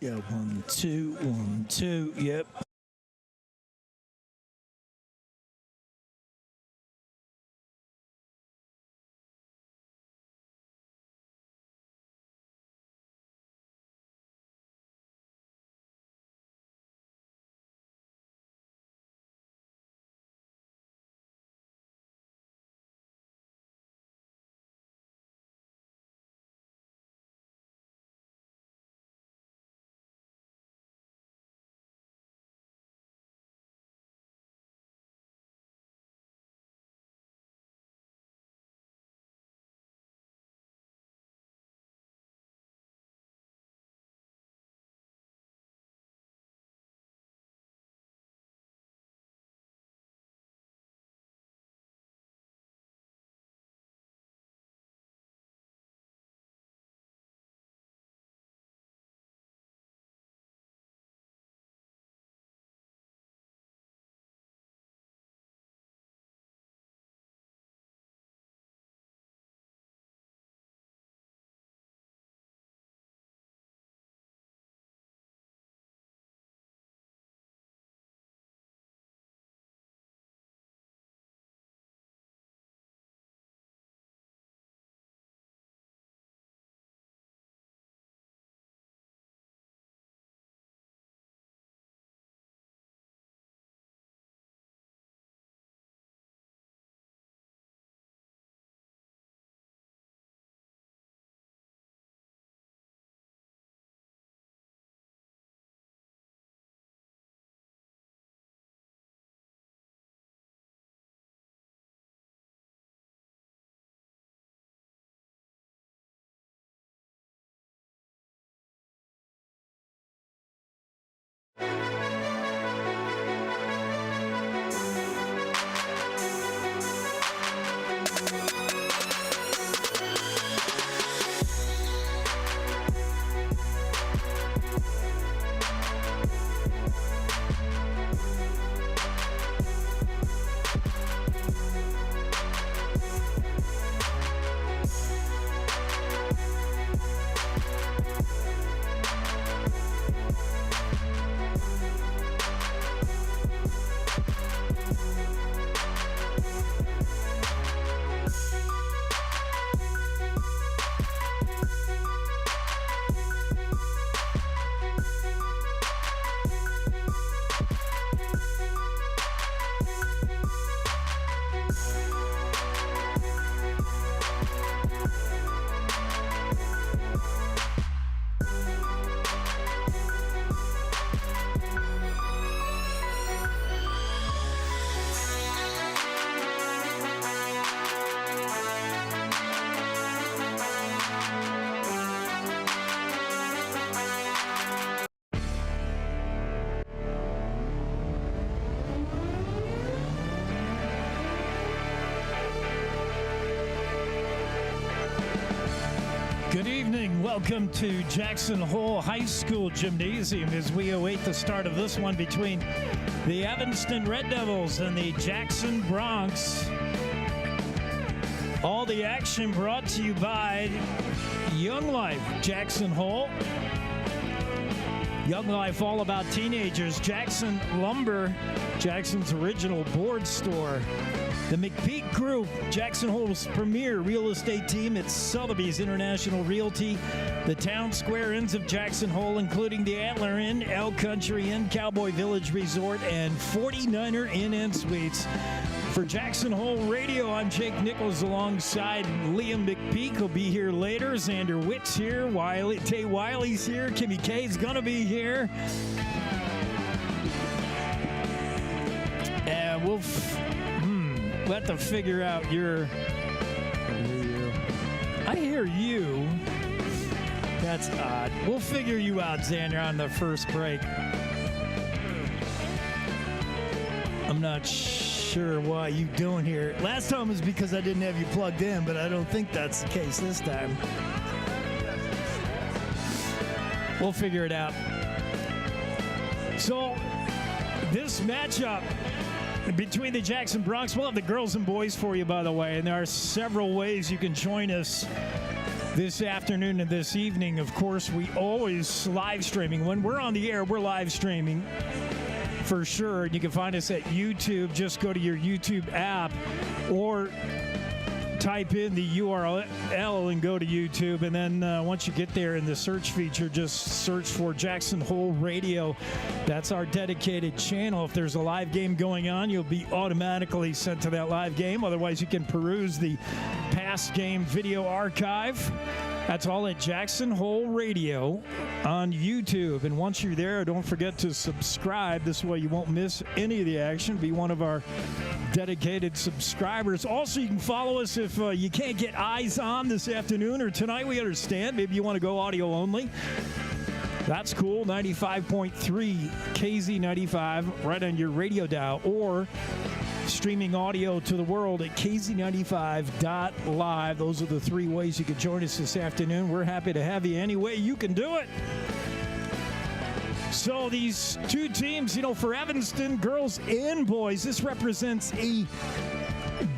Yeah, 1, 2, 1, 2. Yep. Good evening. Welcome to Jackson Hole High School Gymnasium as we await the start of this one between the Evanston Red Devils and the Jackson Bronx. All the action brought to you by Young Life Jackson Hole. Young Life, all about teenagers. Jackson Lumber, Jackson's original board store. The McPeak Group, Jackson Hole's premier real estate team. It's Sotheby's International Realty. The town square inns of Jackson Hole, including the Antler Inn, Elk Country Inn, Cowboy Village Resort, and 49er Inn and Suites. For Jackson Hole Radio, I'm Jake Nichols alongside Liam McPeak, who'll be here later. Xander Witt's here. Tay Wiley's here. Kimmy K's going to be here. And we'll have to figure out your... I hear you. That's odd. We'll figure you out, Xander, on the first break. I'm not sure why you doing here. Last time was because I didn't have you plugged in, but I don't think that's the case this time. We'll figure it out. So, this matchup between the Jackson Bronx, we'll have the girls and boys for you, by the way, and there are several ways you can join us this afternoon and this evening. Of course, we always live streaming. When we're on the air, we're live streaming for sure. You can find us at YouTube. Just go to your YouTube app or type in the URL and go to YouTube. And then once you get there in the search feature, just search for Jackson Hole Radio. That's our dedicated channel. If there's a live game going on, you'll be automatically sent to that live game. Otherwise, you can peruse the past game video archive. That's all at Jackson Hole Radio on YouTube. And once you're there, don't forget to subscribe. This way you won't miss any of the action. Be one of our dedicated subscribers. Also, you can follow us if you can't get eyes on this afternoon or tonight. We understand. Maybe you want to go audio only. That's cool. 95.3 KZ95 right on your radio dial, or streaming audio to the world at kz95.live. Those are the three ways you can join us this afternoon. We're happy to have you any way you can do it. So these two teams, for Evanston, girls and boys, this represents a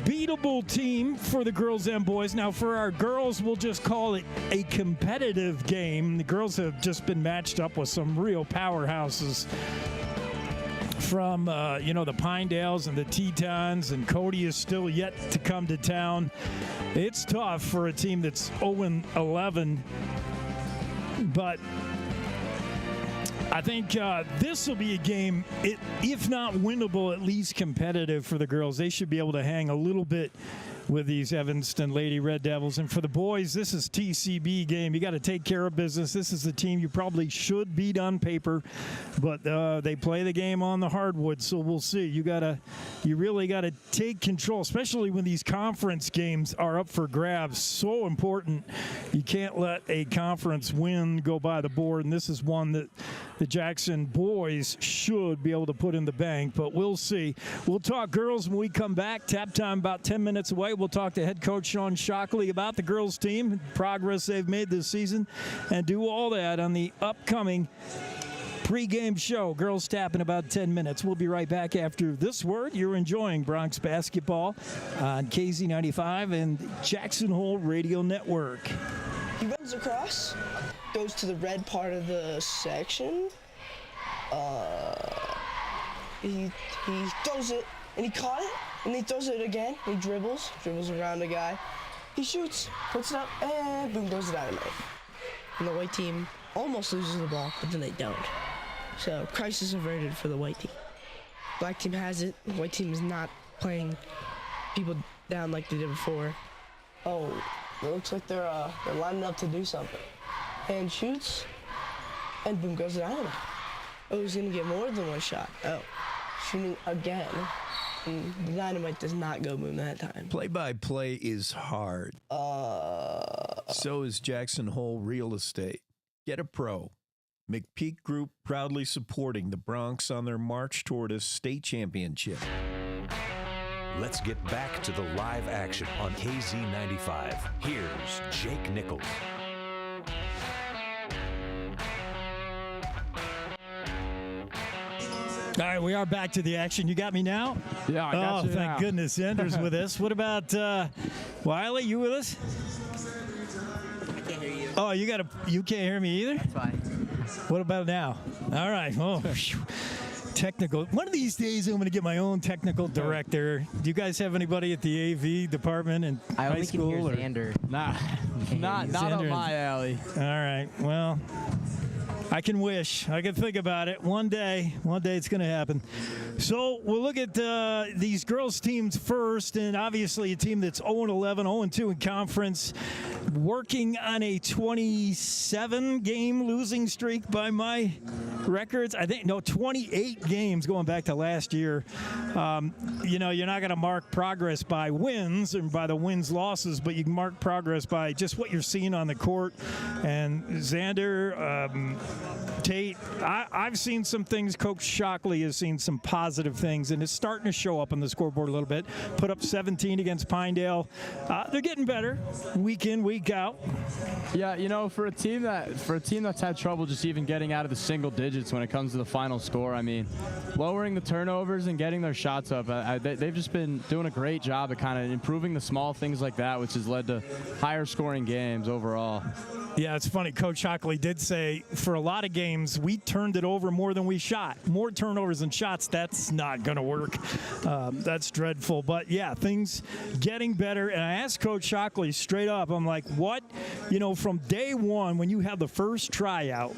beatable team for the girls and boys. Now, for our girls, we'll just call it a competitive game. The girls have just been matched up with some real powerhouses from, the Pinedales and the Tetons, and Cody is still yet to come to town. It's tough for a team that's 0-11, but I think this will be a game, if not winnable, at least competitive for the girls. They should be able to hang a little bit with these Evanston Lady Red Devils. And for the boys, this is TCB game. You got to take care of business. This is the team you probably should beat on paper, but they play the game on the hardwood, so we'll see. You really got to take control, especially when these conference games are up for grabs. So important. You can't let a conference win go by the board, and this is one that the Jackson boys should be able to put in the bank, but we'll see. We'll talk girls when we come back. Tap time about 10 minutes away. We'll talk to head coach Sean Shockley about the girls team, progress they've made this season, and do all that on the upcoming pregame show. Girls Tap in about 10 minutes. We'll be right back after this word. You're enjoying Bronx basketball on KZ95 and Jackson Hole Radio Network. He runs across, goes to the red part of the section. He throws it, and he caught it, and he throws it again. He dribbles around the guy. He shoots, puts it up, and boom, goes the dynamite. And the white team almost loses the ball, but then they don't. So crisis averted for the white team. Black team has it. The white team is not playing people down like they did before. Oh, it looks like they're lining up to do something. And shoots, and boom goes the dynamite. Oh, he's gonna get more than one shot. Oh, shooting again. And the dynamite does not go boom that time. Play-by-play is hard. So is Jackson Hole Real Estate. Get a pro. McPeak Group proudly supporting the Bronx on their march toward a state championship. Let's get back to the live action on KZ95. Here's Jake Nichols. All right, we are back to the action. You got me now? Yeah, I got you thank now. goodness. Ender's with us. What about Wiley? You with us? I can't hear you. Oh, you can't hear me either? That's fine. What about now? All right. Oh, technical. One of these days, I'm going to get my own technical director. Do you guys have anybody at the AV department in high school? I only can hear Xander. Not on my alley. All right. Well, I can wish. I can think about it. One day it's going to happen. So we'll look at these girls' teams first, and obviously a team that's 0-11, 0-2 in conference, working on a 27-game losing streak by my records. 28 games going back to last year. You're not going to mark progress by wins and by the wins-losses, but you can mark progress by just what you're seeing on the court. And Xander, Tate, I've seen some things. Coach Shockley has seen some positive things, and it's starting to show up on the scoreboard a little bit. Put up 17 against Pinedale. They're getting better week in, week out. Yeah, you know, for a team that's had trouble just even getting out of the single digits when it comes to the final score, I mean, lowering the turnovers and getting their shots up, they've just been doing a great job at kind of improving the small things like that, which has led to higher scoring games overall. Yeah, it's funny. Coach Shockley did say for a lot of games, we turned it over more than we shot. More turnovers than shots, that's not going to work. That's dreadful. But, yeah, things getting better. And I asked Coach Shockley straight up, I'm like, what, you know, from day one when you have the first tryout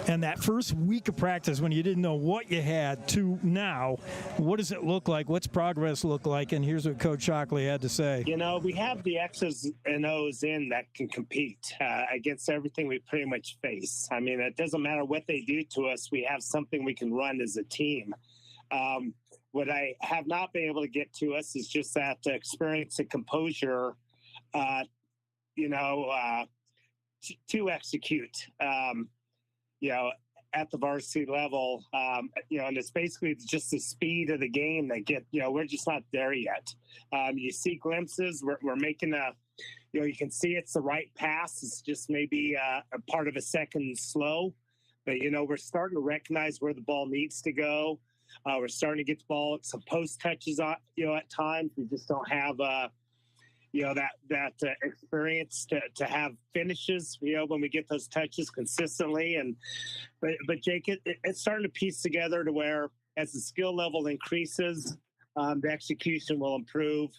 and that first week of practice when you didn't know what you had to now, what does it look like? What's progress look like? And here's what Coach Shockley had to say. You know, we have the X's and O's in that can compete against everything we pretty much face. I mean, it doesn't matter what they do to us. We have something we can run as a team. What I have not been able to get to us is just that experience and composure, to execute, at the varsity level, and it's basically just the speed of the game that we're just not there yet. You see glimpses, we're making you can see it's the right pass. It's just maybe a part of a second slow, but, we're starting to recognize where the ball needs to go. We're starting to get the ball, some post touches on, at times. We just don't have, that experience to have finishes, when we get those touches consistently. But Jake, it's starting to piece together to where as the skill level increases, the execution will improve.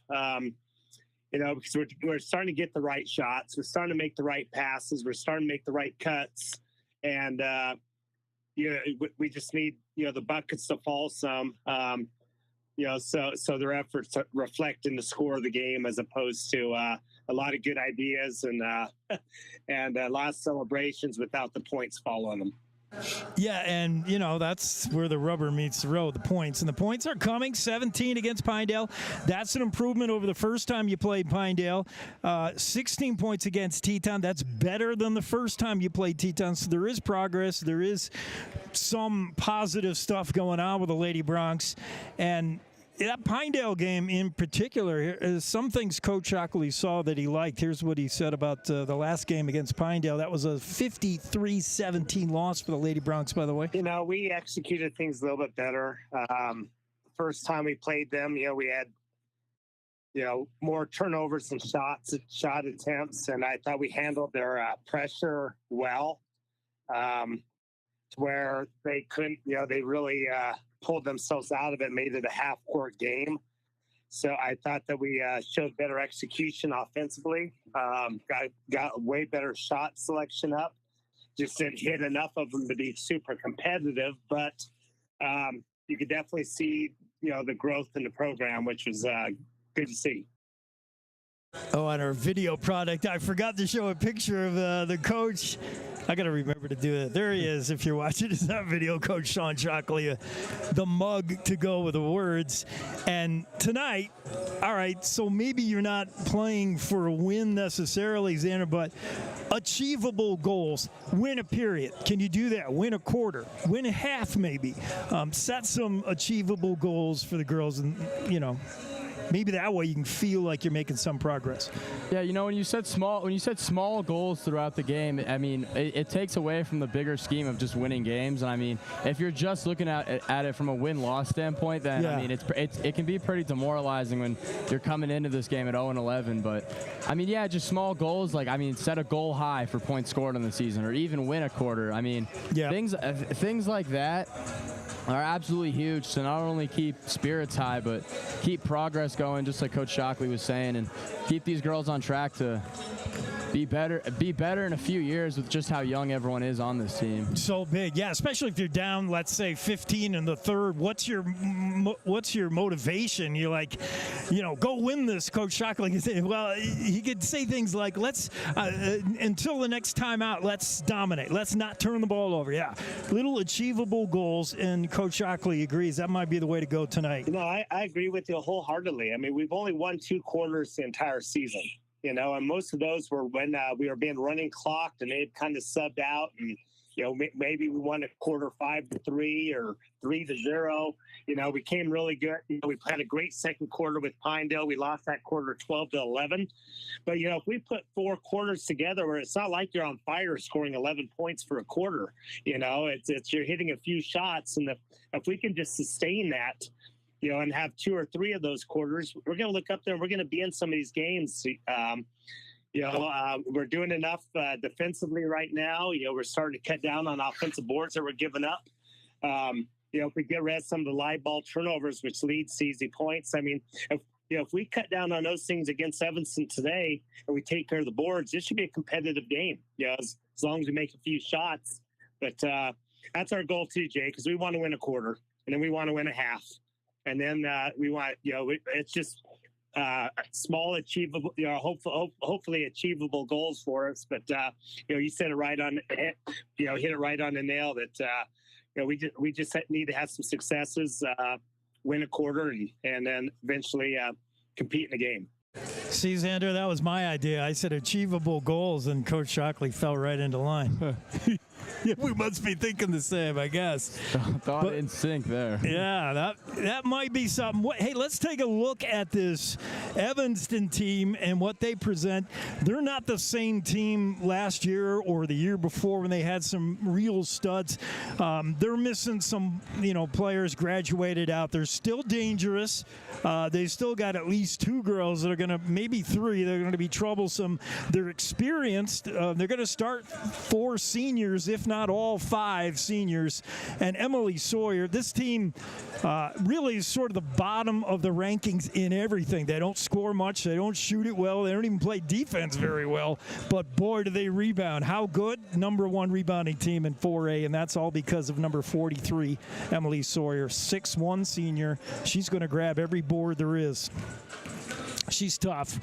Because we're starting to get the right shots. We're starting to make the right passes. We're starting to make the right cuts. And, we just need, the buckets to fall some, so their efforts reflect in the score of the game as opposed to a lot of good ideas and a lot of celebrations without the points following them. Yeah, and, that's where the rubber meets the road, the points. And the points are coming, 17 against Pinedale. That's an improvement over the first time you played Pinedale. 16 points against Teton. That's better than the first time you played Teton. So there is progress. There is some positive stuff going on with the Lady Broncs. And that Pinedale game in particular, some things Coach Shockley saw that he liked. Here's what he said about the last game against Pinedale. That was a 53-17 loss for the Lady Broncs, by the way. We executed things a little bit better. First time we played them, we had, more turnovers and shot attempts, and I thought we handled their pressure well, to where they couldn't, they really pulled themselves out of it, made it a half-court game. So I thought that we showed better execution offensively, got way better shot selection up. Just didn't hit enough of them to be super competitive, but you could definitely see, the growth in the program, which was good to see. Oh, on our video product, I forgot to show a picture of the coach. I got to remember to do it. There he is. If you're watching this on video, Coach Sean Shockley, the mug to go with the words. And tonight, all right, so maybe you're not playing for a win necessarily, Xander, but achievable goals. Win a period. Can you do that? Win a quarter. Win a half, maybe. Set some achievable goals for the girls, and, maybe that way you can feel like you're making some progress. Yeah, when you said small goals throughout the game, I mean, it takes away from the bigger scheme of just winning games. And I mean, if you're just looking at it from a win-loss standpoint, then yeah. I mean, it can be pretty demoralizing when you're coming into this game at 0-11. But I mean, yeah, just small goals. Like, I mean, set a goal high for points scored in the season, or even win a quarter. I mean, yeah. Things like that are absolutely huge to not only keep spirits high, but keep progress going, just like Coach Shockley was saying, and keep these girls on track to be better in a few years with just how young everyone is on this team. So big, yeah, especially if you're down, let's say 15 in the third. What's your motivation? You're like, go win this. Coach Shockley, well, he could say things like, let's until the next time out, let's dominate, let's not turn the ball over. Yeah, little achievable goals, and Coach Shockley agrees that might be the way to go tonight. I agree with you wholeheartedly. I mean, we've only won 2 quarters the entire season. And most of those were when we were being running clocked and they had kind of subbed out, and maybe we won a quarter 5-3 or 3-0. We came really good. We had a great second quarter with Pinedale. We lost that quarter 12-11. But if we put 4 quarters together, where it's not like you're on fire scoring 11 points for a quarter. It's you're hitting a few shots, and if we can just sustain that, and have 2 or 3 of those quarters, we're going to look up there and we're going to be in some of these games. We're doing enough defensively right now. We're starting to cut down on offensive boards that we're giving up. If we get rid of some of the live ball turnovers, which leads to easy points. I mean, if we cut down on those things against Evanston today and we take care of the boards, this should be a competitive game. As long as we make a few shots. But that's our goal too, Jay, because we want to win a quarter and then we want to win a half. And then we want, it's just small, achievable, hopefully achievable goals for us. But you said it right on, hit it right on the nail that we just need to have some successes, win a quarter, and then eventually compete in a game. See, Xander, that was my idea. I said achievable goals, and Coach Shockley fell right into line. Yeah, we must be thinking the same, I guess. Thought in sync there. Yeah, that might be something. Hey, let's take a look at this Evanston team and what they present. They're not the same team last year or the year before when they had some real studs. They're missing some, players graduated out. They're still dangerous. They still got at least 2 girls that are going to, maybe 3, they're going to be troublesome. They're experienced. They're going to start 4 seniors, if not all 5 seniors. And Emily Sawyer, this team really is sort of the bottom of the rankings in everything. They don't score much. They don't shoot it well. They don't even play defense very well. But, boy, do they rebound. How good? Number 1 rebounding team in 4A, and that's all because of number 43, Emily Sawyer, 6'1" senior. She's going to grab every board there is. She's tough.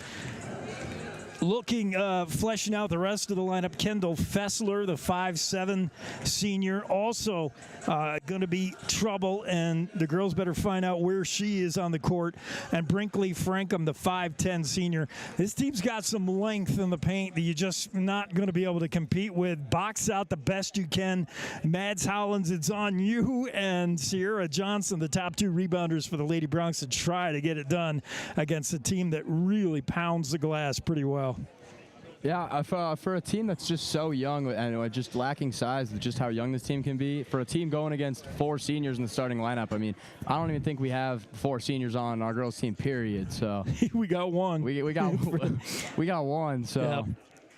Fleshing out the rest of the lineup, Kendall Fessler, the 5'7" senior, also going to be trouble, and the girls better find out where she is on the court. And Brinkley Frankham, the 5'10" senior. This team's got some length in the paint that you're just not going to be able to compete with. Box out the best you can. Mads Hollins, it's on you, and Sierra Johnson, the top 2 rebounders for the Lady Bronx, to try to get it done against a team that really pounds the glass pretty well. Yeah, for a team that's just so young and just lacking size, just how young this team can be, for a team going against 4 seniors in the starting lineup, I mean, I don't even think we have 4 seniors on our girls team, period. So we got 1. We got we got 1. So. Yeah.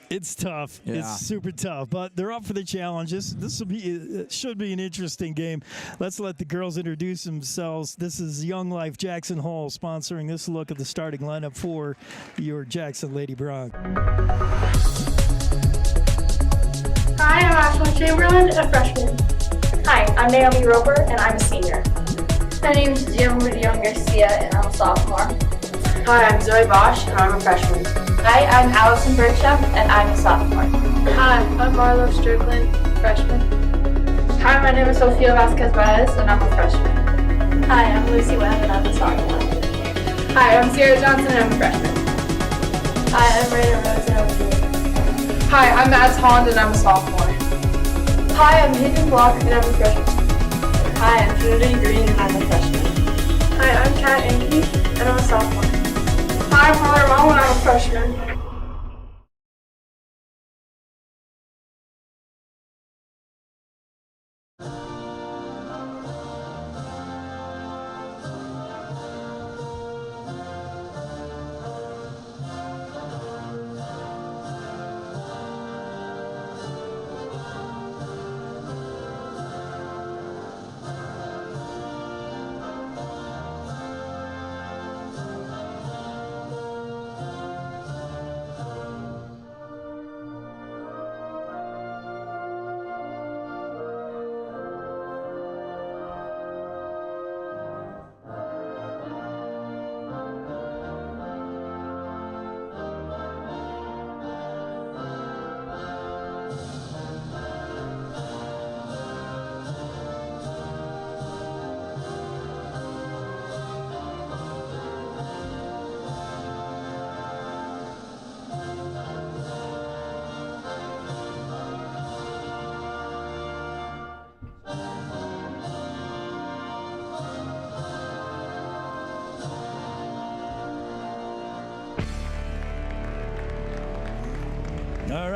It's tough. Yeah. It's super tough, but they're up for the challenges. It should be an interesting game. Let's let the girls introduce themselves. This is Young Life Jackson Hole sponsoring this look at the starting lineup for your Jackson Lady Bronx. Hi, I'm Ashlyn Chamberlain, a freshman. Hi, I'm Naomi Roper, and I'm a senior. My name is Gianluca Young Garcia, and I'm a sophomore. Hi, I'm Zoe Bosch, and I'm a freshman. Hi, I'm Allison Bergstrom, and I'm a sophomore. Hi, I'm Marlo Strickland, freshman. Hi, my name is Sofia Vasquez-Baez, and I'm a freshman. Hi, I'm Lucy Webb, and I'm a sophomore. Hi, I'm Sierra Johnson, and I'm a freshman. Hi, I'm Raina Rose, and I'm a junior. Hi, I'm Mads Holland, and I'm a sophomore. Hi, I'm Hayden Block, and I'm a freshman. Hi, I'm Trinity Green, and I'm a freshman. Hi, I'm Kat Enke, and I'm a sophomore. Hi, I'm Hunter Moe, and I'm a freshman.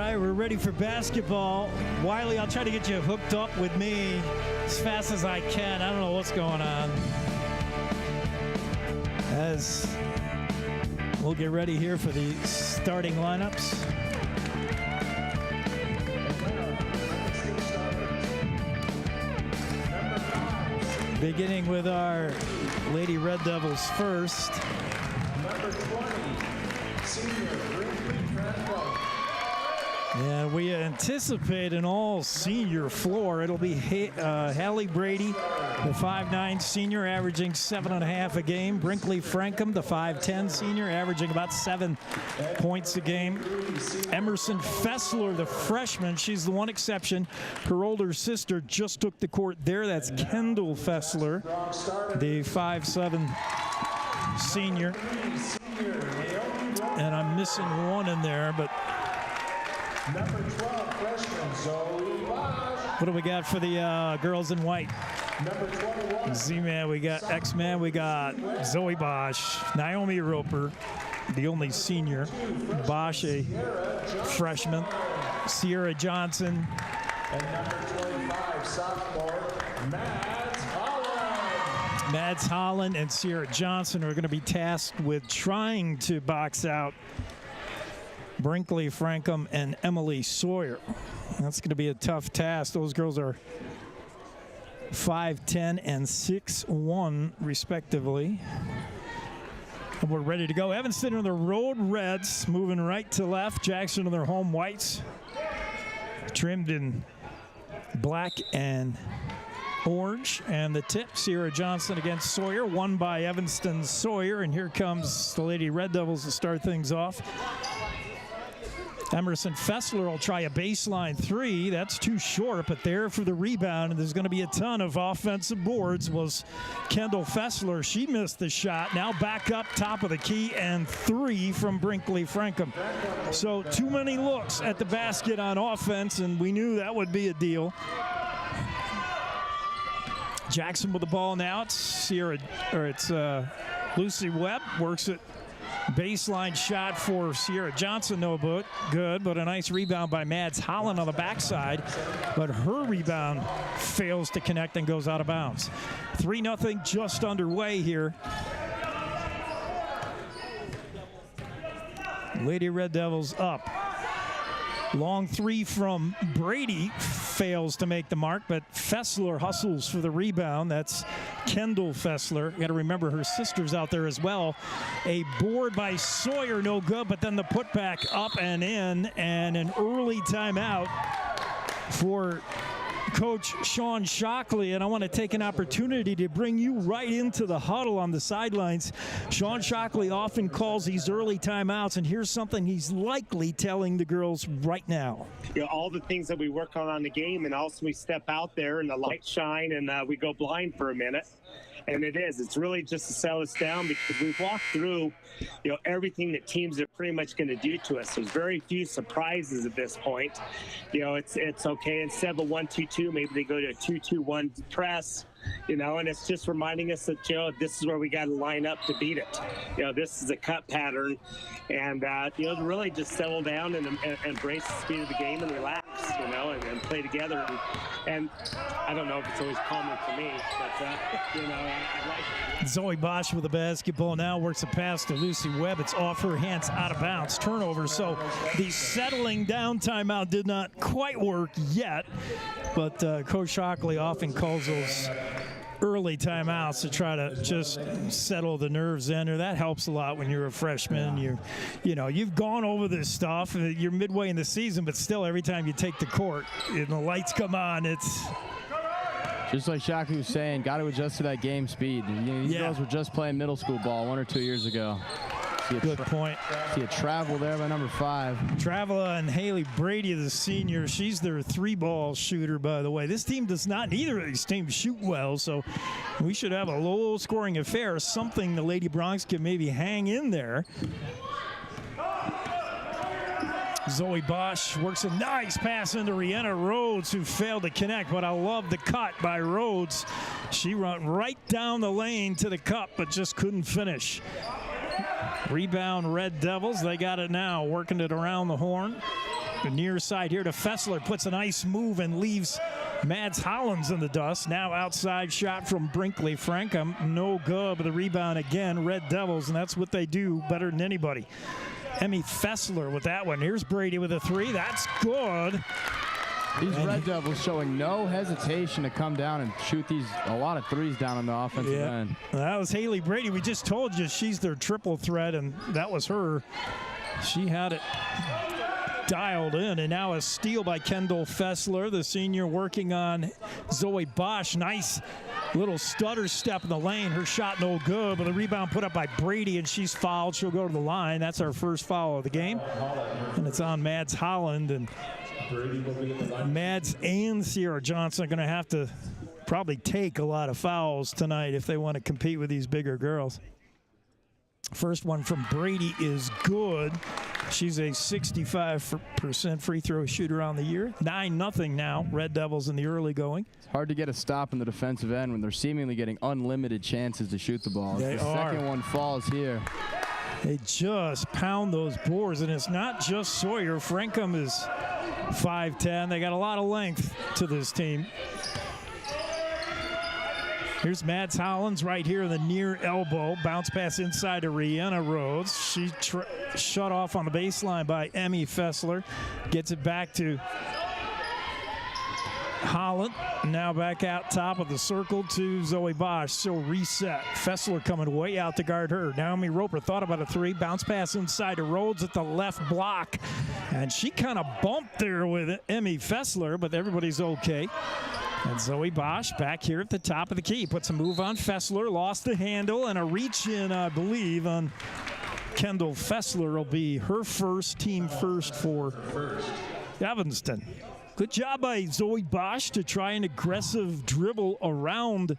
right, we're ready for basketball. Wiley, I'll try to get you hooked up with me as fast as I can. I don't know what's going on. As we'll get ready here for the starting lineups. Beginning with our Lady Red Devils first. Number 20, senior Brinkley Franco. And we anticipate an all-senior floor. It'll be Hallie Brady, the 5'9 senior, averaging 7.5 a game. Brinkley Frankham, the 5'10 senior, averaging about 7 points a game. Emerson Fessler, the freshman, she's the one exception. Her older sister just took the court there. That's Kendall Fessler, the 5'7 senior. And I'm missing one in there, but Number 12, freshman Zoe Bosch. what do we got for the girls in white? Number 21. Z-Man, we got X-Man, we got Zoe Bosch, Naomi Roper, the only senior, Bosch, a freshman, Sierra Johnson. And number 25, sophomore Mads Holland. Mads Holland and Sierra Johnson are going to be tasked with trying to box out Brinkley Frankham and Emily Sawyer. That's going to be a tough task. Those girls are 5'10 and 6'1 respectively. And we're ready to go. Evanston are the road reds, moving right to left. Jackson are their home whites, trimmed in black and orange. And the tip, Sierra Johnson against Sawyer, won by Evanston Sawyer. And here comes the Lady Red Devils to start things off. Emerson Fessler will try a baseline three. That's too short, but there for the rebound, and there's going to be a ton of offensive boards, was Kendall Fessler. She missed the shot. Now back up top of the key, and three from Brinkley Frankham. So too many looks at the basket on offense, and we knew that would be a deal. Jackson with the ball now. It's Lucy Webb, works it. Baseline shot for Sierra Johnson, no good, but a nice rebound by Mads Holland on the backside. But her rebound fails to connect and goes out of bounds. 3-0 just underway here. Lady Red Devils up. Long three from Brady fails to make the mark, but Fessler hustles for the rebound. That's Kendall Fessler. You got to remember her sister's out there as well. A board by Sawyer, no good, but then the putback up and in, and an early timeout for Coach Sean Shockley, and I want to take an opportunity to bring you right into the huddle on the sidelines. Sean Shockley often calls these early timeouts, and here's something he's likely telling the girls right now. You know, all the things that we work on the game, and also we step out there and the lights shine and we go blind for a minute. And it's really just to settle us down, because we've walked through, you know, everything that teams are pretty much going to do to us. There's very few surprises at this point. You know, it's okay. Instead of a 1-2-2, maybe they go to a 2-2-1 press. You know, and it's just reminding us that, you know, this is where we got to line up to beat it. You know, this is a cut pattern, and you know, to really just settle down and embrace the speed of the game and relax, you know, and play together. And I don't know if it's always common for me, but you know, I like it. Zoe Bosch with the basketball now, works a pass to Lucy Webb. It's off her hands, out of bounds, turnover. So the settling down timeout did not quite work yet, but Coach Shockley often calls those early timeouts to try to just settle the nerves in. Or that helps a lot when you're a freshman. You know, you've gone over this stuff. You're midway in the season, but still, every time you take the court and the lights come on, it's just like Shockley was saying, got to adjust to that game speed. You know, these girls were just playing middle school ball 1 or 2 years ago. Good point. See a travel there by number 5. Travela and Haley Brady, the senior. She's their 3-ball shooter, by the way. This team does not, neither of these teams shoot well, so we should have a low-scoring affair, something the Lady Bronx can maybe hang in there. Zoe Bosch works a nice pass into Rihanna Rhodes, who failed to connect, but I love the cut by Rhodes. She ran right down the lane to the cup, but just couldn't finish. Rebound Red Devils, they got it now, working it around the horn. The near side here to Fessler, puts a nice move and leaves Mads Hollins in the dust. Now outside shot from Brinkley Frankham, no good, but the rebound again, Red Devils, and that's what they do better than anybody. Emmy Fessler with that one. Here's Brady with a three, that's good. These Red Devils showing no hesitation to come down and shoot a lot of threes down on the offensive end. That was Haley Brady. We just told you she's their triple threat, and that was her. She had it dialed in, and now a steal by Kendall Fessler, the senior, working on Zoe Bosch. Nice little stutter step in the lane. Her shot no good, but the rebound put up by Brady, and she's fouled. She'll go to the line. That's our first foul of the game, and it's on Mads Holland. And Mads and Sierra Johnson are going to have to probably take a lot of fouls tonight if they want to compete with these bigger girls. First one from Brady is good. She's a 65% free throw shooter on the year. 9-0 now, Red Devils in the early going. It's hard to get a stop in the defensive end when they're seemingly getting unlimited chances to shoot the ball. The second one falls here. They just pound those boards, and it's not just Sawyer. Frankham is 5'10". They got a lot of length to this team. Here's Mads Hollins right here in the near elbow. Bounce pass inside to Rihanna Rhodes. She shut off on the baseline by Emmy Fessler. Gets it back to Holland. Now back out top of the circle to Zoe Bosch. So reset. Fessler coming way out to guard her. Naomi Roper thought about a three. Bounce pass inside to Rhodes at the left block. And she kind of bumped there with Emmy Fessler, but everybody's okay. And Zoe Bosch back here at the top of the key. Puts a move on Fessler, lost the handle, and a reach in, I believe, on Kendall Fessler will be her first, team first for Evanston. Good job by Zoe Bosch to try an aggressive dribble around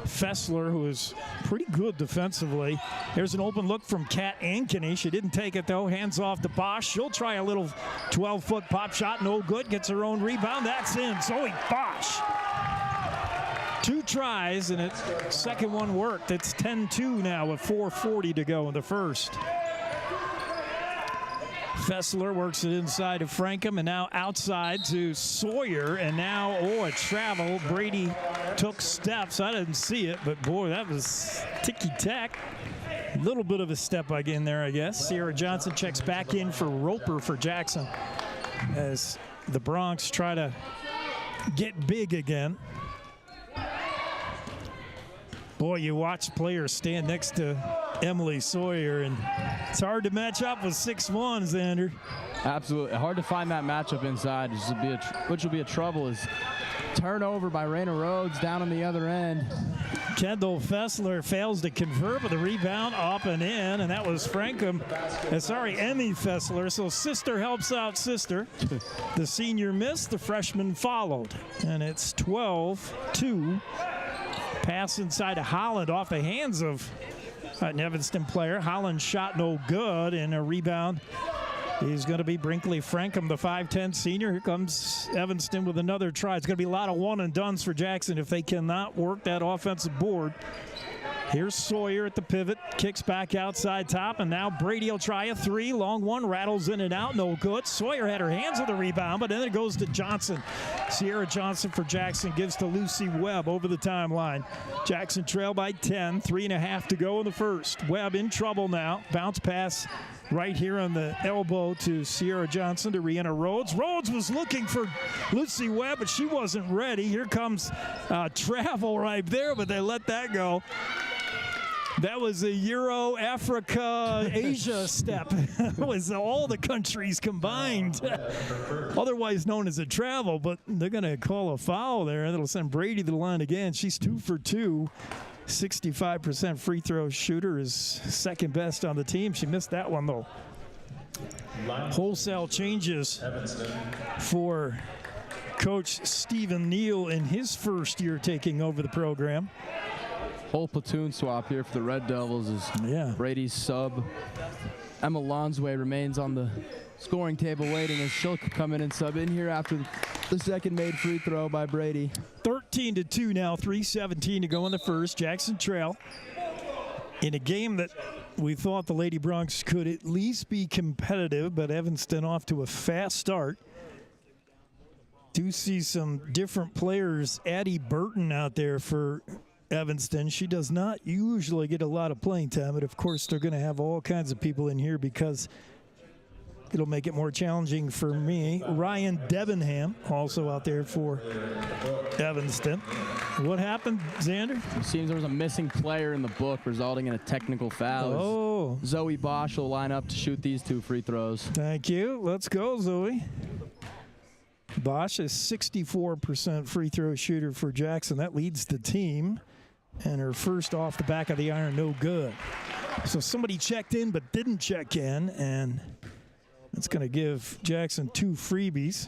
Fessler, who is pretty good defensively. There's an open look from Kat Ankeny. She didn't take it, though. Hands off to Bosch. She'll try a little 12-foot pop shot. No good. Gets her own rebound. That's in. Zoe Bosch. 2 tries, and its second one worked. It's 10-2 now with 4:40 to go in the first. Fessler works it inside to Frankham, and now outside to Sawyer, and now, a travel. Brady took steps. I didn't see it, but boy, that was ticky-tack. A little bit of a step again there, I guess. Sierra Johnson checks back in for Roper for Jackson as the Bronx try to get big again. Boy, you watch players stand next to Emily Sawyer, and it's hard to match up with 6'1", Xander. Absolutely. Hard to find that matchup inside, which will be a trouble. Is turnover by Raina Rhodes down on the other end. Kendall Fessler fails to convert, but the rebound up and in, and that was Frankham. Emmy Fessler. So sister helps out sister. The senior missed, the freshman followed, and it's 12-2. Pass inside to Holland off the hands of an Evanston player. Holland shot no good, and a rebound is going to be Brinkley Frankham, the 5'10 senior. Here comes Evanston with another try. It's going to be a lot of one-and-dones for Jackson if they cannot work that offensive board. Here's Sawyer at the pivot, kicks back outside top, and now Brady will try a three. Long one, rattles in and out, no good. Sawyer had her hands on the rebound, but then it goes to Johnson. Sierra Johnson for Jackson gives to Lucy Webb over the timeline. Jackson trail by 10, 3.5 to go in the first. Webb in trouble now. Bounce pass right here on the elbow to Sierra Johnson to Rihanna Rhodes. Rhodes was looking for Lucy Webb, but she wasn't ready. Here comes travel right there, but they let that go. That was a Euro, Africa, Asia step. It was all the countries combined. Otherwise known as a travel, but they're going to call a foul there. That'll send Brady to the line again. She's 2 for 2. 65% free throw shooter, is second best on the team. She missed that one, though. Wholesale changes for Coach Stephen Neal in his first year taking over the program. Whole platoon swap here for the Red Devils is Brady's sub. Emma Lonsway remains on the scoring table waiting as she'll come in and sub in here after the second made free throw by Brady. 13-2 now, 3:17 to go in the first. Jackson trail in a game that we thought the Lady Broncs could at least be competitive, but Evanston off to a fast start. Do see some different players. Addie Burton out there for Evanston. She does not usually get a lot of playing time, but of course they're going to have all kinds of people in here because it'll make it more challenging for me. Ryan Debenham also out there for Evanston. What happened, Xander? It seems there was a missing player in the book, resulting in a technical foul. Oh. Zoe Bosch will line up to shoot these 2 free throws. Thank you. Let's go, Zoe. Bosch is 64% free throw shooter for Jackson. That leads the team. And her first off the back of the iron, no good. So somebody checked in but didn't check in, and that's going to give Jackson 2 freebies.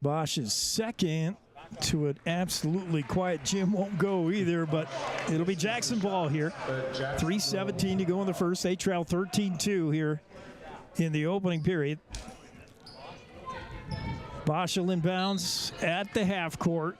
Bosch is second to an absolutely quiet Jim. Won't go either, but it'll be Jackson ball here. 3:17 to go in the first. They trail 13-2 here in the opening period. Bosch will inbounds at the half court.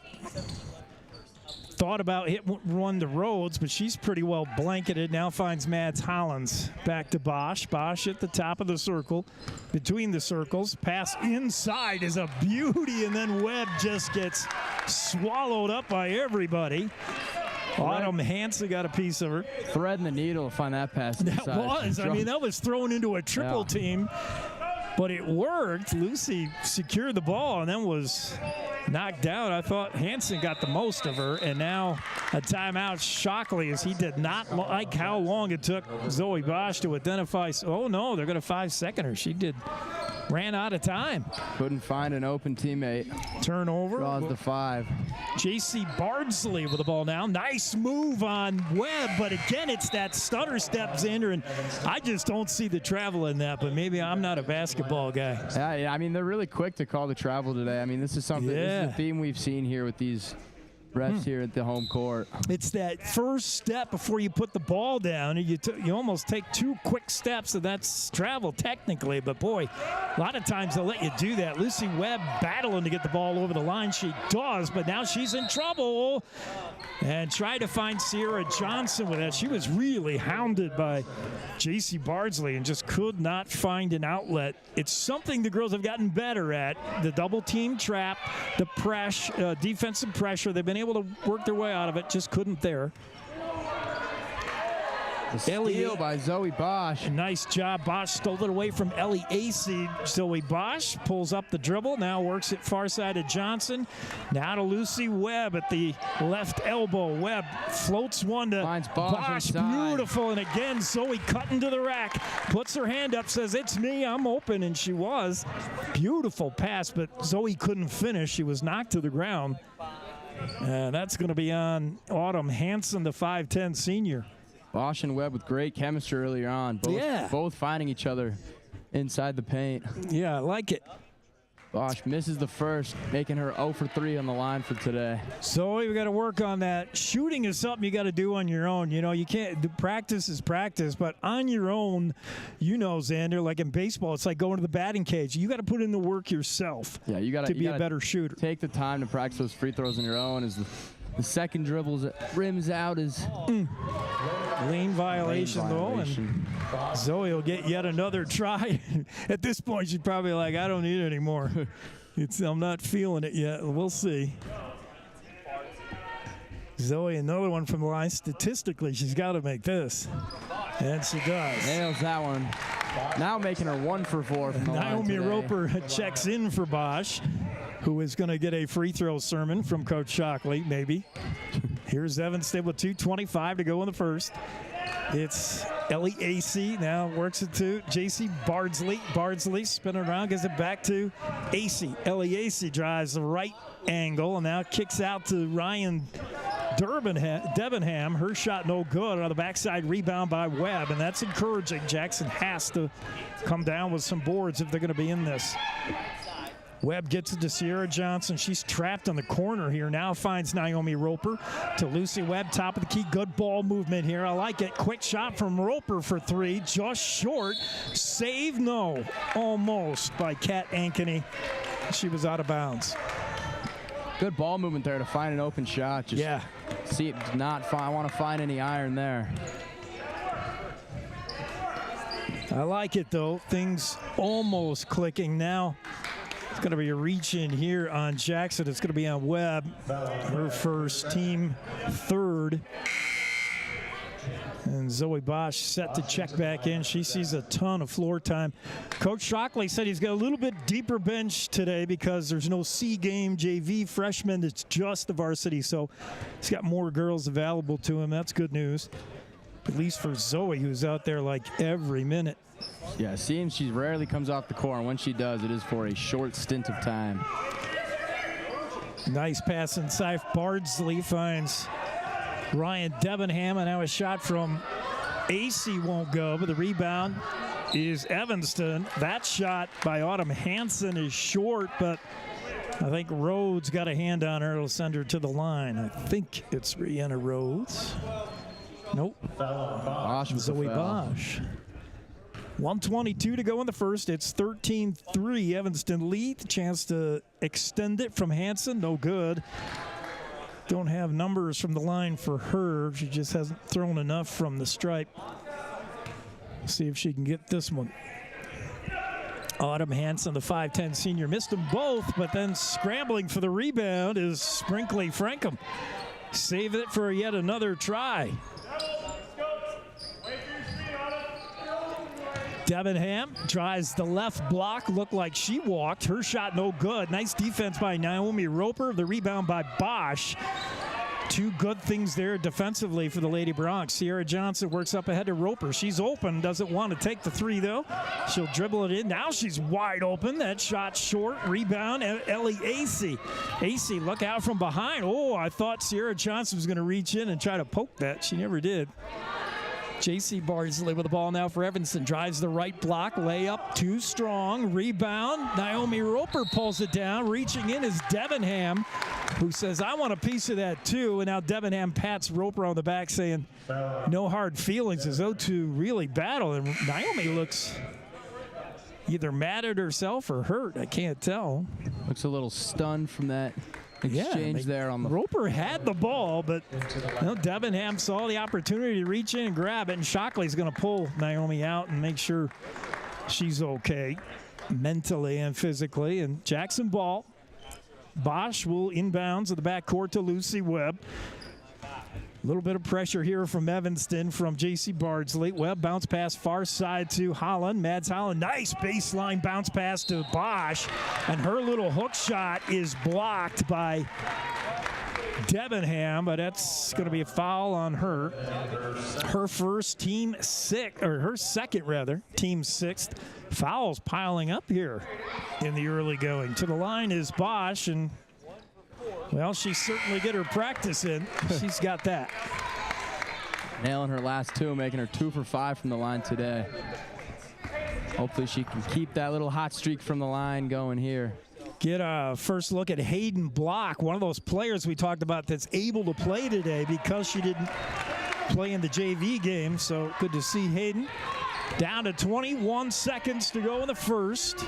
Thought about run to Rhodes, but she's pretty well blanketed. Now finds Mads Hollins. Back to Bosch. Bosch at the top of the circle, between the circles. Pass inside is a beauty, and then Webb just gets swallowed up by everybody. Autumn Hansen got a piece of her. Thread in the needle to find that pass. That was. I mean, that was thrown into a triple team, but it worked. Lucy secured the ball and then was knocked out. I thought Hansen got the most of her, and now a timeout. Shockley, as he did not like how long it took Zoe Bosch to identify. Oh no, they're going to 5-second her. She ran out of time. Couldn't find an open teammate. Turnover. Draws the 5. JC Bardsley with the ball now. Nice move on Webb, but again, it's that stutter step, Xander, and I just don't see the travel in that, but maybe I'm not a basketball guy. Yeah, I mean, they're really quick to call the travel today. I mean, this is something, this is a theme we've seen here with these refs here at the home court. It's that first step before you put the ball down, and you almost take 2 quick steps, and that's travel technically, but boy, a lot of times they'll let you do that. Lucy Webb battling to get the ball over the line. She does, but now she's in trouble. And try to find Sierra Johnson with that. She was really hounded by JC Bardsley and just could not find an outlet. It's something the girls have gotten better at. The double team trap, the defensive pressure. They've been able to work their way out of it, just couldn't there. The steal by Zoe Bosch. Nice job. Bosch stole it away from Ellie Acey. Zoe Bosch pulls up the dribble. Now works it far side of Johnson. Now to Lucy Webb at the left elbow. Webb floats one to finds Bosch. Beautiful. And again, Zoe cutting to the rack. Puts her hand up, says, "It's me. I'm open." And she was. Beautiful pass, but Zoe couldn't finish. She was knocked to the ground. And that's going to be on Autumn Hansen, the 5'10 senior. Bosch and Webb with great chemistry earlier on. Both finding each other inside the paint. Yeah, I like it. Bosch misses the first, making her 0 for 3 on the line for today. So we got to work on that. Shooting is something you got to do on your own. You know, you can't. The practice is practice, but on your own, you know, Xander, like in baseball, it's like going to the batting cage. You got to put in the work yourself. Yeah, you got to be a better shooter. Take the time to practice those free throws on your own. As the second dribbles rims out is lane violation, though, and Zoe will get yet another try. At this point, she's probably like, I don't need it anymore. I'm not feeling it yet. We'll see. Zoe, another one from the line. Statistically, she's got to make this, and she does. Nails that one. Now making her 1 for 4 from the line Naomi today. Roper checks in for Bosch, who is going to get a free throw sermon from Coach Shockley, maybe. Here's Evanston with 2:25 to go in the first. It's Ellie Acey now works it to JC Bardsley. Bardsley spinning around, gives it back to Acey. Ellie Acey drives the right angle and now kicks out to Ryan Debenham. Her shot no good on the backside rebound by Webb, and that's encouraging. Jackson has to come down with some boards if they're going to be in this. Webb gets it to Sierra Johnson. She's trapped on the corner here. Now finds Naomi Roper to Lucy Webb. Top of the key. Good ball movement here. I like it. Quick shot from Roper for 3. Just short. Save? No. Almost by Kat Ankeny. She was out of bounds. Good ball movement there to find an open shot. Just I want to find any iron there. I like it, though. Things almost clicking now. It's going to be a reach in here on Jackson. It's going to be on Webb, her first, team third. And Zoe Bosch set to check back in. She sees a ton of floor time. Coach Shockley said he's got a little bit deeper bench today because there's no C game JV freshman. It's just the varsity, so he's got more girls available to him. That's good news, at least for Zoe, who's out there like every minute. Yeah, it seems she rarely comes off the court, and when she does, it is for a short stint of time. Nice pass inside. Bardsley finds Ryan Debenham, and now a shot from AC won't go, but the rebound is Evanston. That shot by Autumn Hansen is short, but I think Rhodes got a hand on her. It'll send her to the line. I think it's Rihanna Rhodes. Nope. Zoe Bosch. 1:22 to go in the first. It's 13-3. Evanston lead. Chance to extend it from Hansen. No good. Don't have numbers from the line for her. She just hasn't thrown enough from the stripe. See if she can get this one. Autumn Hansen, the 5'10 senior, missed them both, but then scrambling for the rebound is Sprinkley Frankham. Save it for yet another try. Debenham tries the left block. Looked like she walked. Her shot no good. Nice defense by Naomi Roper. The rebound by Bosch. Two good things there defensively for the Lady Bronx. Sierra Johnson works up ahead to Roper. She's open. Doesn't want to take the three, though. She'll dribble it in. Now she's wide open. That shot short. Rebound. Ellie Acey. Acey, look out from behind. Oh, I thought Sierra Johnson was going to reach in and try to poke that. She never did. J.C. Bardsley with the ball now for Evanston. Drives the right block. Layup too strong. Rebound. Naomi Roper pulls it down. Reaching in is Debenham, who says, I want a piece of that too. And now Debenham pats Roper on the back saying, no hard feelings, as those two really battle. And Naomi looks either mad at herself or hurt. I can't tell. Looks a little stunned from that exchange there on the Roper had the ball, but Debenham saw the opportunity to reach in and grab it, and Shockley's going to pull Naomi out and make sure she's okay mentally and physically. And Jackson ball. Bosch will inbounds at the backcourt to Lucy Webb. A little bit of pressure here from Evanston from J.C. Bardsley. Webb bounce pass far side to Holland. Mads Holland, nice baseline bounce pass to Bosch. And her little hook shot is blocked by Debenham, but that's going to be a foul on her. Her first, team six, or her second rather, team sixth. Fouls piling up here in the early going. To the line is Bosch, and well, she certainly get her practice in. She's got that. Nailing her last two, making her 2 for 5 from the line today. Hopefully she can keep that little hot streak from the line going here. Get a first look at Hayden Block, one of those players we talked about that's able to play today because she didn't play in the JV game. So good to see Hayden. Down to 21 seconds to go in the first.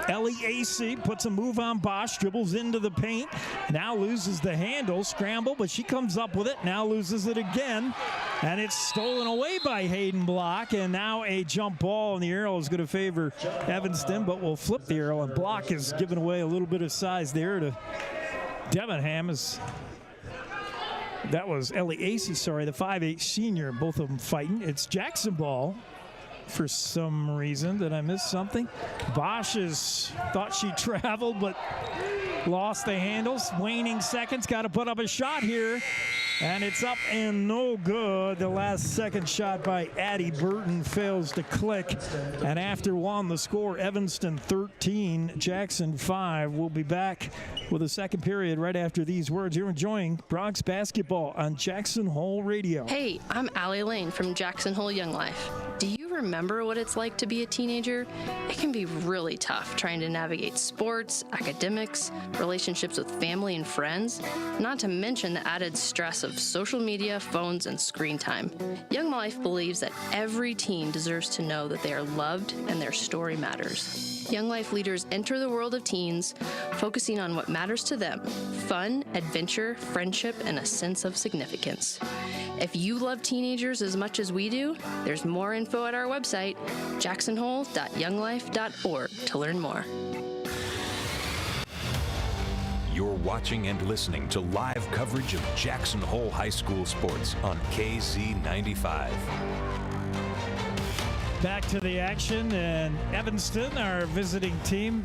Ellie Acey puts a move on Bosch, dribbles into the paint, now loses the handle, scramble, but she comes up with it, now loses it again, and it's stolen away by Hayden Block, and now a jump ball, and the arrow is going to favor Evanston, but will flip the arrow, and Block is giving away a little bit of size there to Debenham. That was Ellie Acey, sorry, the 5'8 senior, both of them fighting. It's Jackson ball. For some reason. Did I miss something? Bosch thought she traveled, but lost the handles. Waning seconds. Got to put up a shot here. And it's up and no good. The last second shot by Addie Burton fails to click. And after one, the score, Evanston 13, Jackson 5. We'll be back with a second period right after these words. You're enjoying Bronx basketball on Jackson Hole Radio. Hey, I'm Allie Lane from Jackson Hole Young Life. Do you remember what it's like to be a teenager? It can be really tough trying to navigate sports, academics, relationships with family and friends, not to mention the added stress of social media, phones, and screen time. Young Life believes that every teen deserves to know that they are loved and their story matters. Young Life leaders enter the world of teens, focusing on what matters to them: fun, adventure, friendship, and a sense of significance. If you love teenagers as much as we do, there's more info at our website, jacksonhole.younglife.org, to learn more. You're watching and listening to live coverage of Jackson Hole High School sports on KZ95. Back to the action, and Evanston, our visiting team,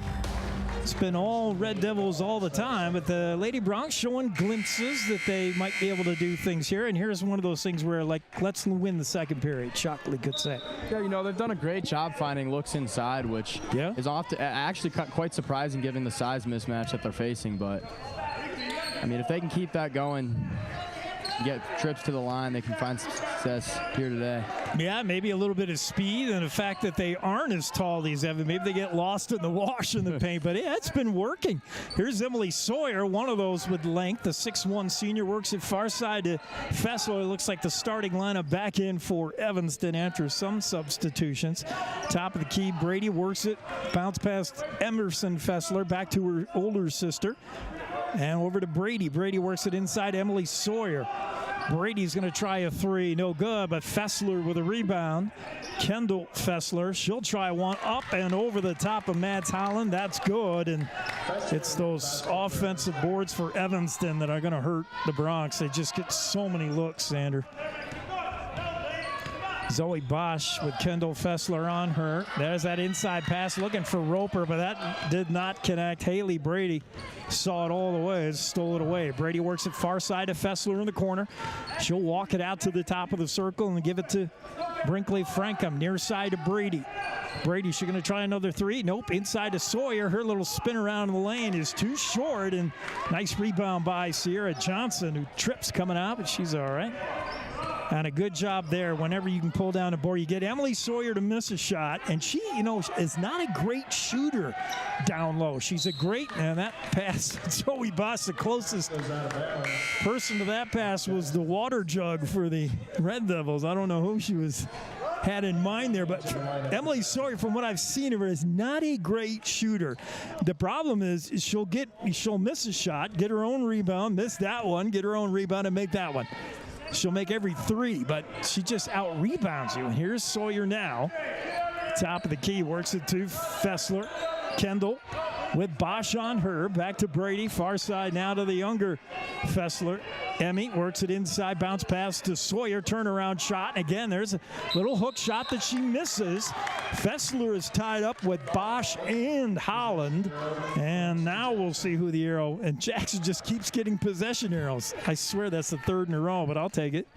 it's been all Red Devils all the time, but the Lady Broncs showing glimpses that they might be able to do things here. And here's one of those things where, like, let's win the second period. Shockley could say. Yeah, you know, they've done a great job finding looks inside, which is often actually quite surprising given the size mismatch that they're facing. But, I mean, if they can keep that going, get trips to the line, they can find success here today. Yeah, maybe a little bit of speed and the fact that they aren't as tall, these Evan. Maybe they get lost in the wash in the paint, but yeah, it's been working. Here's Emily Sawyer, one of those with length. The 6'1 senior works it far side to Fessler. It looks like the starting lineup back in for Evanston after some substitutions. Top of the key, Brady works it, bounce past Emerson Fessler, back to her older sister. And over to Brady. Brady works it inside Emily Sawyer. Brady's going to try a three. No good, but Fessler with a rebound. Kendall Fessler. She'll try one up and over the top of Mads Holland. That's good. And it's those offensive boards for Evanston that are going to hurt the Broncs. They just get so many looks, Sander. Zoe Bosch with Kendall Fessler on her. There's that inside pass looking for Roper, but that did not connect. Haley Brady saw it all the way, stole it away. Brady works it far side to Fessler in the corner. She'll walk it out to the top of the circle and give it to Brinkley Frankham, near side to Brady. Brady, she's going to try another three. Nope, inside to Sawyer. Her little spin around in the lane is too short, and nice rebound by Sierra Johnson, who trips coming out, but she's all right. And a good job there. Whenever you can pull down a board, you get Emily Sawyer to miss a shot, and she, you know, is not a great shooter down low. She's a great, and that pass, Zoe Bosch, the closest person to that pass was the water jug for the Red Devils. I don't know who she had in mind there, but Emily Sawyer, from what I've seen of her, is not a great shooter. The problem is she'll miss a shot, get her own rebound, miss that one, get her own rebound, and make that one. She'll make every three, but she just out-rebounds you. And here's Sawyer now. Top of the key, works it to Fessler. Kendall with Bosch on her. Back to Brady, far side now to the younger Fessler. Emmy works it inside, bounce pass to Sawyer, turnaround shot. Again, there's a little hook shot that she misses. Fessler is tied up with Bosch and Holland. And now we'll see who the arrow, and Jackson just keeps getting possession arrows. I swear that's the third in a row, but I'll take it.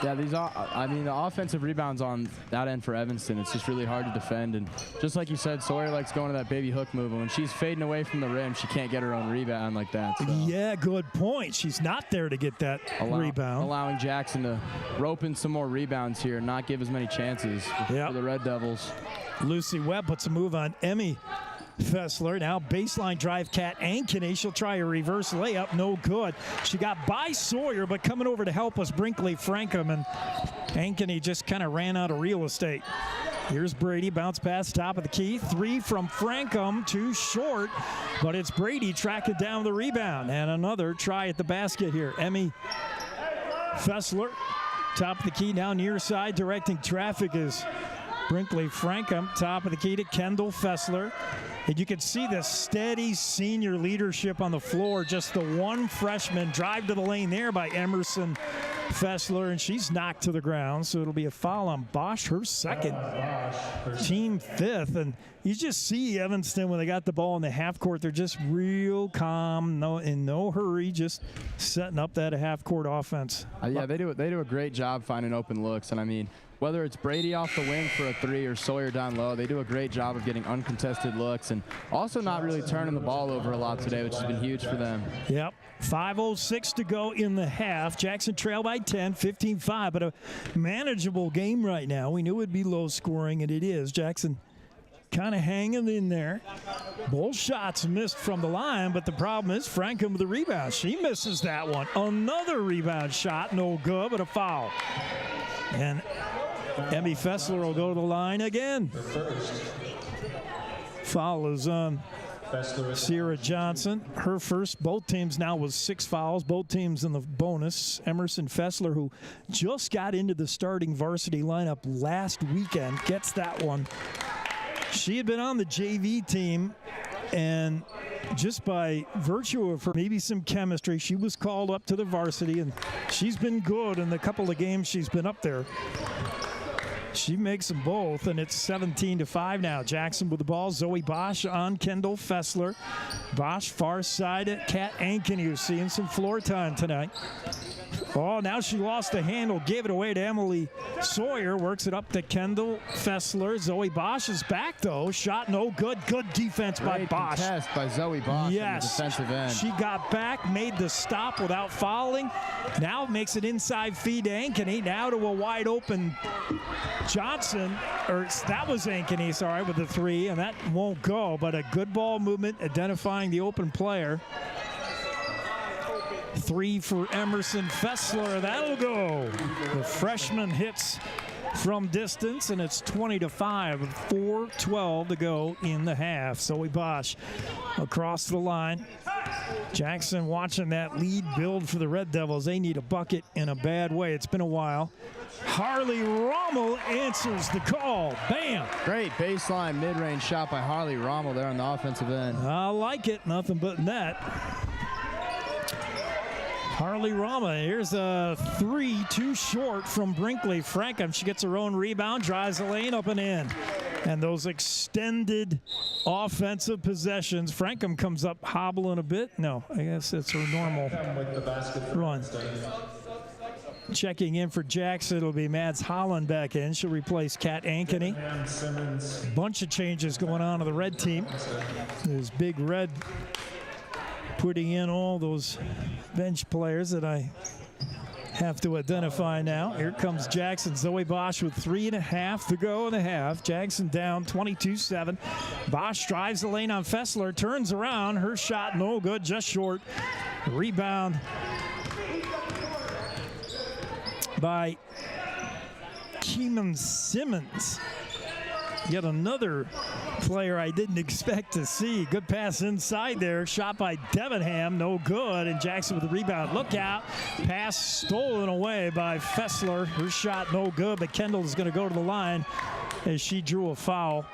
Yeah, the offensive rebounds on that end for Evanston, it's just really hard to defend. And just like you said, Sawyer likes going to that baby hook move. And when she's fading away from the rim, she can't get her own rebound like that. So. Yeah, good point. She's not there to get that rebound. Allowing Jackson to rope in some more rebounds here and not give as many chances for the Red Devils. Lucy Webb puts a move on Emmy Fessler. Now baseline drive, Kat Ankeny. She'll try a reverse layup. No good. She got by Sawyer, but coming over to help us, Brinkley Frankham, and Ankeny just kind of ran out of real estate. Here's Brady, bounce pass, top of the key. Three from Frankham, too short, but it's Brady tracking down the rebound. And another try at the basket here. Emmy Fessler, top of the key, now near side, directing traffic is Brinkley Frankham, top of the key to Kendall Fessler. And you can see the steady senior leadership on the floor. Just the one freshman drive to the lane there by Emerson Fessler, and she's knocked to the ground. So it'll be a foul on Bosch, her second, team fifth. And you just see Evanston when they got the ball in the half court, they're just real calm, in no hurry, just setting up that half court offense. Yeah, they do a great job finding open looks. And I mean, whether it's Brady off the wing for a 3 or Sawyer down low, they do a great job of getting uncontested looks and also not really turning the ball over a lot today, which has been huge for them. Yep. 5:06 to go in the half. Jackson trail by 10, 15-5, but a manageable game right now. We knew it'd be low scoring, and it is. Jackson kind of hanging in there. Both shots missed from the line, but the problem is Frankham with the rebound. She misses that one. Another rebound shot, no good, but a foul. And Emmy Fessler will go to the line again. Foul is on Sierra Johnson. Her first. Both teams now with 6 fouls. Both teams in the bonus. Emerson Fessler, who just got into the starting varsity lineup last weekend, gets that one. She had been on the JV team, and just by virtue of her maybe some chemistry, she was called up to the varsity, and she's been good in the couple of games she's been up there. She makes them both, and it's 17-5 now. Jackson with the ball. Zoe Bosch on Kendall Fessler. Bosch far side at Kat Ankeny, who's seeing some floor time tonight. Oh, now she lost the handle, gave it away to Emily Sawyer. Works it up to Kendall Fessler. Zoe Bosch is back, though. Shot no good. Good defense by Bosch. Contest by Zoe Bosch. Yes, on the defensive end. She got back, made the stop without fouling. Now makes it inside feed to Ankeny. Now to a wide open Johnson, or that was Ankeny, sorry, with the 3, and that won't go, but a good ball movement identifying the open player. 3 for Emerson Fessler. That'll go. The freshman hits from distance, and it's 20-5 with 4:12 to go in the half. Zoe Bosch across the line. Jackson watching that lead build for the Red Devils. They need a bucket in a bad way. It's been a while. Harley Rommel answers the call. Bam! Great baseline mid-range shot by Harley Rommel there on the offensive end. I like it. Nothing but net. Harley Rama, here's a 3, too short from Brinkley. Frankham, she gets her own rebound, drives the lane up and in. And those extended offensive possessions, Frankham comes up hobbling a bit. No, I guess it's her normal run. Checking in for Jackson, it'll be Mads Holland back in. She'll replace Kat Ankeny. Bunch of changes going on to the red team. There's Big Red putting in all those bench players that I have to identify now. Here comes Jackson. Zoe Bosch with 3.5 to go in the half. Jackson down 22-7. Bosch drives the lane on Fessler, turns around. Her shot no good, just short. Rebound by Keeman Simmons. Yet another player I didn't expect to see. Good pass inside there. Shot by Debenham. No good. And Jackson with the rebound. Look out. Pass stolen away by Fessler. Her shot no good. But Kendall is going to go to the line as she drew a foul.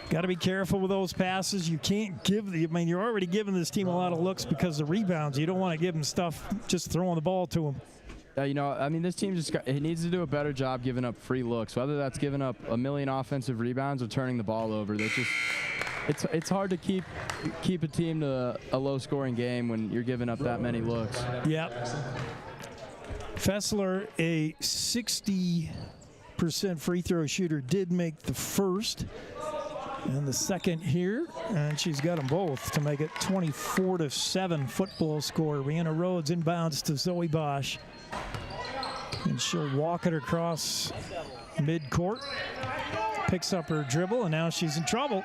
Got to be careful with those passes. You can't give the, I mean, you're already giving this team a lot of looks because of rebounds. You don't want to give them stuff just throwing the ball to them. You know, I mean, this team it needs to do a better job giving up free looks, whether that's giving up a million offensive rebounds or turning the ball over. It's hard to keep a team to a low-scoring game when you're giving up that many looks. Yep. Fessler, a 60% free throw shooter, did make the first and the second here, and she's got them both to make it 24-7 football score. Rihanna Rhodes inbounds to Zoe Bosch. And she'll walk it across midcourt. Picks up her dribble, and now she's in trouble.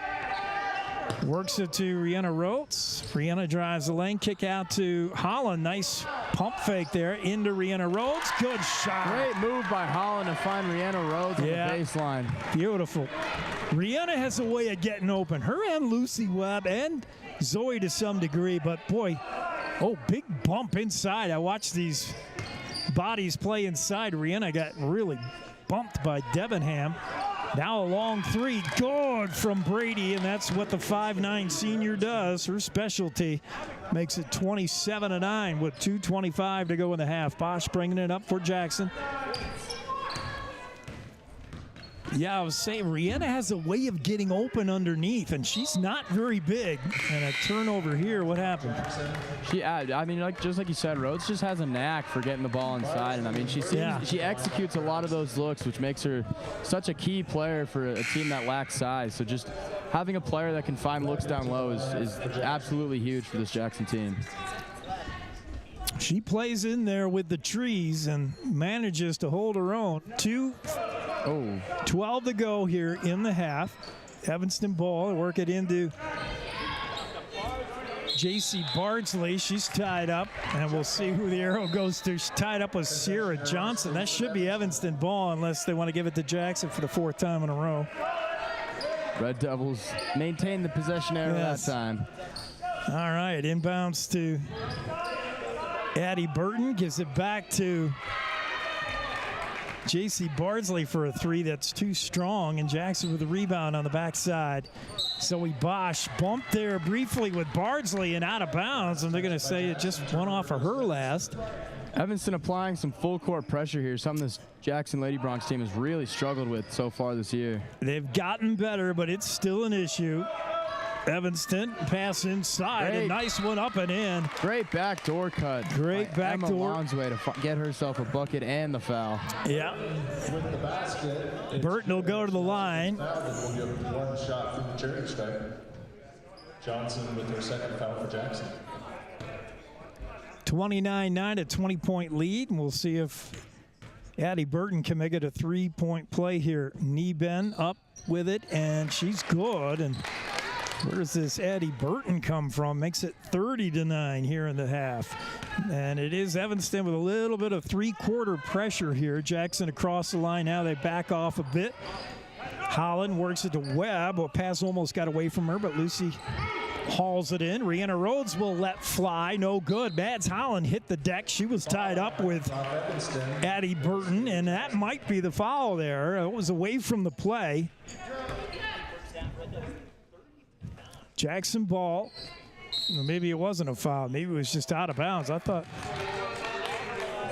Works it to Rihanna Rhodes. Rihanna drives the lane. Kick out to Holland. Nice pump fake there into Rihanna Rhodes. Good shot. Great move by Holland to find Rihanna Rhodes on the baseline. Beautiful. Rihanna has a way of getting open. Her and Lucy Webb and Zoe to some degree, but boy, big bump inside. I watched these bodies play inside. Rihanna got really bumped by Debenham. Now a long 3, good from Brady, and that's what the 5'9" senior does. Her specialty makes it 27-9 with 2:25 to go in the half. Bosch bringing it up for Jackson. Yeah, I was saying, Rihanna has a way of getting open underneath, and she's not very big. And a turnover here, what happened? I mean, just like you said, Rhodes just has a knack for getting the ball inside. And, I mean, she executes a lot of those looks, which makes her such a key player for a team that lacks size. So just having a player that can find looks down low is absolutely huge for this Jackson team. She plays in there with the trees and manages to hold her own. 12 to go here in the half. Evanston ball, work it into J.C. Bardsley. She's tied up, and we'll see who the arrow goes to. She's tied up with Sierra Johnson. That should be Evanston ball unless they want to give it to Jackson for the 4th time in a row. Red Devils maintain the possession arrow that time. All right, inbounds to Addie Burton, gives it back to J.C. Bardsley for a 3 that's too strong, and Jackson with a rebound on the backside. Zoe Bosch bumped there briefly with Bardsley and out of bounds, and they're going to say it just went off of her last. Evanston applying some full court pressure here, something this Jackson Lady Bronx team has really struggled with so far this year. They've gotten better, but it's still an issue. Evanston pass inside, a nice one up and in. Great backdoor cut. Great backdoor. Emma Lonsway to get herself a bucket and the foul. Yeah. With the basket, Burton will go to the line. We'll give 1 shot from the charity stripe. Johnson with her 2nd foul for Jackson. 29-9, a 20-point lead, and we'll see if Addie Burton can make it a 3-point play here. Knee bend up with it, and she's good. And where does this Addie Burton come from? Makes it 30-9 here in the half. And it is Evanston with a little bit of 3-quarter pressure here. Jackson across the line now. They back off a bit. Holland works it to Webb. A pass almost got away from her, but Lucy hauls it in. Rihanna Rhodes will let fly. No good. Mads Holland hit the deck. She was tied up with Addie Burton, and that might be the foul there. It was away from the play. Jackson ball. Maybe it wasn't a foul. Maybe it was just out of bounds. I thought.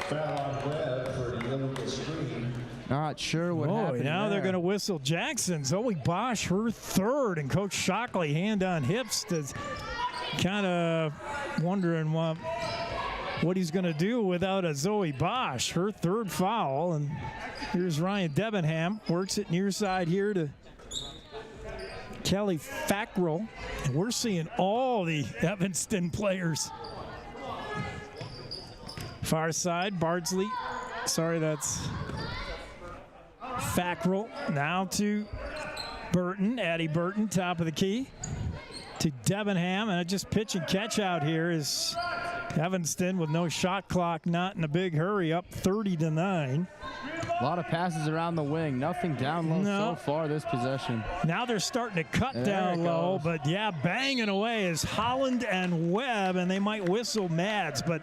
Foul on Webb for an illegal screen. Not sure what happened now there. They're going to whistle Jackson. Zoe Bosch, her 3rd, and Coach Shockley hand on hips. Kind of wondering what he's going to do without a Zoe Bosch. Her 3rd foul. And here's Ryan Debenham. Works it near side here to Kelly Fackrell. And we're seeing all the Evanston players. Far side, Bardsley. Sorry, that's Fackrell. Now to Burton. Addie Burton, top of the key. To Debenham. And just pitch and catch out here is Evanston with no shot clock, not in a big hurry, up 30-9. A lot of passes around the wing. Nothing down low so far this possession. Now they're starting to cut down low, but yeah, banging away is Holland and Webb, and they might whistle Mads, but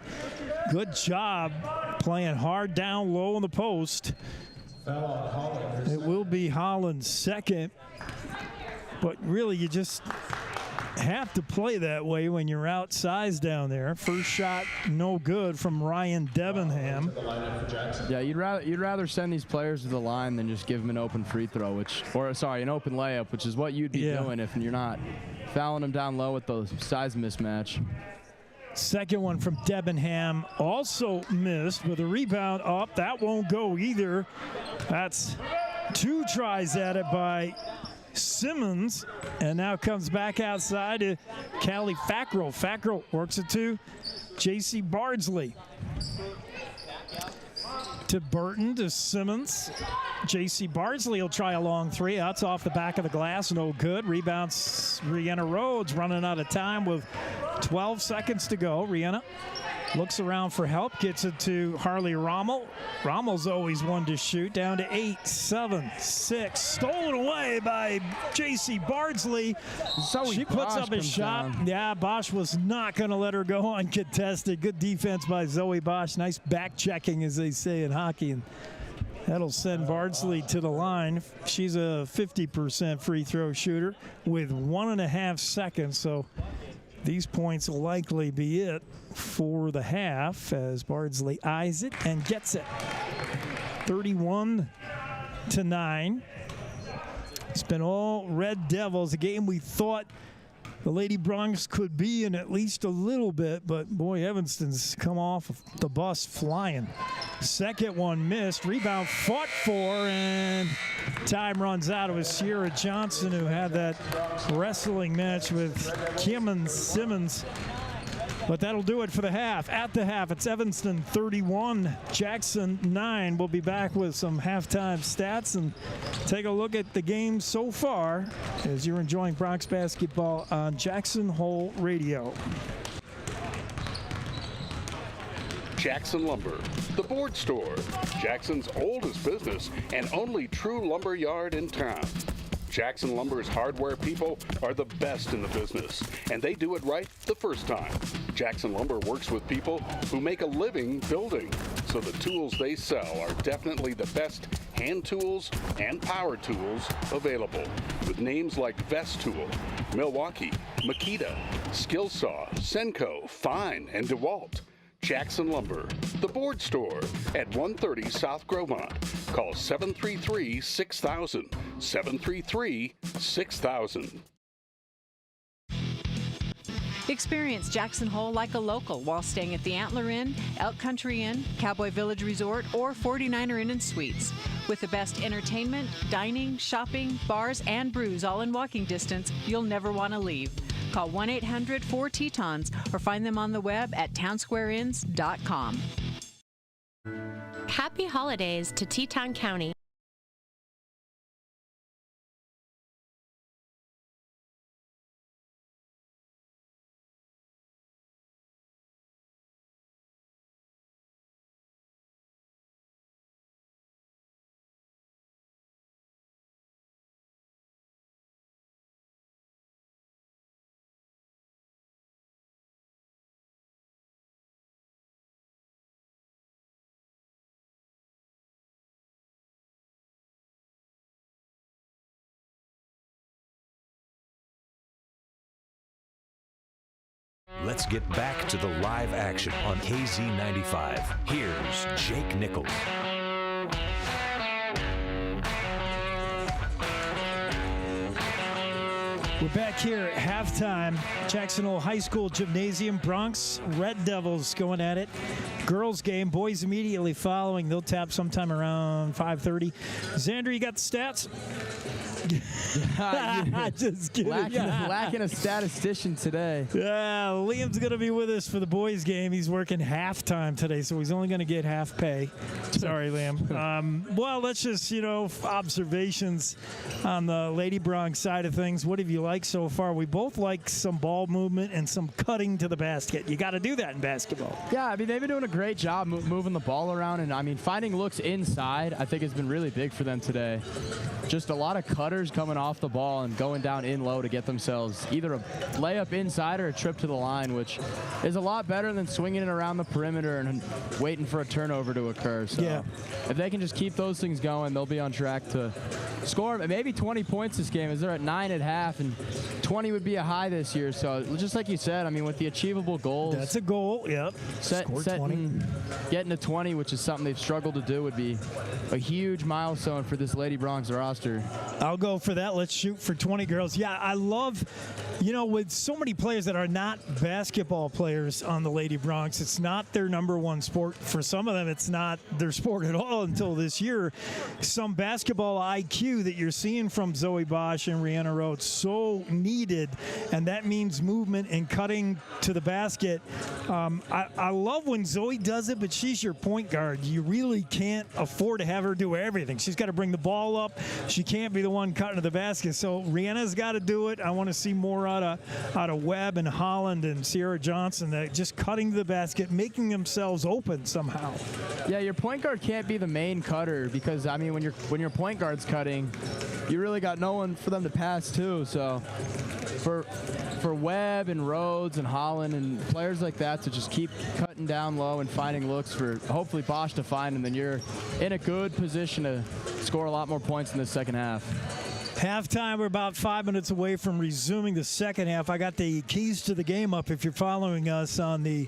good job playing hard down low in the post. It will be Holland's 2nd, but really you just have to play that way when you're outsized down there. First shot, no good from Ryan Debenham. Yeah, you'd rather send these players to the line than just give them an open free throw, an open layup, which is what you'd be doing if you're not fouling them down low with the size mismatch. Second one from Debenham, also missed with a rebound up. That won't go either. That's 2 tries at it by Simmons, and now comes back outside to Callie Fackrell. Fackrell works it to J.C. Bardsley. To Burton, to Simmons. J.C. Bardsley will try a long 3. That's off the back of the glass, no good. Rebounds Rihanna Rhodes, running out of time with 12 seconds to go. Rihanna looks around for help, gets it to Harley Rommel. Rommel's always one to shoot, down to 8, 7, 6. Stolen away by J.C. Bardsley. She puts up a shot. Yeah, Bosch was not going to let her go uncontested. Good defense by Zoe Bosch. Nice back checking, as they say in hockey. And that'll send Bardsley to the line. She's a 50% free throw shooter with 1.5 seconds. So these points will likely be it for the half as Bardsley eyes it and gets it. 31-9. It's been all Red Devils, a game we thought the Lady Bronx could be in at least a little bit, but boy, Evanston's come off the bus flying. Second one missed, rebound fought for, and time runs out. It was Sierra Johnson who had that wrestling match with Kim Simmons. But that'll do it for the half. At the half, it's Evanston 31, Jackson 9. We'll be back with some halftime stats and take a look at the game so far as you're enjoying Bronx basketball on Jackson Hole Radio. Jackson Lumber, the board store, Jackson's oldest business and only true lumber yard in town. Jackson Lumber's hardware people are the best in the business, and they do it right the first time. Jackson Lumber works with people who make a living building, so the tools they sell are definitely the best hand tools and power tools available, with names like Vest Tool, Milwaukee, Makita, Skillsaw, Senco, Fine, and DeWalt. Jackson Lumber, the board store at 130 South Gromont. Call 733-6000, 733-6000. Experience Jackson Hole like a local while staying at the Antler Inn, Elk Country Inn, Cowboy Village Resort, or 49er Inn and Suites. With the best entertainment, dining, shopping, bars, and brews all in walking distance, you'll never want to leave. Call 1-800-4-Tetons or find them on the web at townsquareinns.com. Happy holidays to Teton County. Let's get back to the live action on KZ95. Here's Jake Nichols. We're back here at halftime. Jackson Hole High School Gymnasium, Bronx Red Devils going at it. Girls game, boys immediately following. They'll tap sometime around 5:30. Xander, you got the stats? Just kidding. Lacking a statistician today. Yeah, Liam's going to be with us for the boys game. He's working halftime today, so he's only going to get half pay. Sorry, Liam. Well, let's just, observations on the Lady Bronx side of things. What have you liked so far? We both like some ball movement and some cutting to the basket. You got to do that in basketball. Yeah, I mean, they've been doing a great job moving the ball around, and, I mean, finding looks inside, I think, has been really big for them today. Just a lot of cutters coming off the ball and going down in low to get themselves either a layup inside or a trip to the line, which is a lot better than swinging it around the perimeter and waiting for a turnover to occur. So yeah, if they can just keep those things going, they'll be on track to score maybe 20 points this game, as they're at 9 at half, and 20 would be a high this year. So just like you said, I mean, with the achievable goals. That's a goal, yep. Score 20. Getting to 20, which is something they've struggled to do, would be a huge milestone for this Lady Bronx roster. I'll go for that. Let's shoot for 20, girls. Yeah, I love, with so many players that are not basketball players on the Lady Bronx, it's not their number one sport. For some of them, it's not their sport at all until this year. Some basketball IQ that you're seeing from Zoe Bosch and Rhianna Rhodes, so needed, and that means movement and cutting to the basket. I love when Zoe does it, but she's your point guard. You really can't afford to have her do everything. She's got to bring the ball up. She can't be the one cutting to the basket. So Rhianna's got to do it. I want to see more out of Webb and Holland and Sierra Johnson, that just cutting to the basket, making themselves open somehow. Yeah, your point guard can't be the main cutter, because I mean, when your point guard's cutting, you really got no one for them to pass to. So for Webb and Rhodes and Holland and players like that to just keep cutting down low and finding looks for hopefully Bosch to find, and then you're in a good position to score a lot more points in the second half. Halftime, we're about 5 minutes away from resuming the second half. I got the keys to the game up if you're following us on the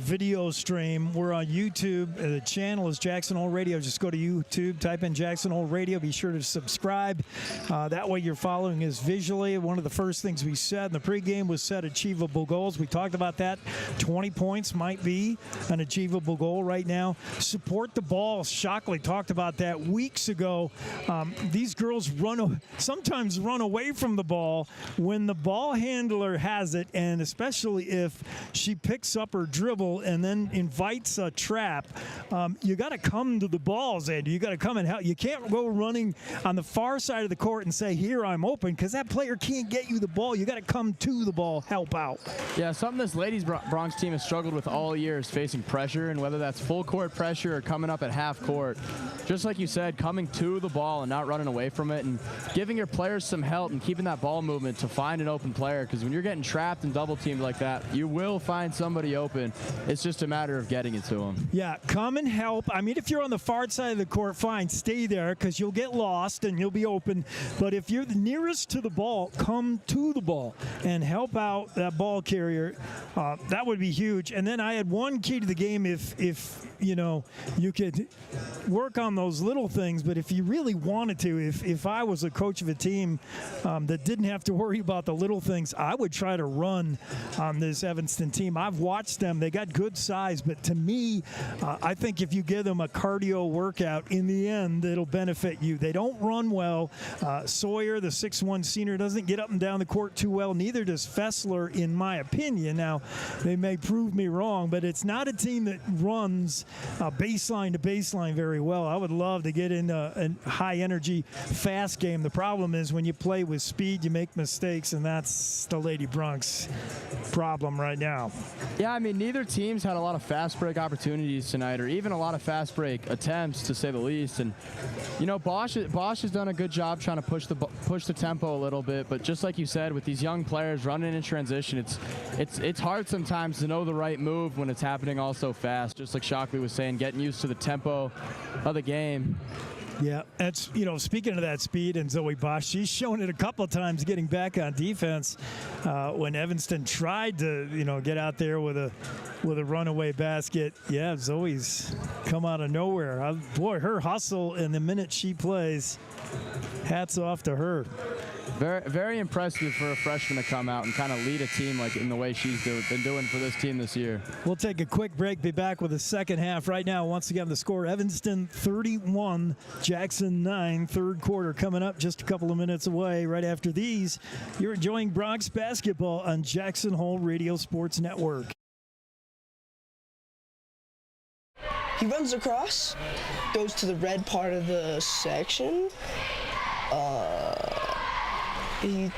video stream. We're on YouTube. The channel is Jackson Hole Radio. Just go to YouTube, type in Jackson Hole Radio. Be sure to subscribe. That way you're following us visually. One of the first things we said in the pregame was set achievable goals. We talked about that. 20 points might be an achievable goal right now. Support the ball. Shockley talked about that weeks ago. These girls sometimes run away from the ball when the ball handler has it, and especially if she picks up her dribble and then invites a trap. You got to come to the balls, Andy. You got to come and help. You can't go running on the far side of the court and say, here, I'm open, because that player can't get you the ball. You got to come to the ball, help out. Yeah, something this ladies Bronx team has struggled with all year is facing pressure, and whether that's full court pressure or coming up at half court. Just like you said, coming to the ball and not running away from it, and giving your players some help and keeping that ball movement to find an open player, because when you're getting trapped and double teamed like that, you will find somebody open. It's just a matter of getting it to them. Yeah, come and help. I mean, if you're on the far side of the court, fine, stay there, because you'll get lost and you'll be open. But if you're the nearest to the ball, come to the ball and help out that ball carrier. That would be huge. And then I had one key to the game. If you know, you could work on those little things, but if you really wanted to, if I was a coach of a team that didn't have to worry about the little things, I would try to run on this Evanston team. I've watched them. They got good size, but to me, I think if you give them a cardio workout, in the end, it'll benefit you. They don't run well. Sawyer, the 6'1 senior, doesn't get up and down the court too well. Neither does Fessler, in my opinion. Now, they may prove me wrong, but it's not a team that runs baseline to baseline very well. I would love to get in a high-energy, fast game. The problem is when you play with speed, you make mistakes, and that's the Lady Bronx problem right now. Yeah, I mean, neither team's had a lot of fast break opportunities tonight, or even a lot of fast break attempts, to say the least. And you know, Bosch has done a good job trying to push the tempo a little bit. But just like you said, with these young players running in transition, it's hard sometimes to know the right move when it's happening all so fast. Just like Shockley was saying, getting used to the tempo of the game. Yeah, that's, you know, speaking of that speed, and Zoe Bosch, she's shown it a couple of times getting back on defense when Evanston tried to, you know, get out there with a runaway basket. Yeah, Zoe's come out of nowhere. Boy, her hustle and the minute she plays, hats off to her. Very, very impressive for a freshman to come out and kind of lead a team like in the way she's been doing for this team this year. We'll take a quick break, be back with the second half. Right now, once again, the score, Evanston 31, Jackson 9, third quarter coming up just a couple of minutes away. Right after these, you're enjoying Bronx basketball on Jackson Hole Radio Sports Network. He runs across, goes to the red part of the section. He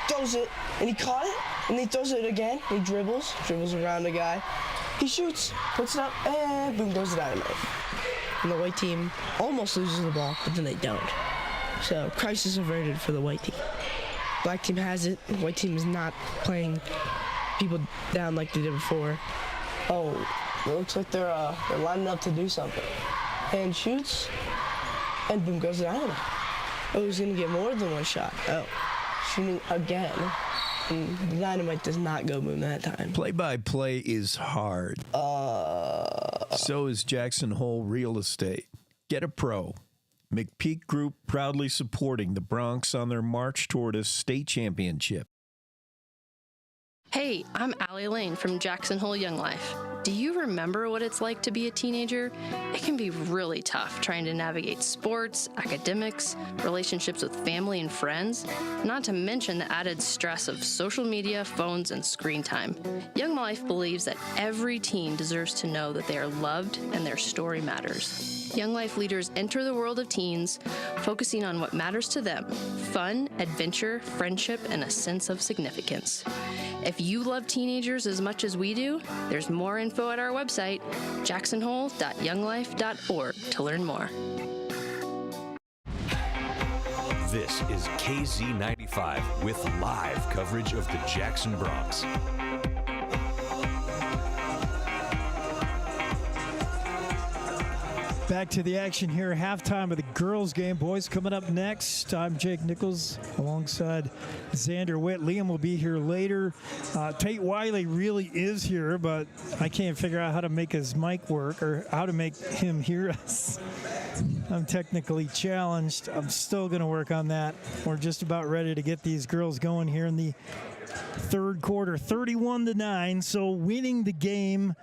throws it, and he caught it, and he throws it again. He dribbles around the guy. He shoots, puts it up, and boom, goes the dynamite. And the white team almost loses the ball, but then they don't. So, crisis averted for the white team. Black team has it. The white team is not playing people down like they did before. Oh, it looks like they're lining up to do something. And shoots, and boom, goes the dynamite. Oh, he's going to get more than one shot. Oh. Shooting again. And the dynamite does not go boom that time. Play-by-play is hard. So is Jackson Hole Real Estate. Get a pro. McPeak Group proudly supporting the Bronx on their march toward a state championship. Hey, I'm Allie Lane from Jackson Hole Young Life. Do you remember what it's like to be a teenager? It can be really tough trying to navigate sports, academics, relationships with family and friends, not to mention the added stress of social media, phones, and screen time. Young Life believes that every teen deserves to know that they are loved and their story matters. Young Life leaders enter the world of teens, focusing on what matters to them: fun, adventure, friendship, and a sense of significance. If you love teenagers as much as we do, there's more info at our website, jacksonhole.younglife.org, to learn more. This is KZ95 with live coverage of the Jackson Bronx. Back to the action here, halftime of the girls' game. Boys coming up next. I'm Jake Nichols alongside Xander Witt. Liam will be here later. Tate Wiley really is here, but I can't figure out how to make his mic work or how to make him hear us. I'm technically challenged. I'm still going to work on that. We're just about ready to get these girls going here in the third quarter, 31-9. So winning the game,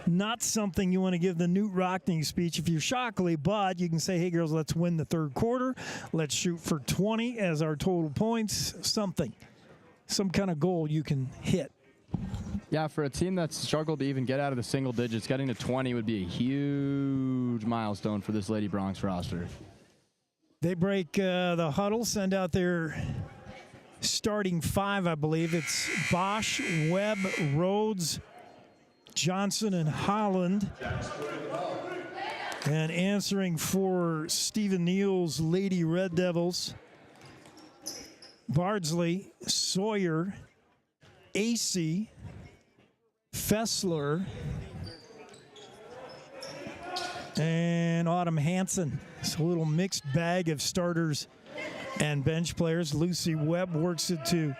not something you want to give the Newt Rockne speech if you're Shockley, but you can say, hey, girls, let's win the third quarter. Let's shoot for 20 as our total points. Something, some kind of goal you can hit. Yeah, for a team that's struggled to even get out of the single digits, getting to 20 would be a huge milestone for this Lady Bronx roster. They break the huddle, send out their starting five, I believe. It's Bosch, Webb, Rhodes, Johnson, and Holland. And answering for Stephen Neal's Lady Red Devils, Bardsley, Sawyer, AC, Fessler, and Autumn Hansen. It's a little mixed bag of starters and bench players. Lucy Webb works it to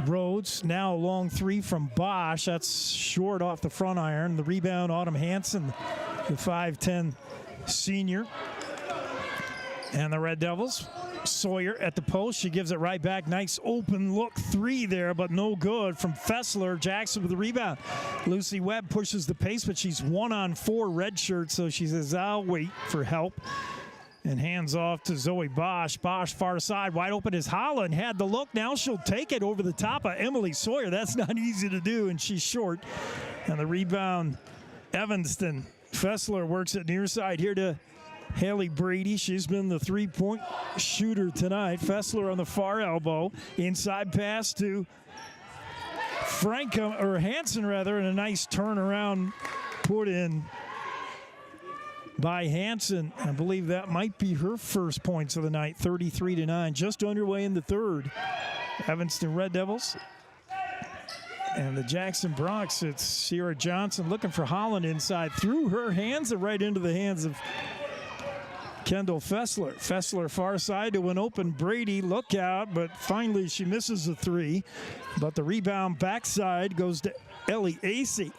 Rhodes. Now a long three from Bosch. That's short off the front iron. The rebound, Autumn Hansen, the 5'10 senior. And the Red Devils, Sawyer at the post. She gives it right back. Nice open look three there, but no good from Fessler. Jackson with the rebound. Lucy Webb pushes the pace, but she's 1-on-4 red shirt, so she says, I'll wait for help. And hands off to Zoe Bosch. Bosch far side, wide open as Holland had the look. Now she'll take it over the top of Emily Sawyer. That's not easy to do, and she's short. And the rebound, Evanston. Fessler works it near side here to Haley Brady. She's been the three-point shooter tonight. Fessler on the far elbow. Inside pass to Hansen, and a nice turnaround put in by Hansen. I believe that might be her first points of the night, 33-9, just underway in the third. Evanston Red Devils and the Jackson Bronx. It's Sierra Johnson looking for Holland inside. Through her hands and right into the hands of Kendall Fessler. Fessler far side to an open Brady. Look out, but finally she misses a three. But the rebound backside goes to Ellie Acey.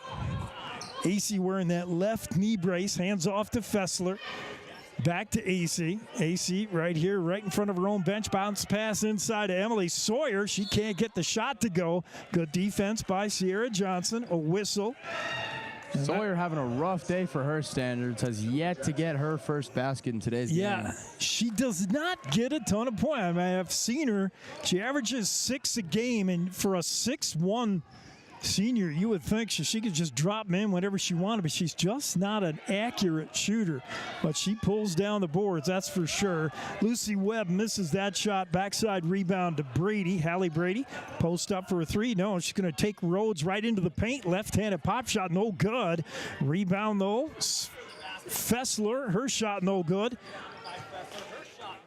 AC wearing that left knee brace, hands off to Fessler. Back to AC. AC right here, right in front of her own bench. Bounce pass inside to Emily Sawyer. She can't get the shot to go. Good defense by Sierra Johnson. A whistle. Sawyer having a rough day for her standards, has yet to get her first basket in today's game. Yeah, she does not get a ton of points. I mean, I've seen her. She averages 6 a game, and for a 6'1" senior, you would think she could just drop them in whenever she wanted, but she's just not an accurate shooter. But she pulls down the boards, that's for sure. Lucy Webb misses that shot. Backside rebound to Brady. Hallie Brady, post up for a three. No, she's going to take Rhodes right into the paint. Left-handed pop shot, no good. Rebound, though. Fessler, her shot, no good.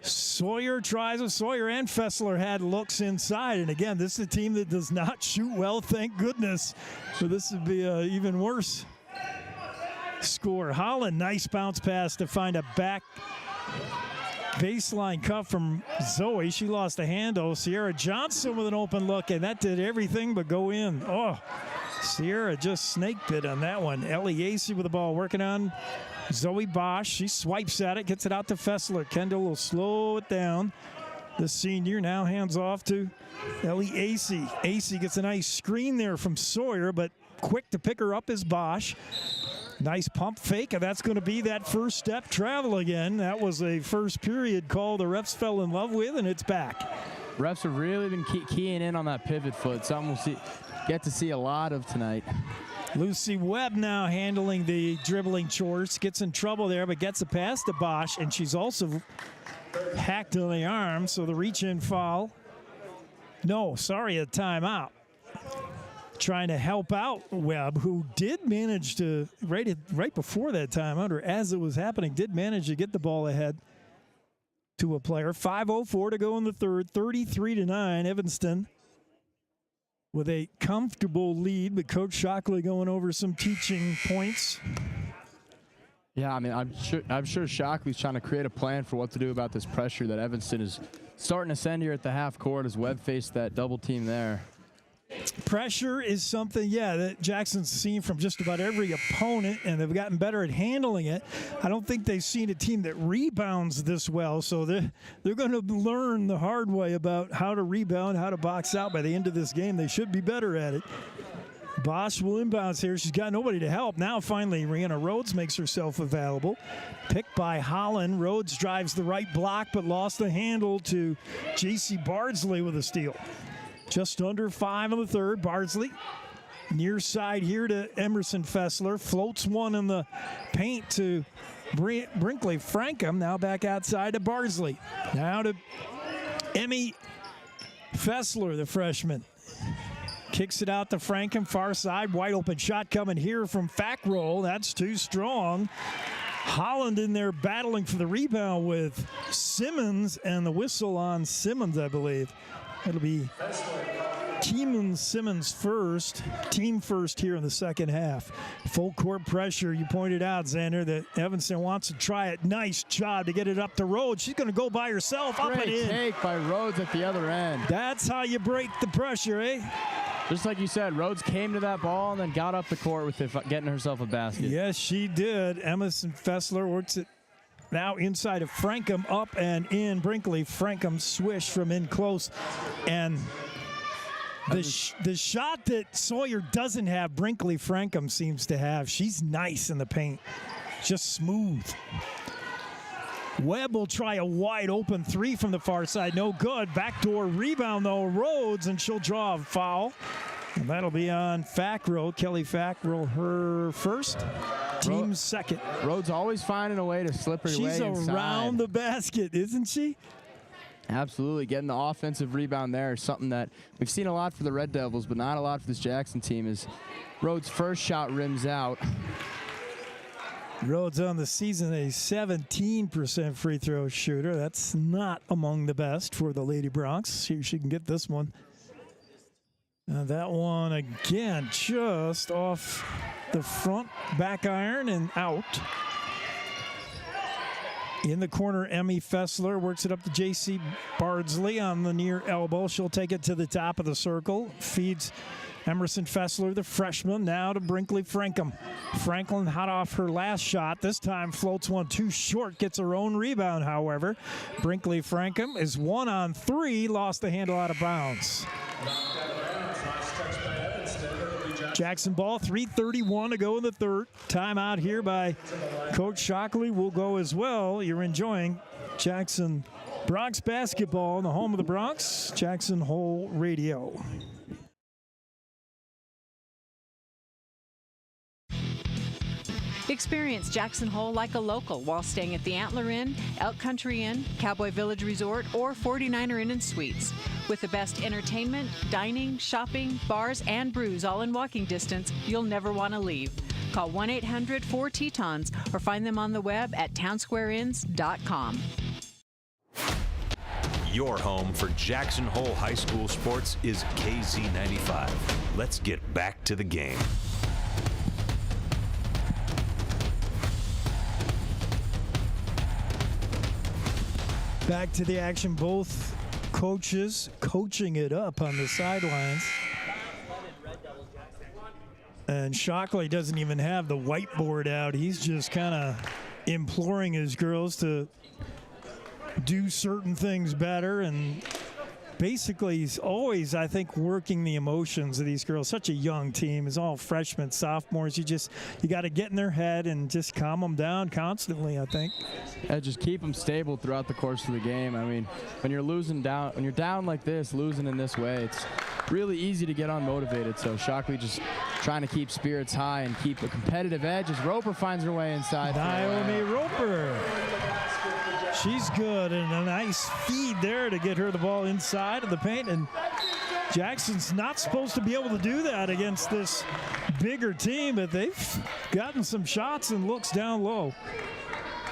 Sawyer tries it. Sawyer and Fessler had looks inside. And again, this is a team that does not shoot well, thank goodness. So this would be an even worse score. Holland, nice bounce pass to find a back baseline cut from Zoe. She lost the handle. Sierra Johnson with an open look, and that did everything but go in. Oh, Sierra just snake bit on that one. Ellie Acey with the ball working on Zoe Bosch. She swipes at it, gets it out to Fessler. Kendall will slow it down. The senior now hands off to Ellie Acey. Acey gets a nice screen there from Sawyer, but quick to pick her up is Bosch. Nice pump fake, and that's going to be that first step travel again. That was a first period call the refs fell in love with, and it's back. Refs have really been keying in on that pivot foot. Something we'll get to see a lot of tonight. Lucy Webb now handling the dribbling chores. Gets in trouble there, but gets a pass to Bosch, and she's also hacked in the arm, so the reach-in foul. No, sorry, a timeout. Trying to help out Webb, who did manage to, right before that timeout, or as it was happening, did manage to get the ball ahead to a player. 5:04 to go in the third, 33-9, Evanston with a comfortable lead, but Coach Shockley going over some teaching points. Yeah, I mean, I'm sure Shockley's trying to create a plan for what to do about this pressure that Evanston is starting to send here at the half court as Webb faced that double team there. Pressure is something, that Jackson's seen from just about every opponent, and they've gotten better at handling it. I don't think they've seen a team that rebounds this well, so they're going to learn the hard way about how to rebound, how to box out. By the end of this game, they should be better at it. Bosch will inbounds here. She's got nobody to help. Now, finally, Rihanna Rhodes makes herself available. Picked by Holland. Rhodes drives the right block, but lost the handle to J.C. Bardsley with a steal. Just under 5 in the third. Bardsley near side here to Emerson Fessler. Floats one in the paint to Brinkley Frankham. Now back outside to Bardsley. Now to Emmy Fessler, the freshman. Kicks it out to Frankham, far side. Wide open shot coming here from Fackrell. That's too strong. Holland in there battling for the rebound with Simmons, and the whistle on Simmons, I believe. It'll be Simmons first, team first here in the second half. Full court pressure. You pointed out, Xander, that Evanston wants to try it. Nice job to get it up to Rhodes. She's going to go by herself. Up and in. Great take by Rhodes at the other end. That's how you break the pressure, eh? Just like you said, Rhodes came to that ball and then got up the court with it, getting herself a basket. Yes, she did. Emerson Fessler works it now inside of Frankham, up and in. Brinkley Frankham swish from in close. And the shot that Sawyer doesn't have, Brinkley Frankham seems to have. She's nice in the paint. Just smooth. Webb will try a wide open three from the far side. No good. Backdoor rebound, though, Rhodes, and she'll draw a foul. And that'll be on Fackrell. Kelly Fackrell, her first. Team's second. Rhodes always finding a way to slip her way inside. She's around the basket, isn't she? Absolutely. Getting the offensive rebound there is something that we've seen a lot for the Red Devils, but not a lot for this Jackson team. As Rhodes' first shot rims out. Rhodes on the season a 17% free throw shooter. That's not among the best for the Lady Bronx. See if she can get this one. That one again just off the front back iron and out. In the corner, Emmy Fessler works it up to J.C. Bardsley on the near elbow. She'll take it to the top of the circle. Feeds Emerson Fessler, the freshman, now to Brinkley Frankham. Franklin hot off her last shot. This time floats one too short, gets her own rebound, however. Brinkley Frankham is 1 on 3, lost the handle out of bounds. Jackson ball, 3:31 to go in the third. Timeout here by Coach Shockley will go as well. You're enjoying Jackson Bronx basketball in the home of the Bronx, Jackson Hole Radio. Experience Jackson Hole like a local while staying at the Antler Inn, Elk Country Inn, Cowboy Village Resort, or 49er Inn and Suites. With the best entertainment, dining, shopping, bars, and brews all in walking distance, you'll never want to leave. Call 1-800-4-TETONS or find them on the web at townsquareinns.com. Your home for Jackson Hole High School sports is KZ95. Let's get back to the game. Back to the action. Both coaches coaching it up on the sidelines. And Shockley doesn't even have the whiteboard out. He's just kind of imploring his girls to do certain things better. And basically, he's always, I think, working the emotions of these girls. Such a young team. It's all freshmen, sophomores. You got to get in their head and just calm them down constantly, I think. Yeah, just keep them stable throughout the course of the game. I mean, when you're down like this, losing in this way, it's really easy to get unmotivated. So Shockley just trying to keep spirits high and keep a competitive edge as Roper finds her way inside. Naomi Roper. She's good, and a nice feed there to get her the ball inside of the paint. And Jackson's not supposed to be able to do that against this bigger team, but they've gotten some shots and looks down low.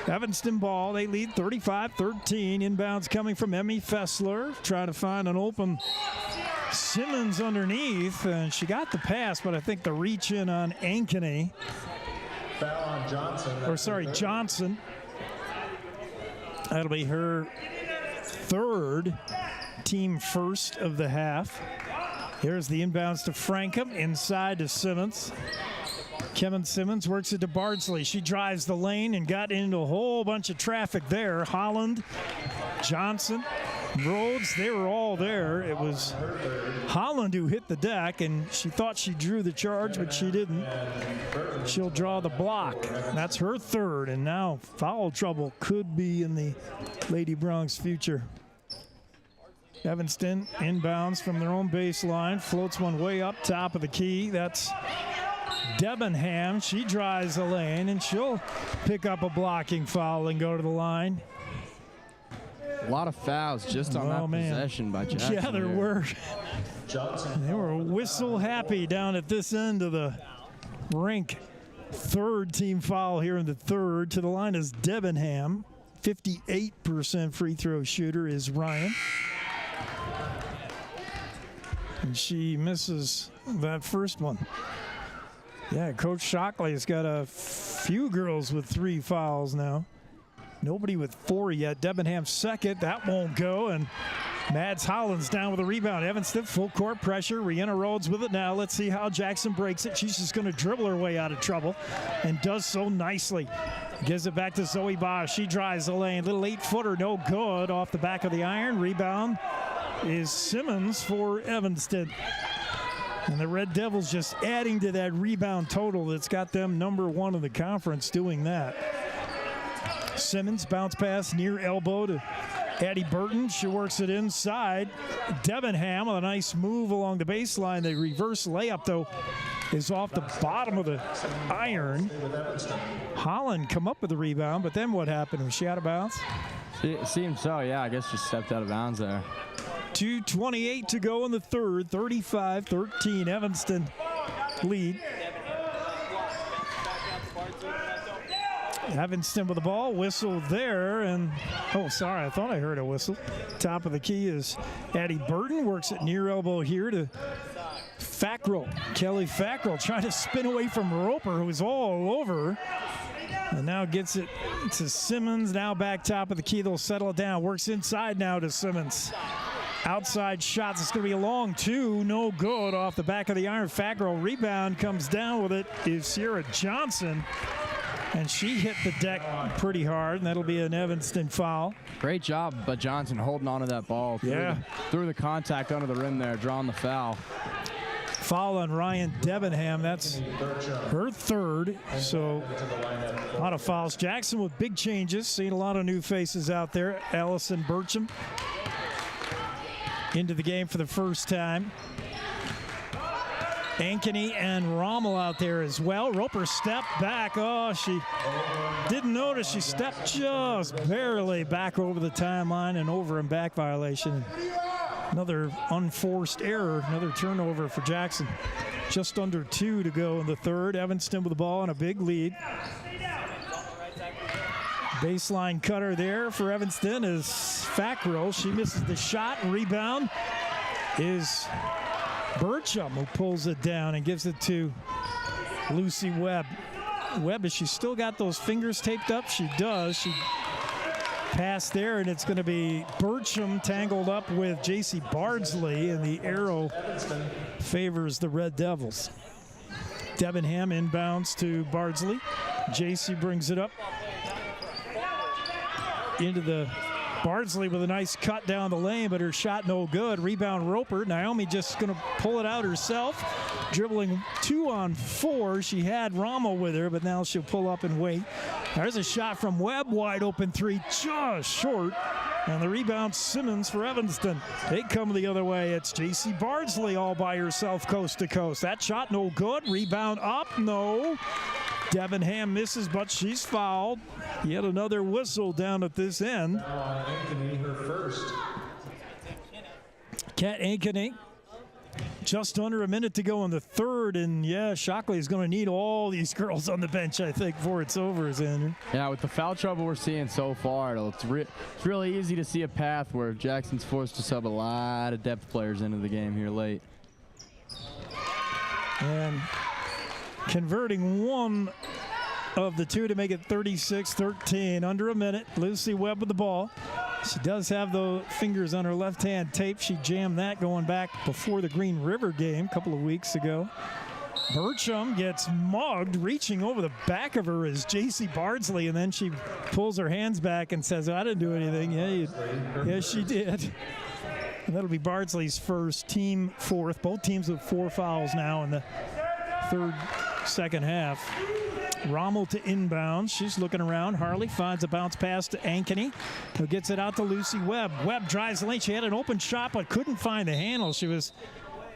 Evanston ball, they lead 35-13. Inbounds coming from Emmy Fessler, trying to find an open Simmons underneath, and she got the pass, but I think the reach in on Ankeny. Foul on Johnson. Or sorry, Johnson. That'll be her third, team first of the half. Here's the inbounds to Frankham, inside to Simmons. Kevin Simmons works it to Bardsley. She drives the lane and got into a whole bunch of traffic there. Holland, Johnson, Rhodes, they were all there. It was Holland who hit the deck, and she thought she drew the charge, but she didn't. She'll draw the block. That's her third, and now foul trouble could be in the Lady Bronx future. Evanston inbounds from their own baseline, floats one way up top of the key. That's Debenham. She drives the lane, and she'll pick up a blocking foul and go to the line. A lot of fouls just on that possession by Jackson. Yeah, there were. They were whistle happy down at this end of the rink. Third team foul here in the third. To the line is Debenham. 58% free throw shooter is Ryan. And she misses that first one. Yeah, Coach Shockley's got a few girls with 3 fouls now. Nobody with 4 yet. Debenham second. That won't go. And Mads Holland's down with a rebound. Evanston full court pressure. Rihanna Rhodes with it now. Let's see how Jackson breaks it. She's just going to dribble her way out of trouble and does so nicely. Gives it back to Zoe Bosch. She drives the lane. Little 8-footer, no good. Off the back of the iron. Rebound is Simmons for Evanston. And the Red Devils just adding to that rebound total that's got them #1 in the conference doing that. Simmons bounce pass near elbow to Addie Burton. She works it inside. Debenham with a nice move along the baseline. The reverse layup, though, is off the bottom of the iron. Holland come up with the rebound, but then what happened? Was she out of bounds? It seemed so, yeah. I guess she stepped out of bounds there. 2:28 to go in the third. 35-13 Evanston lead. Evanston with the ball, whistle there, and oh, sorry, I thought I heard a whistle. Top of the key is Addie Burton, works it near elbow here to Fackrell. Kelly Fackrell trying to spin away from Roper, who's all over her. And now gets it to Simmons, now back top of the key. They'll settle it down, works inside now to Simmons. Outside shots, it's going to be a long 2, no good off the back of the iron. Fackrell rebound, comes down with it is Sierra Johnson. And she hit the deck pretty hard, and that'll be an Evanston foul. Great job by Johnson holding on to that ball. Through the contact under the rim there, drawing the foul. Foul on Ryan Debenham. That's her third. So a lot of fouls. Jackson with big changes. Seeing a lot of new faces out there. Allison Burcham into the game for the first time. Ankeny and Rommel out there as well. Roper stepped back. Oh, she didn't notice. She stepped just barely back over the timeline and over and back violation. Another unforced error, another turnover for Jackson. Just under 2 to go in the third. Evanston with the ball and a big lead. Baseline cutter there for Evanston is Fackrell. She misses the shot, and rebound is Burcham, who pulls it down and gives it to Lucy Webb. Webb, has she still got those fingers taped up? She does. She passed there, and it's going to be Burcham tangled up with J.C. Bardsley, and the arrow favors the Red Devils. Debenham inbounds to Bardsley. J.C. brings it up into the Bardsley with a nice cut down the lane, but her shot no good. Rebound Roper. Naomi just going to pull it out herself. Dribbling 2 on 4. She had Rommel with her, but now she'll pull up and wait. There's a shot from Webb. Wide open 3, just short. And the rebound, Simmons for Evanston. They come the other way. It's J.C. Bardsley all by herself, coast to coast. That shot no good. Rebound up, no. Debenham misses, but she's fouled. Yet another whistle down at this end. Ankeny, her first. Kat Ankeny, just under a minute to go in the third, and yeah, Shockley is going to need all these girls on the bench, I think, before it's over, Xander. Yeah, with the foul trouble we're seeing so far, it's really easy to see a path where Jackson's forced to sub a lot of depth players into the game here late. And converting one of the two to make it 36-13. Under a minute. Lucy Webb with the ball. She does have the fingers on her left-hand tape. She jammed that going back before the Green River game a couple of weeks ago. Burcham gets mugged. Reaching over the back of her is J.C. Bardsley, and then she pulls her hands back and says, I didn't do anything. Yeah, she did. And that'll be Bardsley's first, team fourth. Both teams with 4 fouls now in the second half. Rommel to inbound. She's looking around. Harley finds a bounce pass to Ankeny, who gets it out to Lucy Webb. Webb drives the lane. She had an open shot but couldn't find the handle. She was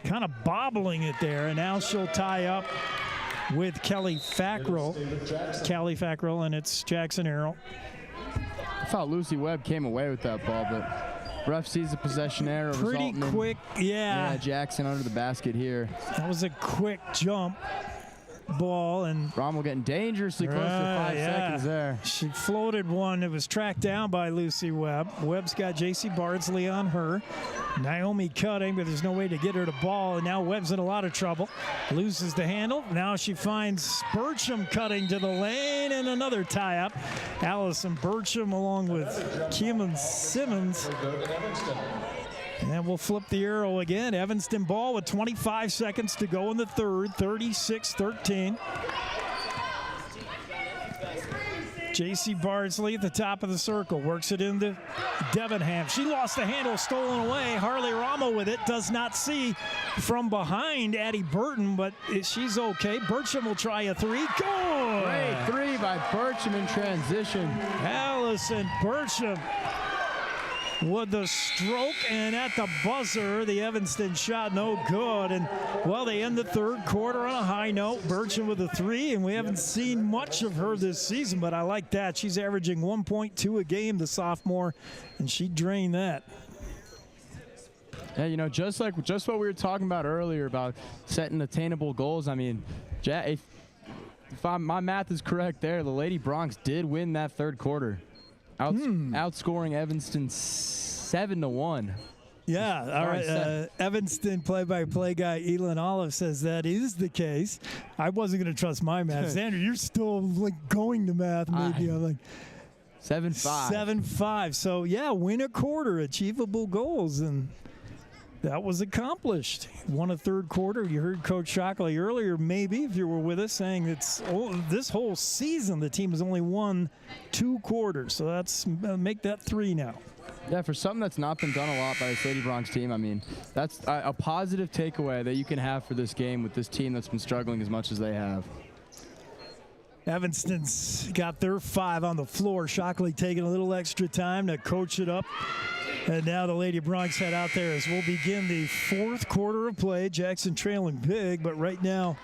kind of bobbling it there, and now she'll tie up with Kelly Fackrell, and it's Jackson Arrow. I thought Lucy Webb came away with that ball, but ref sees the possession error. Pretty quick, yeah. Jackson under the basket here. That was a quick jump ball, and Rommel getting dangerously close to 5 seconds there. She floated one. It was tracked down by Lucy Webb. Webb's got J.C. Bardsley on her. Naomi cutting, but there's no way to get her the ball, and now Webb's in a lot of trouble. Loses the handle. Now she finds Burcham cutting to the lane, and another tie-up. Allison Burcham along with Keelan Simmons. And we'll flip the arrow again. Evanston ball with 25 seconds to go in the third, 36-13. J.C. Bardsley at the top of the circle, works it into Debenham. She lost the handle, stolen away. Harley Rommel with it, does not see from behind Addie Burton, but she's okay. Burcham will try a three. Good! Great three by Burcham in transition. Allison Burcham with the stroke, and at the buzzer, the Evanston shot no good. And, well, they end the third quarter on a high note. Burcham with a three, and we haven't seen much of her this season, but I like that. She's averaging 1.2 a game, the sophomore, and she drained that. Yeah, you know, just what we were talking about earlier about setting attainable goals. I mean, if my math is correct there, the Lady Bronx did win that third quarter. Outscoring Evanston 7-1. Yeah, all right. Evanston play-by-play guy Elon Olive says that is the case. I wasn't going to trust my math. Xander, you're still like going to math. Maybe I'm like 7-5. 7-5. So yeah, win a quarter, achievable goals, and that was accomplished. Won a third quarter. You heard Coach Shockley earlier, maybe, if you were with us, saying it's this whole season the team has only won 2 quarters. So that's make that 3 now. Yeah, for something that's not been done a lot by this Lady Bronx team, I mean, that's a positive takeaway that you can have for this game with this team that's been struggling as much as they have. Evanston's got their 5 on the floor. Shockley taking a little extra time to coach it up. And now the Lady Bronx head out there as we'll begin the fourth quarter of play. Jackson trailing big, but right now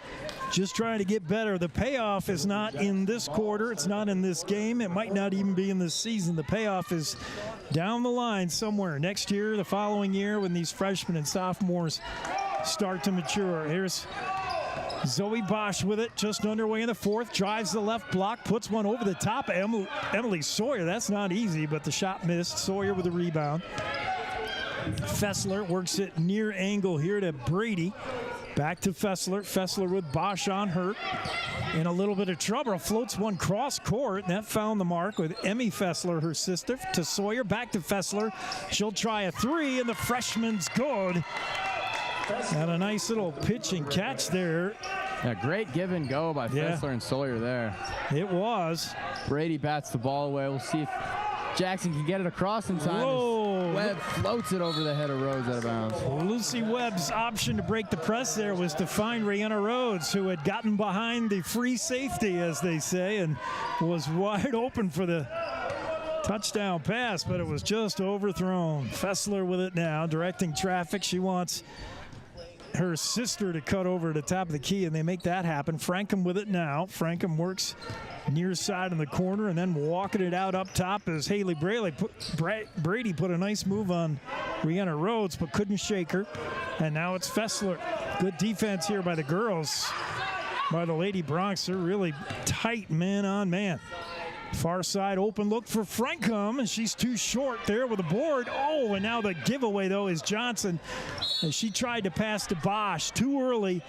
just trying to get better. The payoff is not in this quarter. It's not in this game. It might not even be in this season. The payoff is down the line somewhere. Next year, the following year, when these freshmen and sophomores start to mature. Here's Zoe Bosch with it, just underway in the fourth. Drives the left block, puts one over the top. Emily Sawyer, that's not easy, but the shot missed. Sawyer with the rebound. Fessler works it near angle here to Brady. Back to Fessler. Fessler with Bosch on her. In a little bit of trouble. Floats one cross court, and that found the mark with Emmy Fessler, her sister. To Sawyer, back to Fessler. She'll try a three, and the freshman's good. And a nice little pitch and catch there. Yeah, great give and go by Fessler and Sawyer there. It was. Brady bats the ball away. We'll see if Jackson can get it across in time. Whoa. Webb floats it over the head of Rhodes out of bounds. Lucy Webb's option to break the press there was to find Rihanna Rhodes, who had gotten behind the free safety, as they say, and was wide open for the touchdown pass, but it was just overthrown. Fessler with it now, directing traffic. She wants her sister to cut over to the top of the key, and they make that happen. Frankham with it now. Frankham works near side in the corner and then walking it out up top as Haley Brady put a nice move on Rihanna Rhodes, but couldn't shake her. And now it's Fessler. Good defense here by the girls, by the Lady Bronx. They're really tight man on man. Far side open look for Frankham, and she's too short there with the board. Oh, and now the giveaway, though, is Johnson. As she tried to pass to Bosch too early.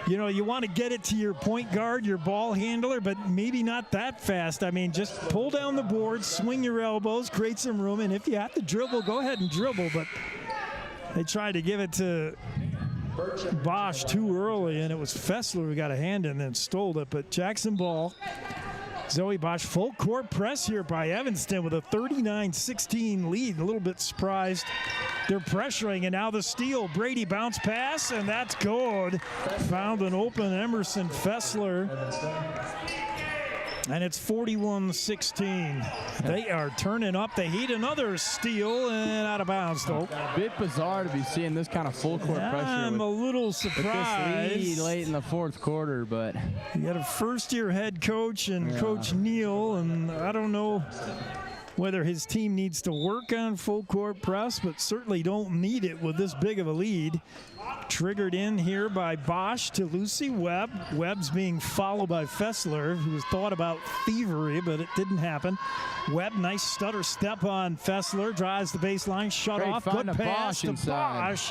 you know, you want to get it to your point guard, your ball handler, but maybe not that fast. I mean, just pull down the board, swing your elbows, create some room, and if you have to dribble, go ahead and dribble. But they tried to give it to Bosch too early, and it was Fessler who got a hand in and then stole it. But Jackson ball. Zoe Bosch, full court press here by Evanston with a 39-16 lead. A little bit surprised. They're pressuring, and now the steal. Brady bounce pass, and that's good. Found an open Emerson Fessler. And it's 41-16. They are turning up the heat. Another steal and out of bounds, though. A bit bizarre to be seeing this kind of full court pressure. I'm a little surprised. With this lead late in the fourth quarter, but you got a first-year head coach and Coach Neal, and I don't know whether his team needs to work on full court press, but certainly don't need it with this big of a lead. Triggered in here by Bosch to Lucy Webb. Webb's being followed by Fessler, who was thought about thievery, but it didn't happen. Webb, nice stutter step on Fessler, drives the baseline, shut off, good pass to Bosch.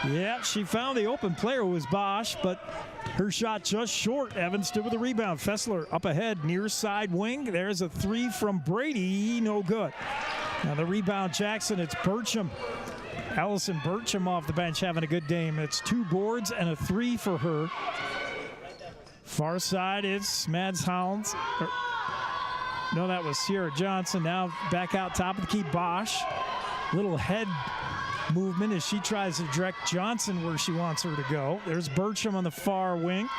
Yeah, she found the open player was Bosch, but her shot just short. Evanston with a rebound. Fessler up ahead, near side wing. There's a three from Brady, no good. Now the rebound, Jackson, it's Burcham. Allison Burcham off the bench having a good game. It's 2 boards and a 3 for her. Far side is Mads Hounds. No, that was Sierra Johnson. Now back out top of the key, Bosch. Little head movement as she tries to direct Johnson where she wants her to go. There's Burcham on the far wing.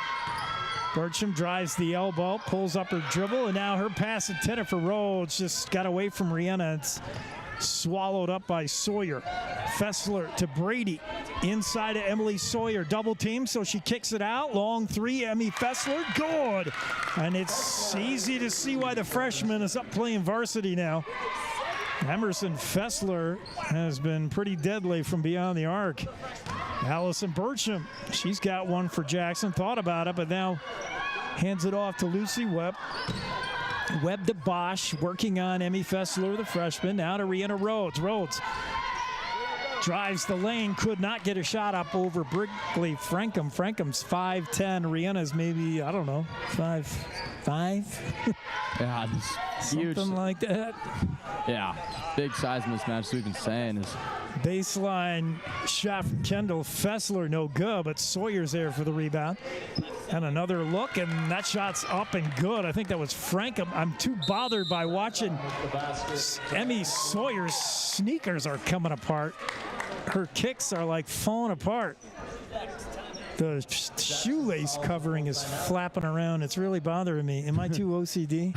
Burcham drives the elbow, pulls up her dribble, and now her pass intended for Rhodes just got away from Rihanna. It's swallowed up by Sawyer. Fessler to Brady. Inside of Emily Sawyer. Double team, so she kicks it out. Long three, Emmy Fessler. Good. And it's easy to see why the freshman is up playing varsity now. Emerson Fessler has been pretty deadly from beyond the arc. Allison Burcham, she's got one for Jackson. Thought about it, but now hands it off to Lucy Webb. Webb to Bosch, working on Emmy Fessler, the freshman. Now to Rihanna Rhodes. Rhodes drives the lane, could not get a shot up over Brickley Frankham. Frankham's 5'10". Rihanna's maybe, I don't know, 5'5". Yeah, something huge. Like that. Yeah, big size mismatch. We've been saying is baseline shot from Kendall. Fessler no good, but Sawyer's there for the rebound. And another look, and that shot's up and good. I think that was Frankham. I'm too bothered by watching Emmy Sawyer's sneakers are coming apart. Her kicks are like falling apart. The shoelace covering is flapping around. It's really bothering me. Am I too OCD?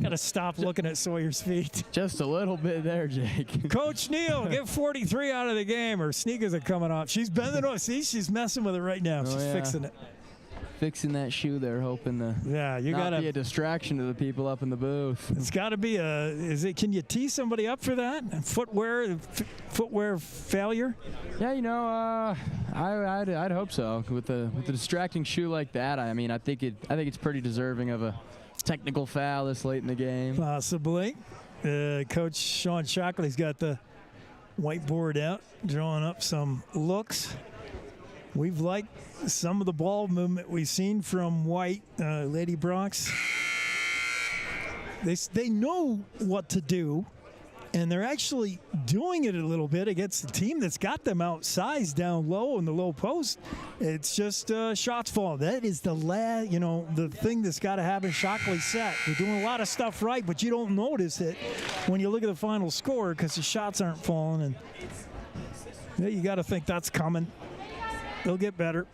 Got to stop looking at Sawyer's feet. Just a little bit there, Jake. Coach Neal, get 43 out of the game. Her sneakers are coming off. She's bending over. See, she's messing with it right now. She's fixing it. Fixing that shoe there, hoping to you not gotta be a distraction to the people up in the booth. It's got to be can you tee somebody up for that? Footwear failure? Yeah, you know, I'd hope so. With the distracting shoe like that, I mean, I think it's pretty deserving of a technical foul this late in the game. Possibly. Coach Sean Shockley's got the whiteboard out, drawing up some looks. We've liked some of the ball movement we've seen from White, Lady Bronx. They know what to do, and they're actually doing it a little bit against the team that's got them outsized down low in the low post. It's just shots fall. That is the thing that's got to happen. Shockley set. They're doing a lot of stuff right, but you don't notice it when you look at the final score because the shots aren't falling, and you got to think that's coming. They'll get better.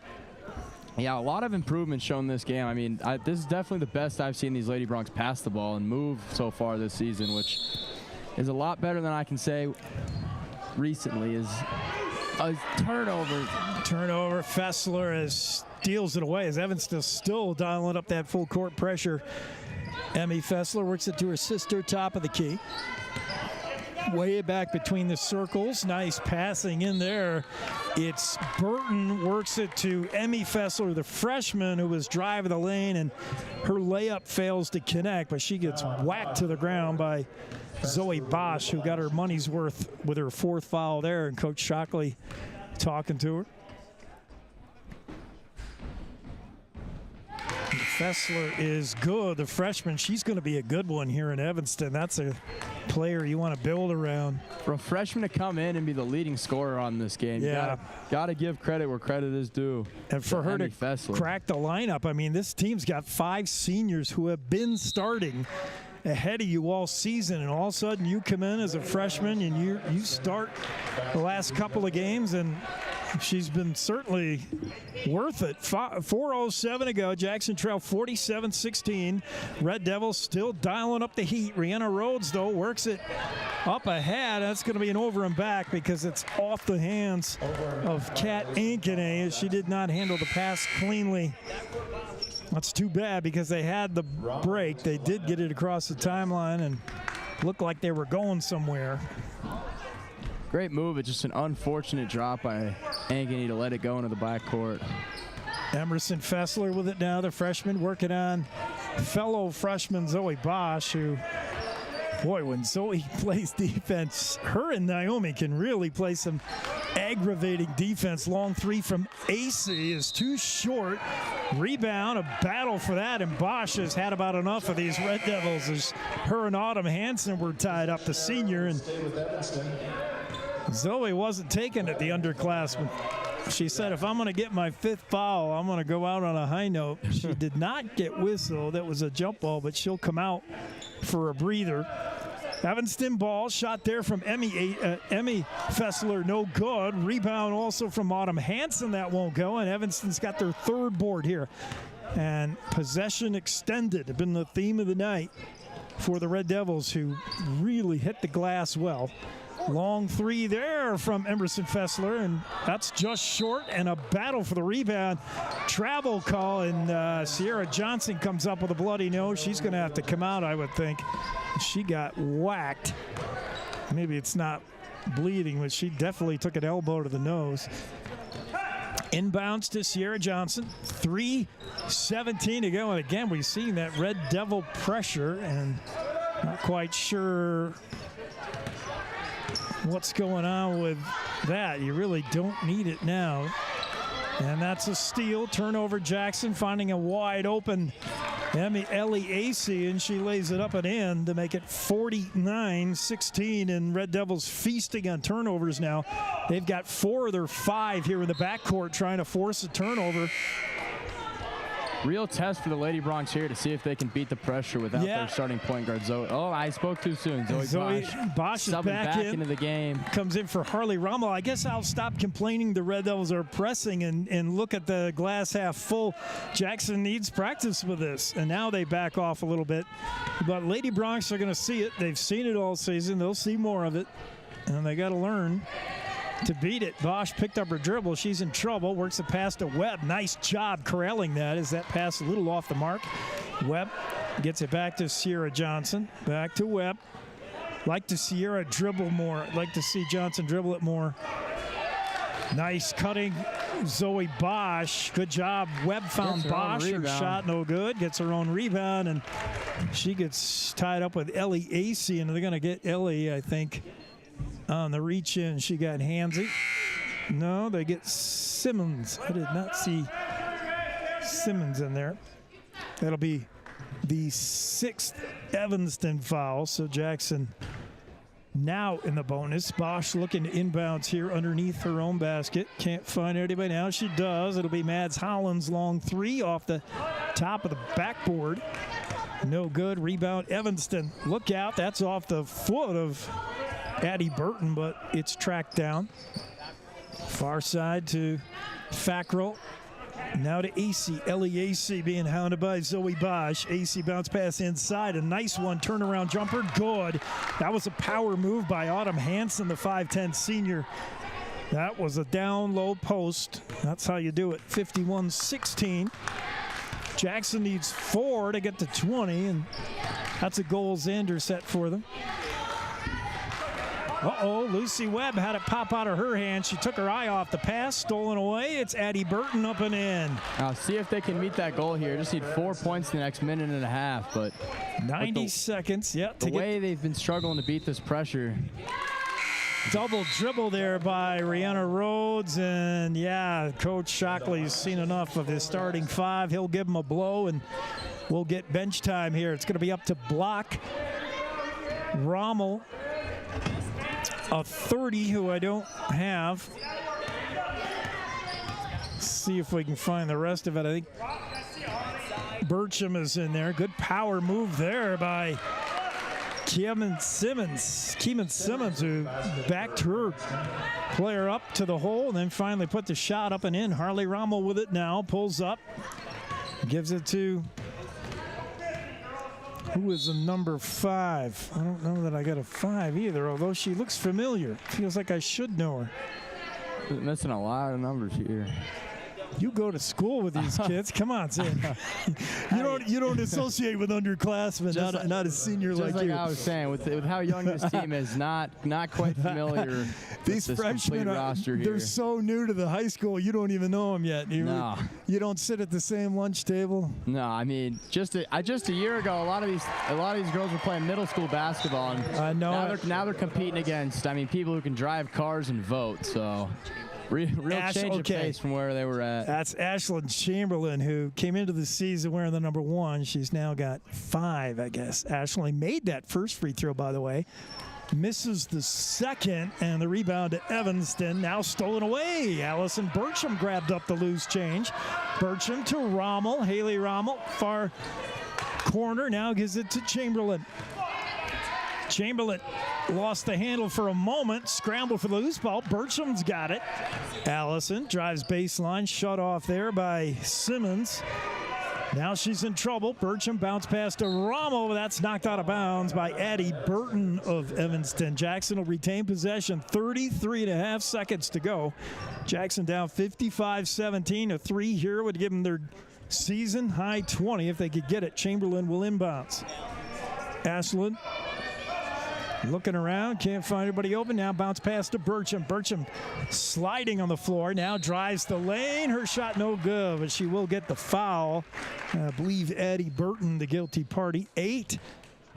Yeah, a lot of improvement shown this game. I mean, this is definitely the best I've seen these Lady Bronx pass the ball and move so far this season, which is a lot better than I can say recently. Is a turnover. Fessler steals it away as Evanston still dialing up that full court pressure. Emmy Fessler works it to her sister, top of the key. Way back between the circles. Nice passing in there. It's Burton works it to Emmy Fessler, the freshman who was driving the lane, and her layup fails to connect, but she gets whacked to the ground by Zoe Bosch, who got her money's worth with her fourth foul there, and Coach Shockley talking to her. Fessler is good. The freshman, she's going to be a good one here in Evanston. That's a player you want to build around. For a freshman to come in and be the leading scorer on this game, you gotta give credit where credit is due. And for her to crack the lineup, I mean, this team's got 5 seniors who have been starting ahead of you all season, and all of a sudden you come in as a freshman and you start the last couple of games, and she's been certainly worth it. 4:07 to go. Jackson trail 47-16. Red Devils still dialing up the heat. Rihanna Rhodes, though, works it up ahead. That's going to be an over and back because it's off the hands of Kat Ankeny as she did not handle the pass cleanly. That's too bad because they had the break. They did get it across the timeline and looked like they were going somewhere. Great move. It's just an unfortunate drop by Ankeny to let it go into the backcourt. Emerson Fessler with it now, the freshman, working on fellow freshman Zoe Bosch, who, boy, when Zoe plays defense, her and Naomi can really play some aggravating defense. Long 3 from AC is too short. Rebound, a battle for that, and Bosch has had about enough of these Red Devils as her and Autumn Hansen were tied up, the senior, and Zoe wasn't taking it, the underclassman. She said, if I'm going to get my 5th foul, I'm going to go out on a high note. She did not get whistled. That was a jump ball, but she'll come out for a breather. Evanston ball, shot there from Emmy Fessler, no good. Rebound also from Autumn Hansen, that won't go, and Evanston's got their 3rd board here. And possession extended have been the theme of the night for the Red Devils, who really hit the glass well. Long 3 there from Emerson Fessler, and that's just short, and a battle for the rebound. Travel call, and Sierra Johnson comes up with a bloody nose. She's going to have to come out, I would think. She got whacked. Maybe it's not bleeding, but she definitely took an elbow to the nose. Inbounds to Sierra Johnson. 3:17 to go, and again, we've seen that Red Devil pressure, and not quite sure what's going on with that. You really don't need it now. And that's a steal. Turnover, Jackson finding a wide open Ellie AC, and she lays it up and in to make it 49-16, and Red Devils feasting on turnovers now. They've got 4 of their 5 here in the backcourt trying to force a turnover. Real test for the Lady Broncs here to see if they can beat the pressure without their starting point guard, Zoe. Oh, I spoke too soon. Zoe Bosch is back into the game. Comes in for Harley Rommel. I guess I'll stop complaining the Red Devils are pressing and look at the glass half full. Jackson needs practice with this, and now they back off a little bit. But Lady Broncs are going to see it. They've seen it all season. They'll see more of it, and they got to learn to beat it. Bosch picked up her dribble. She's in trouble. Works the pass to Webb. Nice job corralling that as that pass a little off the mark. Webb gets it back to Sierra Johnson. Back to Webb. Like to Sierra dribble more. Like to see Johnson dribble it more. Nice cutting. Zoe Bosch. Good job. Webb found Bosch. Her shot no good. Gets her own rebound, and she gets tied up with Ellie AC, and they're going to get Ellie, I think, on the reach in. She got handsy. No, they get Simmons. I did not see Simmons in there. That'll be the 6th Evanston foul. So Jackson now in the bonus. Bosch looking to inbounds here underneath her own basket. Can't find anybody now. She does. It'll be Mads Hollins, long 3 off the top of the backboard. No good. Rebound Evanston. Look out. That's off the foot of Addie Burton, but it's tracked down. Far side to Fackrell. Now to AC. Ellie AC being hounded by Zoe Bosch. AC bounce pass inside. A nice one. Turnaround jumper. Good. That was a power move by Autumn Hansen, the 5'10 senior. That was a down low post. That's how you do it. 51-16. Jackson needs 4 to get to 20, and that's a goals ender set for them. Uh-oh, Lucy Webb had it pop out of her hand. She took her eye off the pass, stolen away. It's Addie Burton up and in. Now see if they can meet that goal here. Just need 4 points in the next minute and a half, but 90 seconds, yeah. The way they've been struggling to beat this pressure. Double dribble there by Rihanna Rhodes. And, yeah, Coach Shockley's seen enough of his starting five. He'll give him a blow, and we'll get bench time here. It's going to be up to Block. Rommel, a 30 who I don't have. Let's see if we can find the rest of it. I think Burcham is in there. Good power move there by Keeman Simmons, who backed her player up to the hole and then finally put the shot up and in. Harley Rommel with it now, pulls up, gives it to, who is the number 5? I don't know that I got a 5 either, although she looks familiar. Feels like I should know her. We're missing a lot of numbers here. You go to school with these kids. Come on, Sam. You don't associate with underclassmen. Not a senior just like you. I was saying, with how young this team is, not quite familiar. These with this freshmen roster they're here. so new to the high school. You don't even know them yet. No. You don't sit at the same lunch table. No, I mean just a year ago, a lot of these girls were playing middle school basketball, and I know. Now they're competing against people who can drive cars and vote. So. Real change of pace from where they were at. That's Ashlyn Chamberlain, who came into the season wearing the number 1. She's now got 5, I guess. Ashley made that first free throw, by the way. Misses the second, and the rebound to Evanston. Now stolen away. Allison Burcham grabbed up the loose change. Burcham to Rommel. Haley Rommel, far corner. Now gives it to Chamberlain. Chamberlain lost the handle for a moment, scrambled for the loose ball. Burcham's got it. Allison drives baseline, shut off there by Simmons. Now she's in trouble. Burcham bounced past to Rommel, but that's knocked out of bounds by Addie Burton of Evanston. Jackson will retain possession. 33.5 seconds to go. Jackson down 55-17. A 3 here would give them their season high 20 if they could get it. Chamberlain will inbounds. Ashlyn looking around, can't find anybody open. Now bounce pass to Burcham. Burcham sliding on the floor. Now drives the lane. Her shot no good, but she will get the foul. I believe Addie Burton, the guilty party. 8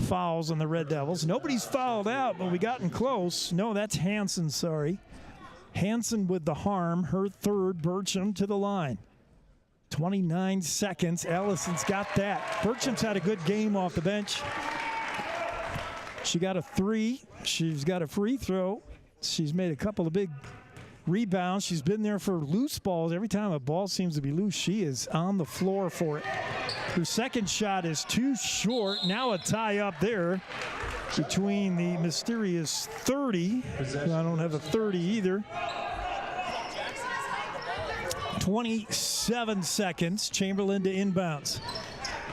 fouls on the Red Devils. Nobody's fouled out, but we gotten close. No, that's Hansen, sorry. Hansen with the harm. Her third. Burcham to the line. 29 seconds. Allison's got that. Burcham's had a good game off the bench. She got a 3. She's got a free throw. She's made a couple of big rebounds. She's been there for loose balls. Every time a ball seems to be loose, she is on the floor for it. Her second shot is too short. Now a tie up there between the mysterious 30. I don't have a 30 either. 27 seconds. Chamberlain to inbounds.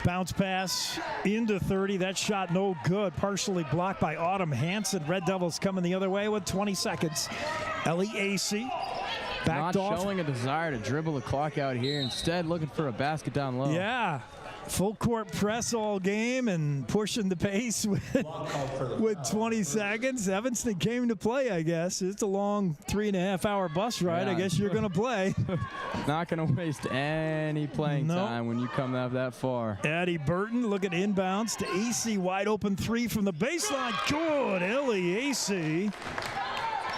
Bounce pass into 30. That shot no good. Partially blocked by Autumn Hansen. Red Devils coming the other way with 20 seconds. Ellie Acey backed off. Not showing a desire to dribble the clock out here. Instead, looking for a basket down low. Yeah. Full court press all game and pushing the pace with 20 seconds. Evanston came to play, I guess. It's a long 3.5-hour bus ride. Yeah. I guess you're going to play. Not going to waste any playing time when you come out that far. Addie Burton looking inbounds to Acey. Wide open 3 from the baseline. Good. Ellie Acey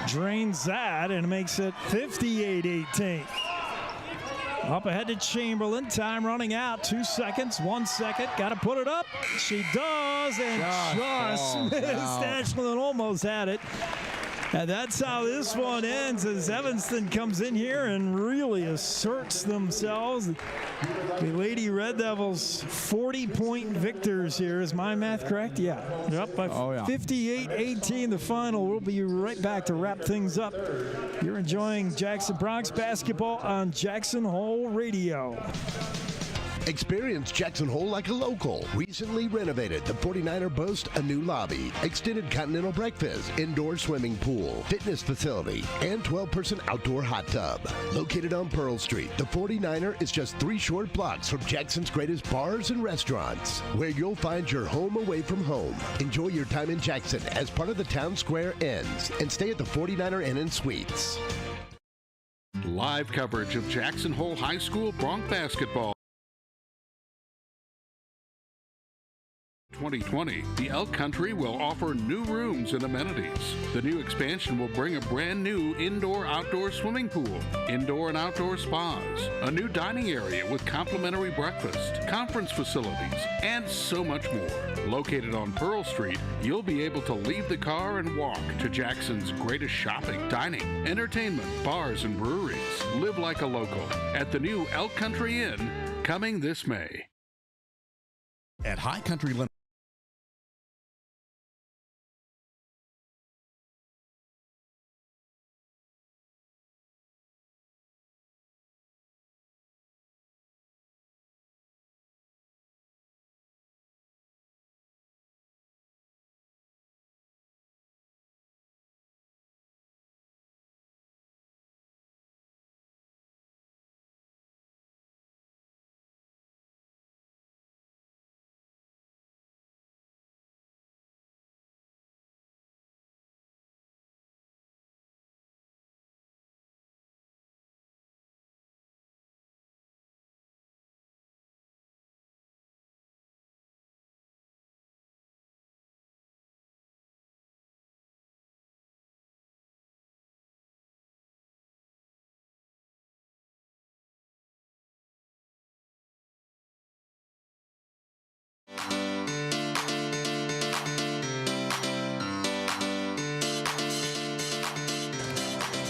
drains that and makes it 58-18. Up ahead to Chamberlain. Time running out. 2 seconds. 1 second. Got to put it up. She does. And just missed. Ashlyn almost had it. And that's how this one ends as Evanston comes in here and really asserts themselves. The Lady Red Devils 40-point victors here. Is my math correct? Yeah. They're up by 58-18 the final. We'll be right back to wrap things up. You're enjoying Jackson Bronx basketball on Jackson Hole Radio. Experience Jackson Hole like a local. Recently renovated, the 49er boasts a new lobby, extended continental breakfast, indoor swimming pool, fitness facility, and 12-person outdoor hot tub. Located on Pearl Street, the 49er is just 3 short blocks from Jackson's greatest bars and restaurants, where you'll find your home away from home. Enjoy your time in Jackson as part of the Town Square Inns, and stay at the 49er Inn and Suites. Live coverage of Jackson Hole High School Bronx basketball. 2020, the Elk Country will offer new rooms and amenities. The new expansion will bring a brand new indoor-outdoor swimming pool, indoor and outdoor spas, a new dining area with complimentary breakfast, conference facilities, and so much more. Located on Pearl Street, you'll be able to leave the car and walk to Jackson's greatest shopping, dining, entertainment, bars, and breweries. Live like a local at the new Elk Country Inn, coming this May. At High Country Limited.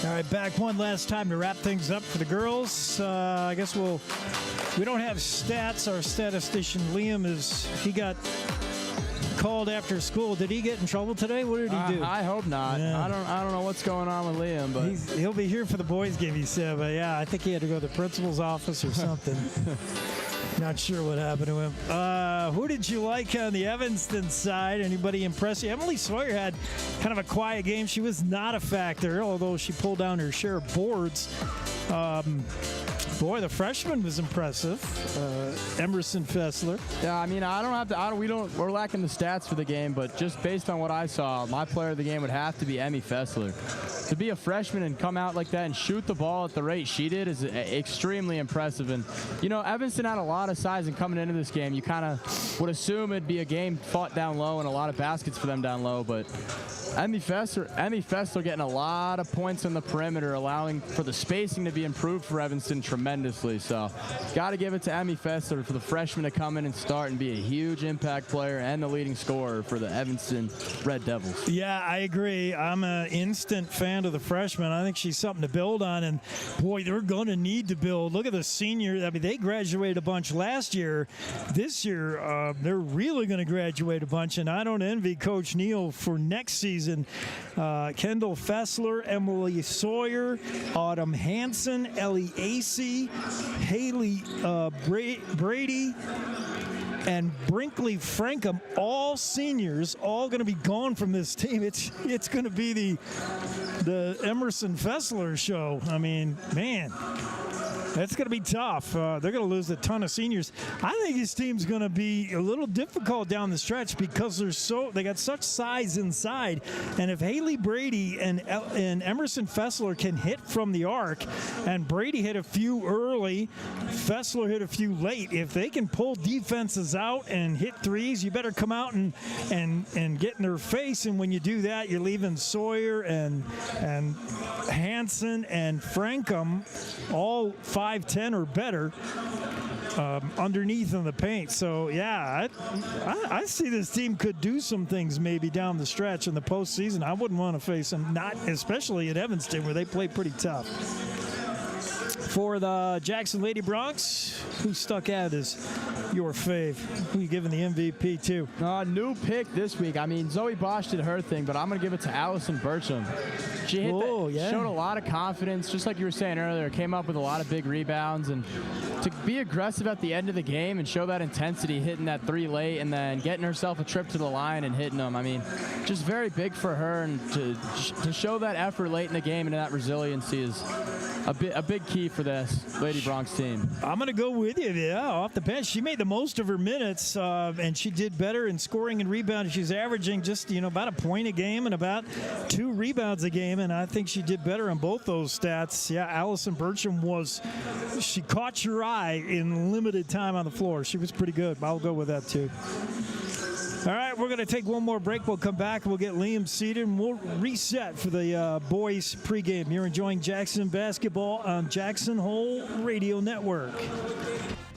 All right, back one last time to wrap things up for the girls. I guess we don't have stats. Our statistician Liam he got called after school. Did he get in trouble today? What did he do? I hope not. Yeah. I don't know what's going on with Liam, but he'll be here for the boys game, he said. But yeah, I think he had to go to the principal's office or something. Not sure what happened to him. Who did you like on the Evanston side? Anybody impress you? Emily Sawyer had kind of a quiet game. She was not a factor, although she pulled down her share of boards. Boy, the freshman was impressive. Emerson Fessler. Yeah, I mean, we're lacking the stats for the game, but just based on what I saw, my player of the game would have to be Emmy Fessler. To be a freshman and come out like that and shoot the ball at the rate she did is extremely impressive. And, you know, Evanston had a lot of size, and coming into this game, you kind of would assume it'd be a game fought down low and a lot of baskets for them down low, but Emmy Fessler getting a lot of points on the perimeter, allowing for the spacing to be improved for Evanston tremendously. So got to give it to Emmy Fessler for the freshman to come in and start and be a huge impact player and the leading scorer for the Evanston Red Devils. Yeah, I agree. I'm an instant fan of the freshman. I think she's something to build on, and boy, they're going to need to build. Look at the senior. I mean, they graduated a bunch last year. This year, they're really going to graduate a bunch, and I don't envy Coach Neal for next season. Kendall Fessler, Emily Sawyer, Autumn Hansen, Ellie Acey, Haley Brady, and Brinkley Frankham, all seniors, all going to be gone from this team. It's going to be the Emerson Fessler show. I mean, man, that's going to be tough. They're going to lose a ton of seniors. I think this team's going to be a little difficult down the stretch because they got such size inside. And if Haley Brady and Emerson Fessler can hit from the arc, and Brady hit a few early, Fessler hit a few late, if they can pull defenses out and hit threes, you better come out and get in their face. And when you do that, you're leaving Sawyer and Hansen and Frankham all 5'10" or better underneath in the paint. So yeah, I see this team could do some things maybe down the stretch in the postseason. I wouldn't want to face them, not especially at Evanston where they play pretty tough. For the Jackson Lady Bronx, who stuck out as your fave? Who are you giving the MVP to? New pick this week. I mean, Zoe Bosch did her thing, but I'm going to give it to Allison Burcham. She showed a lot of confidence, just like you were saying earlier, came up with a lot of big rebounds, and to be aggressive at the end of the game and show that intensity, hitting that three late and then getting herself a trip to the line and hitting them. I mean, just very big for her, and to show that effort late in the game and that resiliency is a big key for this Lady Bronx team. I'm going to go with you. Yeah, off the bench, she made the most of her minutes, and she did better in scoring and rebounding. She's averaging just about a point a game and about 2 rebounds a game, and I think she did better on both those stats. Yeah, Allison Burcham she caught your eye in limited time on the floor. She was pretty good. I'll go with that too. All right, we're going to take one more break. We'll come back. We'll get Liam seated, and we'll reset for the boys pregame. You're enjoying Jackson basketball on Jackson Hole Radio Network.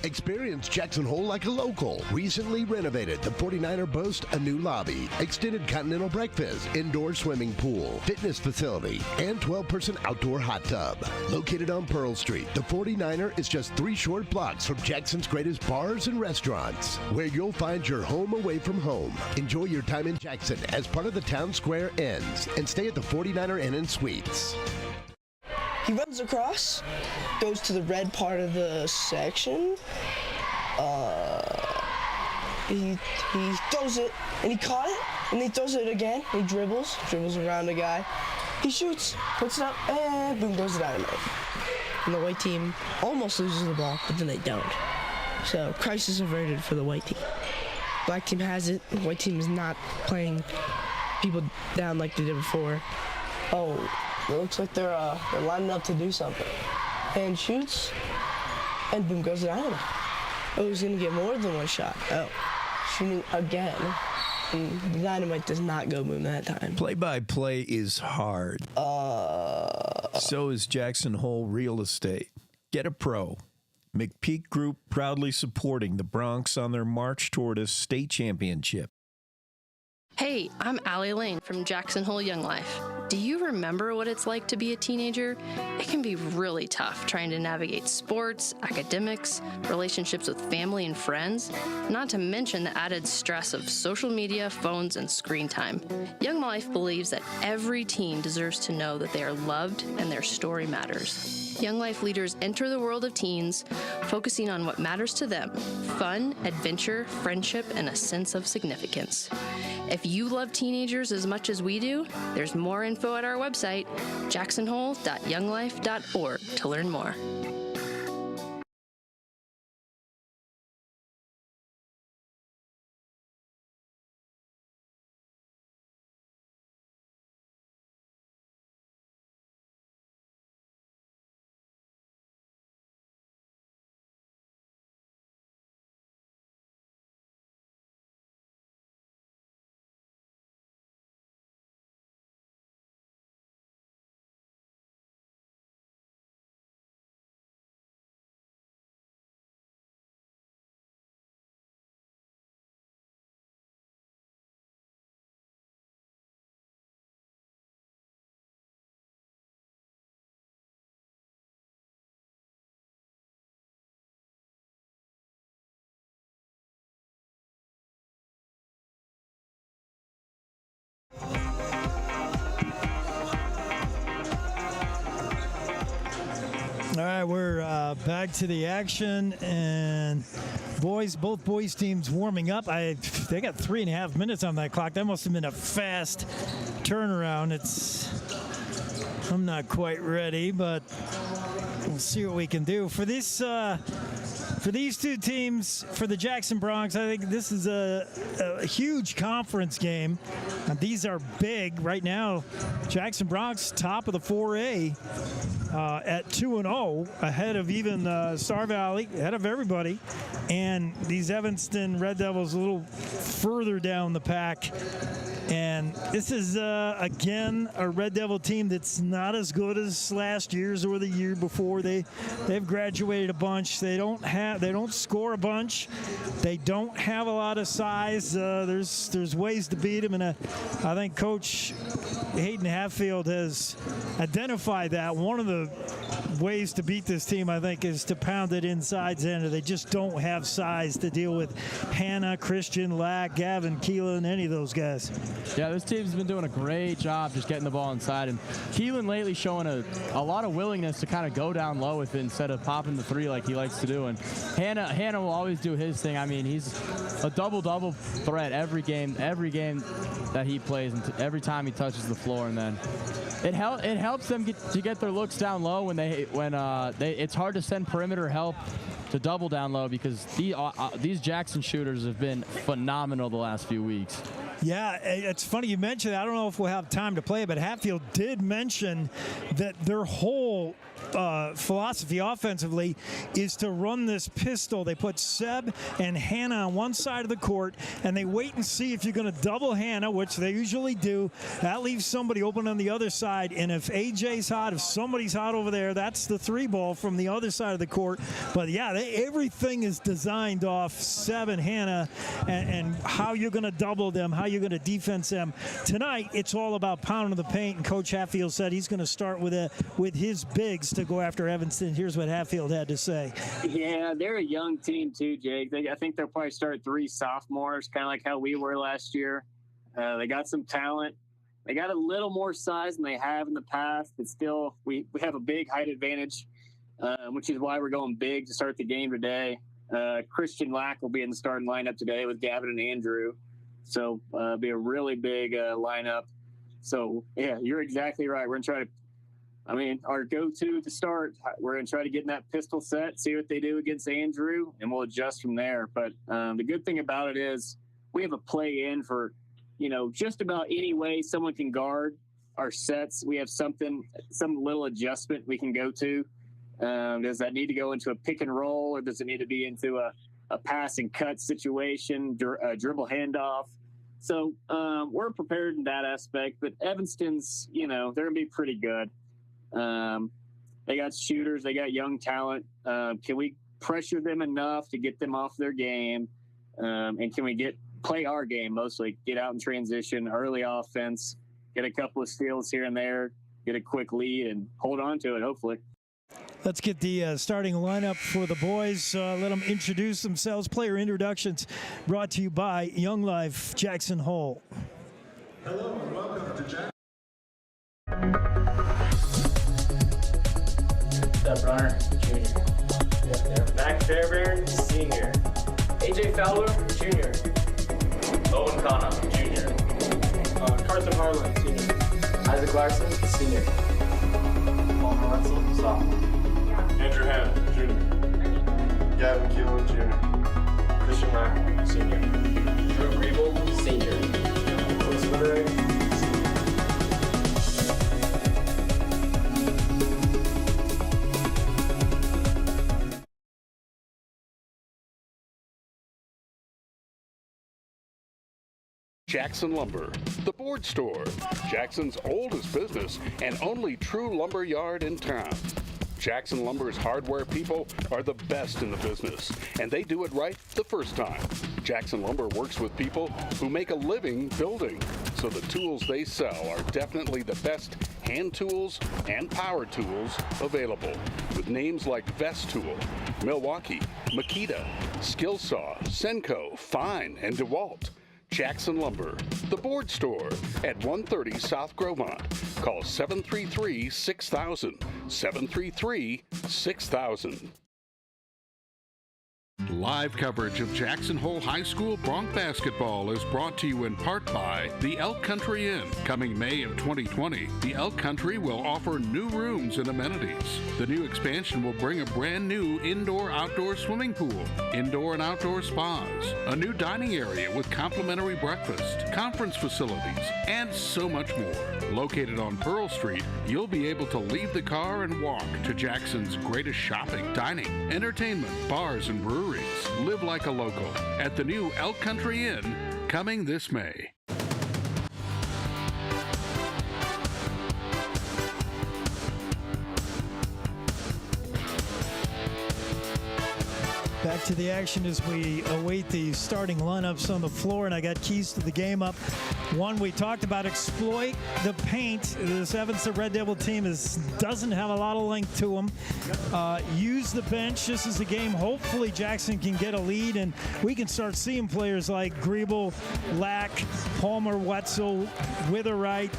Experience Jackson Hole like a local. Recently renovated, the 49er boasts a new lobby, extended continental breakfast, indoor swimming pool, fitness facility, and 12-person outdoor hot tub. Located on Pearl Street, the 49er is just 3 short blocks from Jackson's greatest bars and restaurants, where you'll find your home away from home. Enjoy your time in Jackson as part of the Town Square Inns, and stay at the 49er Inn and Suites. He runs across, goes to the red part of the section. He throws it, and he caught it, and he throws it again. He dribbles around the guy. He shoots, puts it up, and boom goes the dynamite. And the white team almost loses the ball, but then they don't. So crisis averted for the white team. Black team has it. The white team is not playing people down like they did before. Oh. It looks like they're lining up to do something. And shoots, and boom goes the dynamite. Oh, he's going to get more than one shot. Oh, shooting again. And the dynamite does not go boom that time. Play-by-play is hard. So is Jackson Hole Real Estate. Get a pro. McPeak Group proudly supporting the Bronx on their march toward a state championship. Hey, I'm Allie Lane from Jackson Hole Young Life. Do you remember what it's like to be a teenager? It can be really tough trying to navigate sports, academics, relationships with family and friends, not to mention the added stress of social media, phones, and screen time. Young Life believes that every teen deserves to know that they are loved and their story matters. Young Life leaders enter the world of teens, focusing on what matters to them: fun, adventure, friendship, and a sense of significance. If you love teenagers as much as we do, there's more info at our website, jacksonhole.younglife.org, to learn more. All right, we're back to the action, and both boys teams warming up. They got 3.5 minutes on that clock. That must have been a fast turnaround. I'm not quite ready, but we'll see what we can do for this. For these two teams, for the Jackson Bronx, I think this is a huge conference game. And these are big right now. Jackson Bronx, top of the 4A at 2-0, ahead of even Star Valley, ahead of everybody. And these Evanston Red Devils a little further down the pack. And this is, again, a Red Devil team that's not as good as last year's or the year before. They've graduated a bunch. They don't score a bunch. They don't have a lot of size. There's ways to beat them, and I think Coach Hayden Hatfield has identified that. One of the ways to beat this team, I think, is to pound it inside Xander. They just don't have size to deal with Hannah, Christian, Lack, Gavin, Keelan, any of those guys. Yeah, this team's been doing a great job just getting the ball inside. And Keelan lately showing a lot of willingness to kind of go down low with it instead of popping the three like he likes to do. And Hannah will always do his thing. I mean, he's a double-double threat every game that he plays, and every time he touches the floor. And then it helps them get their looks down low when it's hard to send perimeter help to double down low, because these Jackson shooters have been phenomenal the last few weeks. Yeah, it's funny you mentioned that. I don't know if we'll have time to play it, but Hatfield did mention that their whole philosophy offensively is to run this pistol. They put Seb and Hannah on one side of the court, and they wait and see if you're going to double Hannah, which they usually do. That leaves somebody open on the other side, and if AJ's hot, if somebody's hot over there, that's the 3-ball from the other side of the court. But, yeah, everything is designed off Seb and Hannah and how you're going to double them, how you're going to defense them. Tonight, it's all about pounding the paint, and Coach Hatfield said he's going to start with his bigs to go after Evanston. Here's what Hatfield had to say. Yeah, they're a young team too, Jake. I think they'll probably start 3 sophomores, kind of like how we were last year. They got some talent. They got a little more size than they have in the past, but still we have a big height advantage, which is why we're going big to start the game today. Christian Lack will be in the starting lineup today with Gavin and Andrew. So it'll be a really big lineup. So, yeah, you're exactly right. We're going to try to our go-to to start, we're going to try to get in that pistol set, see what they do against Andrew, and we'll adjust from there. But the good thing about it is we have a play-in for, just about any way someone can guard our sets. We have some little adjustment we can go to. Does that need to go into a pick and roll, or does it need to be into a pass and cut situation, dribble handoff? So we're prepared in that aspect. But Evanston's, they're going to be pretty good. They got shooters, they got young talent. Can we pressure them enough to get them off their game? And can we play our game mostly, get out in transition, early offense, get a couple of steals here and there, get a quick lead, and hold on to it, hopefully. Let's get the starting lineup for the boys. Let them introduce themselves. Player introductions brought to you by Young Life Jackson Hole. Hello and welcome to Jackson. Step Runner, junior. Mac Fairbairn, senior. AJ Fowler, junior. Owen Kana, junior. Carson Harlan, senior. Isaac Larson, senior. Palmer Wetzel, sophomore. Andrew Hanna, junior. Gavin Keelan, junior. Christian Lack, senior. Drew Griebel, senior. Elizabeth Murray, Jackson Lumber, the board store, Jackson's oldest business and only true lumber yard in town. Jackson Lumber's hardware people are the best in the business, and they do it right the first time. Jackson Lumber works with people who make a living building, so the tools they sell are definitely the best hand tools and power tools available, with names like Vest Tool, Milwaukee, Makita, Skillsaw, Senko, Fine, and DeWalt. Jackson Lumber, the board store at 130 South Gromont. Call 733-6000, 733-6000. Live coverage of Jackson Hole High School Bronc basketball is brought to you in part by the Elk Country Inn. Coming May of 2020, the Elk Country will offer new rooms and amenities. The new expansion will bring a brand new indoor-outdoor swimming pool, indoor and outdoor spas, a new dining area with complimentary breakfast, conference facilities, and so much more. Located on Pearl Street, you'll be able to leave the car and walk to Jackson's greatest shopping, dining, entertainment, bars, and breweries. Live like a local at the new Elk Country Inn, coming this May. Back to the action as we await the starting lineups on the floor, and I got keys to the game up. One, we talked about exploit the paint. This Evanston Red Devil team doesn't have a lot of length to them. Use the bench. This is a game hopefully Jackson can get a lead, and we can start seeing players like Griebel, Lack, Palmer, Wetzel, Witherite,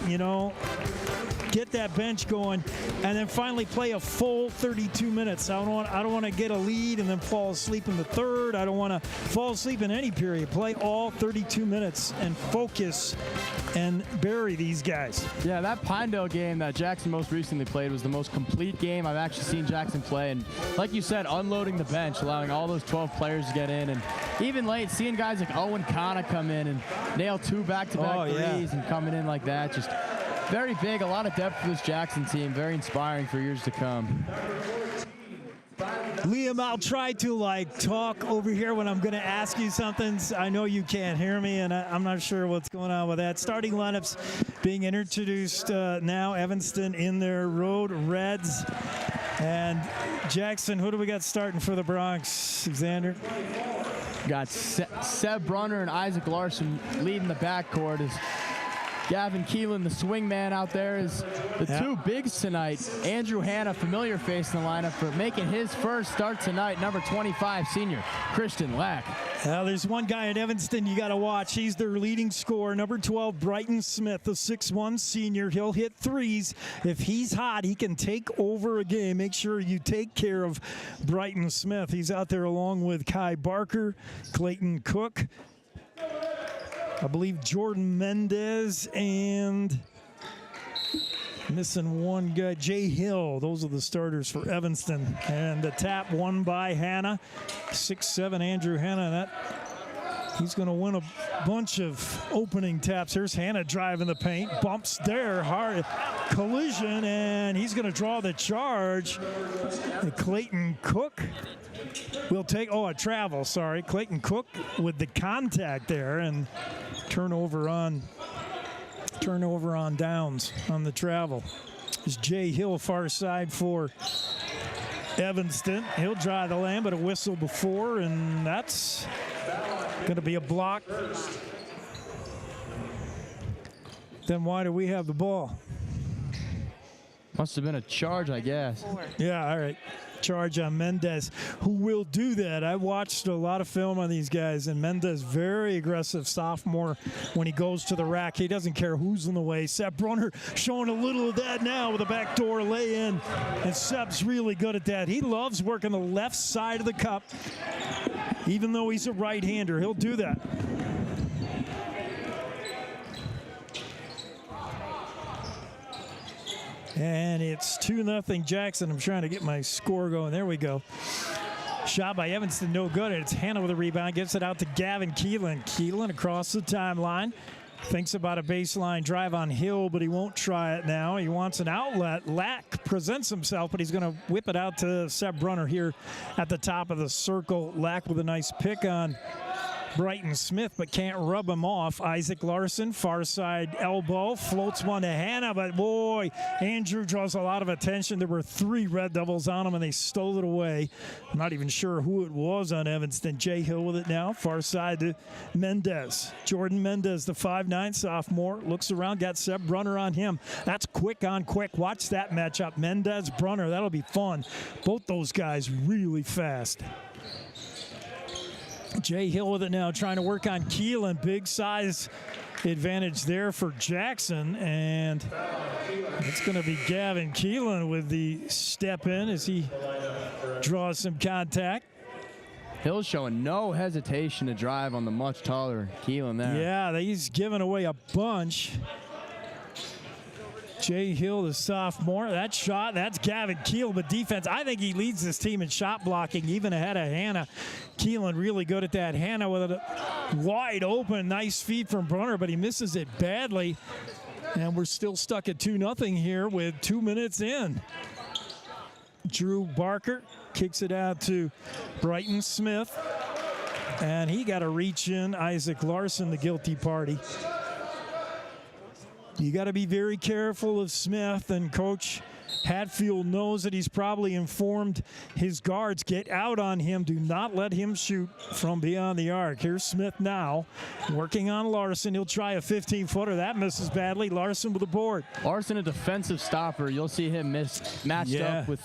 get that bench going, and then finally play a full 32 minutes. I don't want to get a lead and then fall asleep in the third. I don't want to fall asleep in any period. Play all 32 minutes and focus and bury these guys. Yeah, that Pinedale game that Jackson most recently played was the most complete game I've actually seen Jackson play. And like you said, unloading the bench, allowing all those 12 players to get in. And even late, seeing guys like Owen Kana come in and nail 2 back-to-back threes and coming in like that, just very big, a lot of depth for this Jackson team. Very inspiring for years to come. Liam, I'll try to talk over here when I'm going to ask you something. I know you can't hear me, and I'm not sure what's going on with that. Starting lineups being introduced now. Evanston in their road Reds. And Jackson, who do we got starting for the Bronx, Xander? Got Seb Brunner and Isaac Larson leading the backcourt as Gavin Keelan, the swing man out there, is the two bigs tonight. Andrew Hanna, familiar face in the lineup, for making his first start tonight, number 25 senior, Christian Lack. There's one guy at Evanston you got to watch. He's their leading scorer, number 12, Brighton Smith, the 6'1 senior. He'll hit threes. If he's hot, he can take over a game. Make sure you take care of Brighton Smith. He's out there along with Kai Barker, Clayton Cook, I believe Jordan Mendez, and missing one guy, Jay Hill. Those are the starters for Evanston. And the tap won by Hanna, 6'7" Andrew Hanna. He's going to win a bunch of opening taps. Here's Hanna driving the paint, bumps there, hard collision, and he's going to draw the charge. And Clayton Cook will take, a travel, sorry. Clayton Cook with the contact there, and turnover on downs on the travel. It's Jay Hill, far side for Evanston. He'll drive the lane, but a whistle before, and that's going to be a block. Then why do we have the ball? Must have been a charge, I guess. Yeah, all right. Charge on Mendez, who will do that. I watched a lot of film on these guys, and Mendez, very aggressive sophomore when he goes to the rack. He doesn't care who's in the way. Seb Brunner showing a little of that now with a backdoor lay-in, and Seb's really good at that. He loves working the left side of the cup, even though he's a right-hander. He'll do that. And it's 2-0 Jackson. I'm trying to get my score going. There we go. Shot by Evanston, no good. And it's Hanna with a rebound. Gets it out to Gavin Keelan. Keelan across the timeline. Thinks about a baseline drive on Hill, but he won't try it now. He wants an outlet. Lack presents himself, but he's going to whip it out to Seb Brunner here at the top of the circle. Lack with a nice pick on Brighton Smith, but can't rub him off. Isaac Larson, far side elbow, floats one to Hanna, but boy, Andrew draws a lot of attention. There were 3 Red Devils on him, and they stole it away. I'm not even sure who it was on Evanston. Jay Hill with it now, far side to Mendez. Jordan Mendez, the 5'9" sophomore, looks around, got Seb Brunner on him. That's quick on quick. Watch that matchup. Mendez, Brunner, that'll be fun. Both those guys really fast. Jay Hill with it now, trying to work on Keelan. Big size advantage there for Jackson, and it's going to be Gavin Keelan with the step in as he draws some contact. Hill's showing no hesitation to drive on the much taller Keelan there. Yeah, he's giving away a bunch. Jay Hill, the sophomore. That shot, that's Gavin Keelan, but defense, I think he leads this team in shot blocking, even ahead of Hanna. Keelan really good at that. Hanna with a wide open, nice feed from Brunner, but he misses it badly. And we're still stuck at 2-0 here with 2 minutes in. Drew Barker kicks it out to Brighton Smith. And he got to reach in. Isaac Larson, the guilty party. You got to be very careful of Smith, and Coach Hatfield knows that he's probably informed his guards, get out on him. Do not let him shoot from beyond the arc. Here's Smith now working on Larson. He'll try a 15-footer. That misses badly. Larson with the board. Larson, a defensive stopper. You'll see him matched up with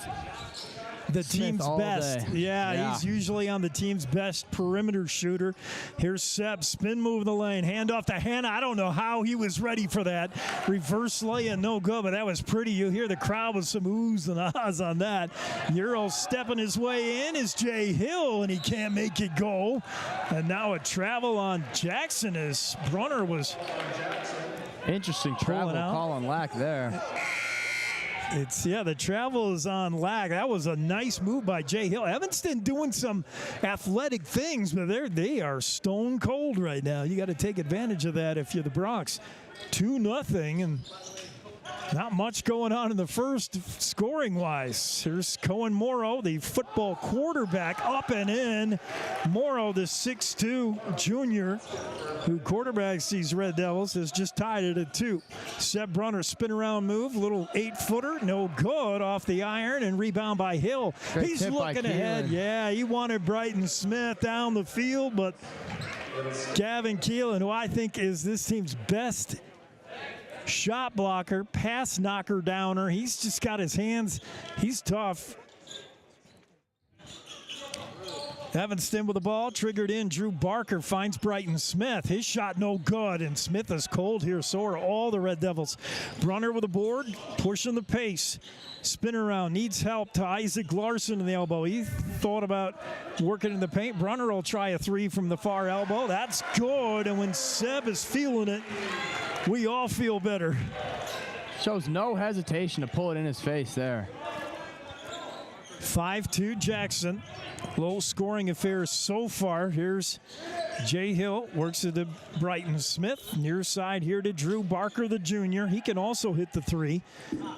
the Smith team's best. Yeah, he's usually on the team's best perimeter shooter. Here's Seb, spin move in the lane, hand off to Hanna. I don't know how he was ready for that. Reverse lay-in, no good, but that was pretty. You hear the crowd with some oohs and ahs on that. Euro stepping his way in is Jay Hill, and he can't make it go. And now a travel on Jackson as Brunner was interesting travel call on Lack there. The travel is on Lack. That was a nice move by Jay Hill. Evanston doing some athletic things, but they are stone cold right now. You got to take advantage of that if you're the Bronx. 2-0, and Not much going on in the first scoring-wise. Here's Cohen Morrow, the football quarterback, up and in. Morrow, the 6'2 junior who quarterbacks these Red Devils, has just tied it at 2. Seb Brunner, spin-around move, little 8-footer, no good off the iron, and rebound by Hill. Great He's tip by looking ahead. Keelan. Yeah, he wanted Brighton Smith down the field, but Gavin Keelan, who I think is this team's best shot blocker, pass knocker downer. He's just got his hands. He's tough. Evanston with the ball, triggered in. Drew Barker finds Brighton Smith. His shot no good, and Smith is cold here. So are all the Red Devils. Brunner with the board, pushing the pace. Spin around, needs help to Isaac Larson in the elbow. He thought about working in the paint. Brunner will try a 3 from the far elbow. That's good, and when Seb is feeling it, we all feel better. Shows no hesitation to pull it in his face there. 5-2 Jackson. Low scoring affair so far. Here's Jay Hill, works it to Brighton Smith. Near side here to Drew Barker, the junior. He can also hit the 3.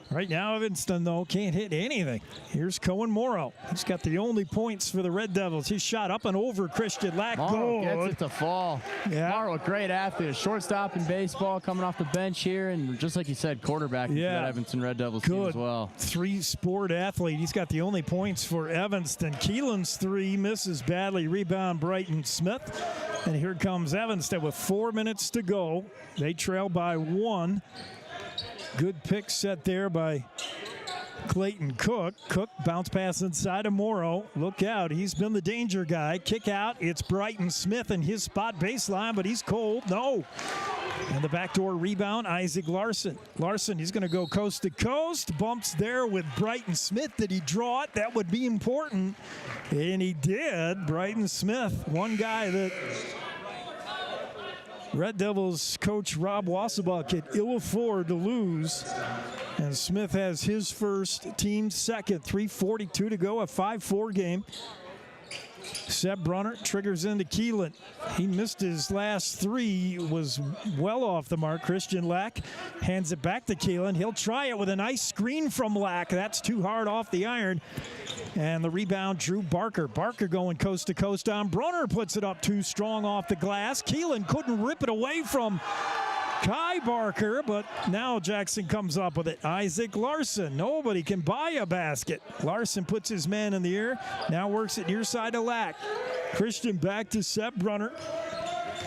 Right now, Evanston, though, can't hit anything. Here's Cohen Morrow. He's got the only points for the Red Devils. His shot up and over Christian Lack. Morrow gets it to fall. Yeah. Morrow, a great athlete, a shortstop in baseball, coming off the bench here, and just like you said, quarterback for that Evanston Red Devils team as well. 3-sport athlete. He's got the only points for Evanston. Keelan's 3 misses badly. Rebound Brighton Smith. And here comes Evanston with 4 minutes to go. They trail by 1. Good pick set there by Clayton Cook. Cook bounce pass inside of Morrow. Look out, he's been the danger guy. Kick out, it's Brighton Smith in his spot baseline, but he's cold. No. And the backdoor rebound, Isaac Larson. Larson, he's going to go coast to coast. Bumps there with Brighton Smith. Did he draw it? That would be important. And he did. Brighton Smith, one guy that Red Devils coach Rob Wassebaugh could ill afford to lose. And Smith has his first, team second. 3:42 to go, a 5-4 game. Seb Brunner triggers into Keelan. He missed his last 3, was well off the mark. Christian Lack hands it back to Keelan. He'll try it with a nice screen from Lack. That's too hard off the iron. And the rebound, Drew Barker. Barker going coast to coast on. Brunner puts it up too strong off the glass. Keelan couldn't rip it away from Kai Barker, but now Jackson comes up with it. Isaac Larson, nobody can buy a basket. Larson puts his man in the air, now works it near side to Lack. Christian back to Seb Brunner.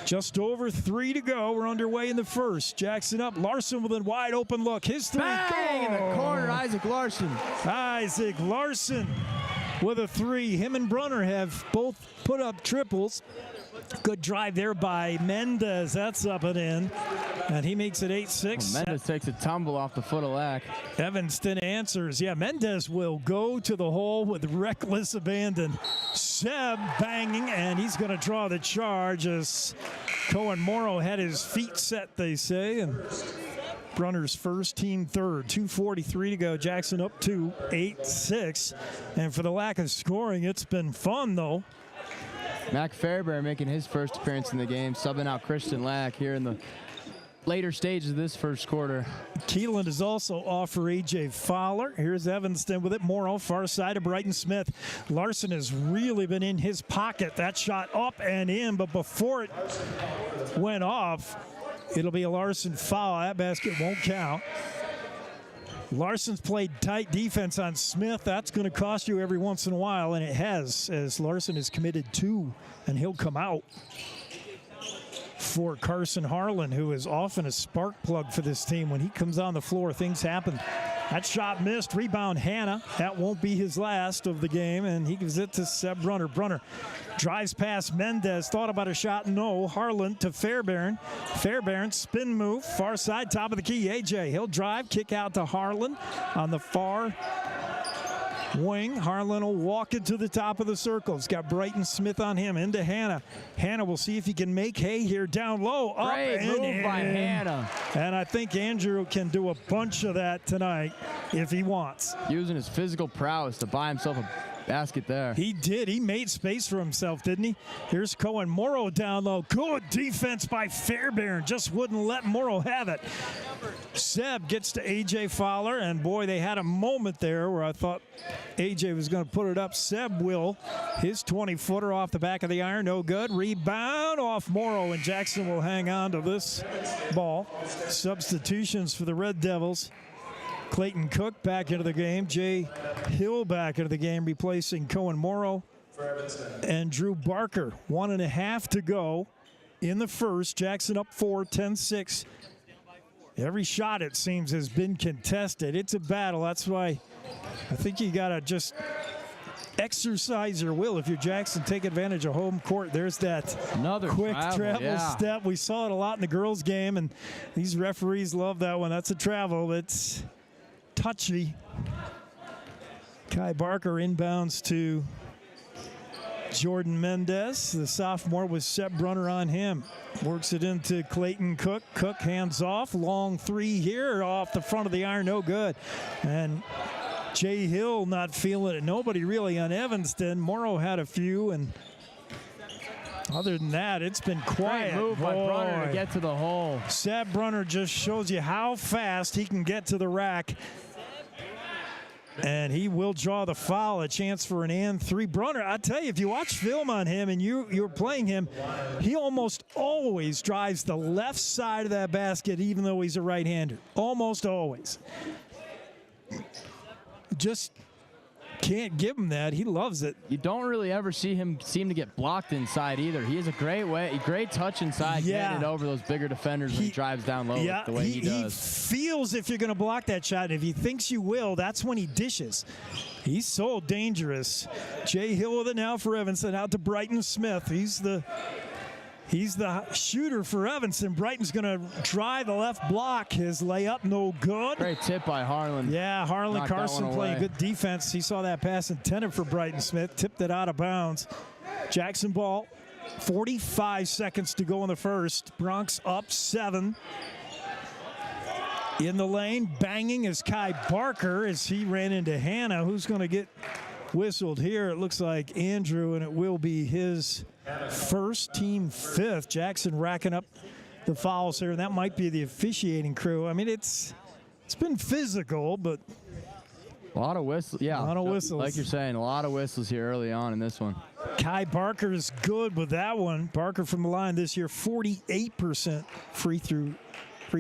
Just over 3 to go. We're underway in the first. Jackson up. Larson with a wide open look. His 3. Bang in the corner, Isaac Larson. Isaac Larson with a 3. Him and Brunner have both put up triples. Good drive there by Mendez. That's up and in. And he makes it 8-6. Mendez takes a tumble off the foot of Lack. Evanston answers. Yeah, Mendez will go to the hole with reckless abandon. Seb banging, and he's going to draw the charge as Cohen Morrow had his feet set, they say. And Brunner's first, team third. 2:43 to go. Jackson up 2, 8-6. And for the lack of scoring, it's been fun, though. Mac Fairbairn making his first appearance in the game, subbing out Christian Lack here in the later stages of this first quarter. Keelan is also off for A.J. Fowler. Here's Evanston with it. Morrow, far side of Brighton Smith. Larson has really been in his pocket. That shot up and in, but before it went off, it'll be a Larson foul. That basket won't count. Larson's played tight defense on Smith. That's going to cost you every once in a while, and it has, as Larson is committed 2, and he'll come out for Carson Harlan, who is often a spark plug for this team. When he comes on the floor, things happen. That shot missed. Rebound, Hanna. That won't be his last of the game, and he gives it to Seb Brunner. Brunner drives past Mendez. Thought about a shot. No. Harlan to Fairbairn. Fairbairn, spin move. Far side, top of the key. A.J. He'll drive. Kick out to Harlan on the far wing. Harlan will walk it to the top of the circle. It's got Brighton Smith on him. Into Hanna. Hanna will see if he can make hay here down low. Up Great and move in. by Hanna. And I think Andrew can do a bunch of that tonight if he wants. Using his physical prowess to buy himself a basket there. He did. He made space for himself, didn't he? Here's Cohen Morrow down low. Good defense by Fairbairn. Just wouldn't let Morrow have it. Seb gets to A.J. Fowler, and boy, they had a moment there where I thought A.J. was going to put it up. Seb will. His 20-footer off the back of the iron, no good. Rebound off Morrow, and Jackson will hang on to this ball. Substitutions for the Red Devils. Clayton Cook back into the game. Jay Hill back into the game, replacing Cohen Morrow. And Drew Barker, 1.5 to go in the first. Jackson up 4, 10-6. Every shot, it seems, has been contested. It's a battle. That's why I think you got to just exercise your will. If you're Jackson, take advantage of home court. There's that another quick travel step. We saw it a lot in the girls' game, and these referees love that one. That's a travel. It's touchy. Kai Barker inbounds to Jordan Mendez, the sophomore, with Seb Brunner on him. Works it into Clayton Cook. Cook hands off. Long three here off the front of the iron. No good. And Jay Hill not feeling it. Nobody really on Evanston. Morrow had a few, and other than that, it's been quiet. Great move by Brunner to get to the hole. Seb Brunner just shows you how fast he can get to the rack. And he will draw the foul, a chance for an and three. Brunner, I tell you, if you watch film on him and you're playing him, he almost always drives the left side of that basket, even though he's a right-hander. Almost always. Just can't give him that. He loves it. You don't really ever see him seem to get blocked inside either. He has a great touch inside, getting it over those bigger defenders when he drives down low the way he does. He feels if you're going to block that shot, and if he thinks you will, that's when he dishes. He's so dangerous. Jay Hill with it now for Evanston, out to Brighton Smith. He's the shooter for Evanston. Brighton's going to try the left block. His layup, no good. Great tip by Harlan. Yeah, Harlan Carson playing good defense. He saw that pass intended for Brighton Smith. Tipped it out of bounds. Jackson ball. 45 seconds to go in the first. Bronx up 7. In the lane, banging is Kai Barker as he ran into Hannah. Who's going to get whistled here? It looks like Andrew, and it will be his first, team 5th. Jackson racking up the fouls here, and that might be the officiating crew. I mean, it's been physical, but a lot of whistles. Yeah, a lot of whistles. Like you're saying, a lot of whistles here early on in this one. Kai Barker is good with that one. Barker from the line this year, 48% free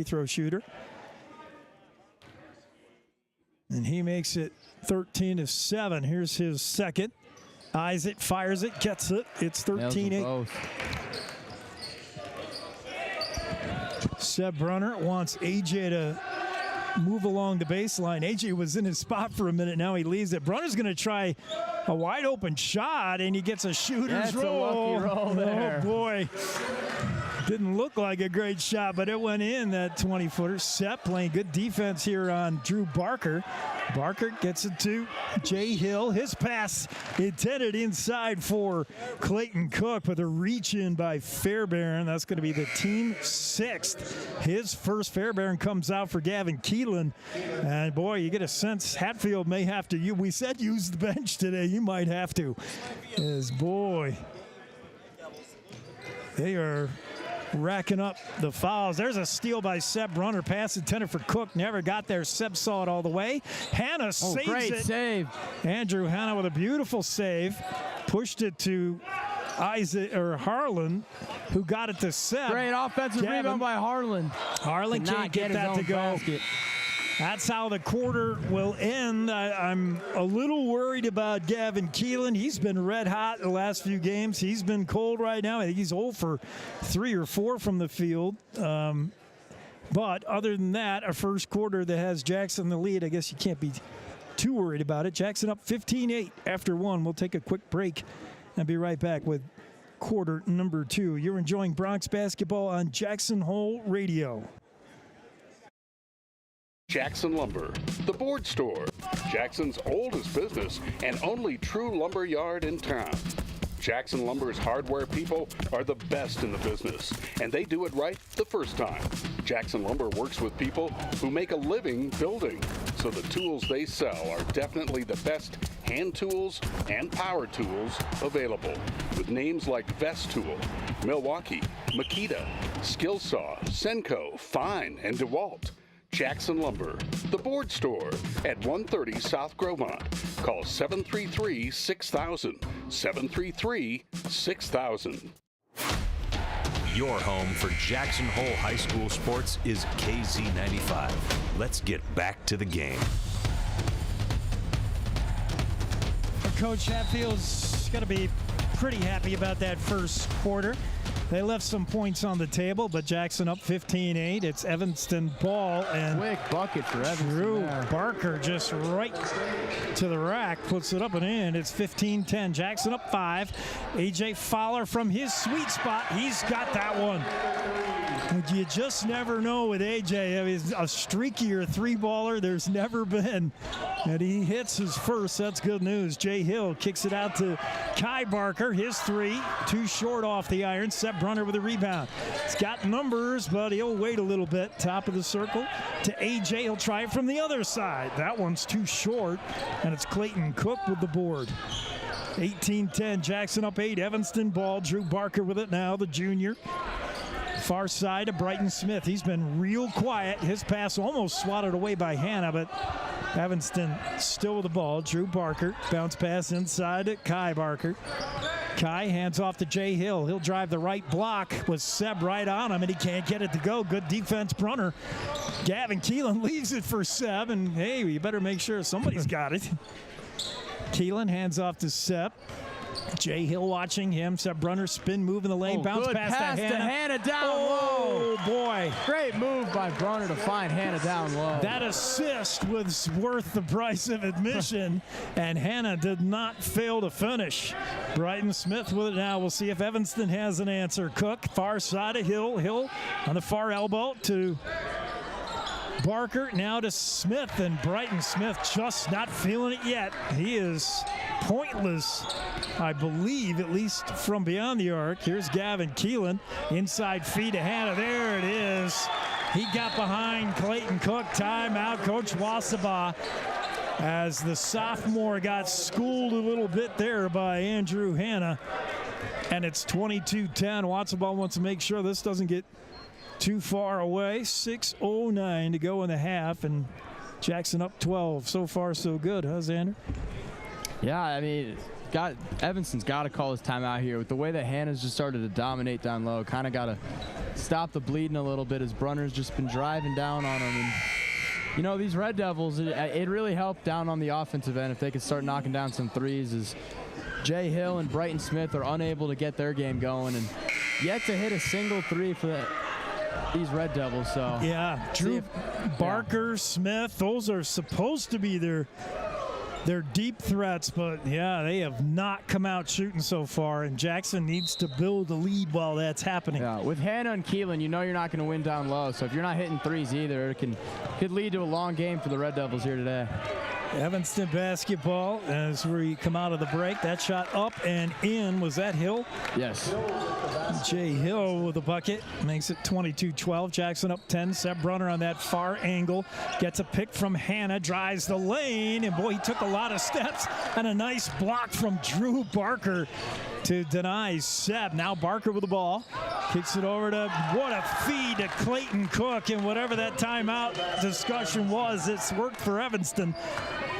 throw shooter. And he makes it 13-7. Here's his second. Eyes it, fires it, gets it. It's 13-8. Seb Brunner wants AJ to move along the baseline. AJ was in his spot for a minute. Now he leaves it. Brunner's going to try a wide open shot, and he gets a shooter's roll. A lucky roll there. Oh, boy. Didn't look like a great shot, but it went in, that 20-footer. Sep playing good defense here on Drew Barker. Barker gets it to Jay Hill. His pass intended inside for Clayton Cook, but a reach in by Fairbairn. That's going to be the team 6th. His first. Fairbairn comes out for Gavin Keelan. And boy, you get a sense Hatfield may have to, we said use the bench today. You might have to. As boy, they are racking up the fouls. There's a steal by Seb Brunner. Pass intended for Cook. Never got there. Seb saw it all the way. Hannah saves it. Great save. Andrew Hannah with a beautiful save. Pushed it to Harlan, who got it to Seb. Great offensive rebound by Harlan. Harlan can't get that to go. Basket. That's how the quarter will end. I'm a little worried about Gavin Keelan. He's been red hot the last few games. He's been cold right now. I think he's 0 for 3 or 4 from the field. But other than that, a first quarter that has Jackson the lead, I guess you can't be too worried about it. Jackson up 15-8 after 1. We'll take a quick break and be right back with quarter number 2. You're enjoying Bronx basketball on Jackson Hole Radio. Jackson Lumber, the board store, Jackson's oldest business and only true lumber yard in town. Jackson Lumber's hardware people are the best in the business, and they do it right the first time. Jackson Lumber works with people who make a living building, so the tools they sell are definitely the best hand tools, and power tools available. With names like Vestool, Milwaukee, Makita, Skillsaw, Senco, Fine, and DeWalt. Jackson Lumber, the board store at 130 South Gromont. Call 733-6000, 733-6000. Your home for Jackson Hole High School sports is KZ95. Let's get back to the game. Coach Hatfield's got to be pretty happy about that first quarter. They left some points on the table, but Jackson up 15-8. It's Evanston ball, and quick bucket for Evanston. Drew Barker just right to the rack, puts it up and in. It's 15-10. Jackson up 5. A.J. Fowler from his sweet spot. He's got that one. You just never know with A.J. I mean, he's a streakier three-baller there's never been. And he hits his first. That's good news. Jay Hill kicks it out to Kai Barker. His three, too short off the iron. Seb Brunner with a rebound. He's got numbers, but he'll wait a little bit. Top of the circle to A.J. He'll try it from the other side. That one's too short, and it's Clayton Cook with the board. 18-10. Jackson up 8. Evanston ball. Drew Barker with it now, the junior. Far side to Brighton Smith. He's been real quiet. His pass almost swatted away by Hannah, but Evanston still with the ball. Drew Barker. Bounce pass inside to Kai Barker. Kai hands off to Jay Hill. He'll drive the right block with Seb right on him, and he can't get it to go. Good defense, Brunner. Gavin Keelan leaves it for Seb, and hey, you better make sure somebody's got it. Keelan hands off to Seb. Jay Hill watching him. Seb Brunner spin move in the lane. Bounce pass to Hannah. Down low. Oh, boy. Great move by Brunner to find Hannah down low. That assist was worth the price of admission, and Hannah did not fail to finish. Brighton Smith with it now. We'll see if Evanston has an answer. Cook, far side of Hill. Hill on the far elbow to Barker, now to Smith, and Brighton Smith just not feeling it yet. He is pointless, I believe, at least from beyond the arc. Here's Gavin Keelan, inside feed to Hannah. There it is. He got behind Clayton Cook. Timeout, Coach Wasaba, as the sophomore got schooled a little bit there by Andrew Hannah. And it's 22-10. Wasaba wants to make sure this doesn't get too far away. 6:09 to go in the half, and Jackson up 12. So far, so good, huh, Xander? Yeah, I mean, Evanston's got to call his timeout here. With the way that Hannah's just started to dominate down low, kind of got to stop the bleeding a little bit as Brunner's just been driving down on him. And, you know, these Red Devils, it really helped down on the offensive end if they could start knocking down some threes, as Jay Hill and Brighton Smith are unable to get their game going and yet to hit a single three for these Red Devils. So yeah, Drew Barker, Smith, those are supposed to be their deep threats, but yeah, they have not come out shooting so far, and Jackson needs to build a lead while that's happening. Yeah, with Hannah and Keelan, you know you're not going to win down low, so if you're not hitting threes either, it could lead to a long game for the Red Devils here today. Evanston basketball as we come out of the break. That shot up and in. Was that Hill? Yes. Jay Hill with a bucket. Makes it 22-12. Jackson up 10. Seb Brunner on that far angle. Gets a pick from Hannah. Drives the lane. And boy, he took a lot of steps. And a nice block from Drew Barker to deny Seb. Now Barker with the ball. Kicks it over to, what a feed to Clayton Cook. And whatever that timeout discussion was, it's worked for Evanston.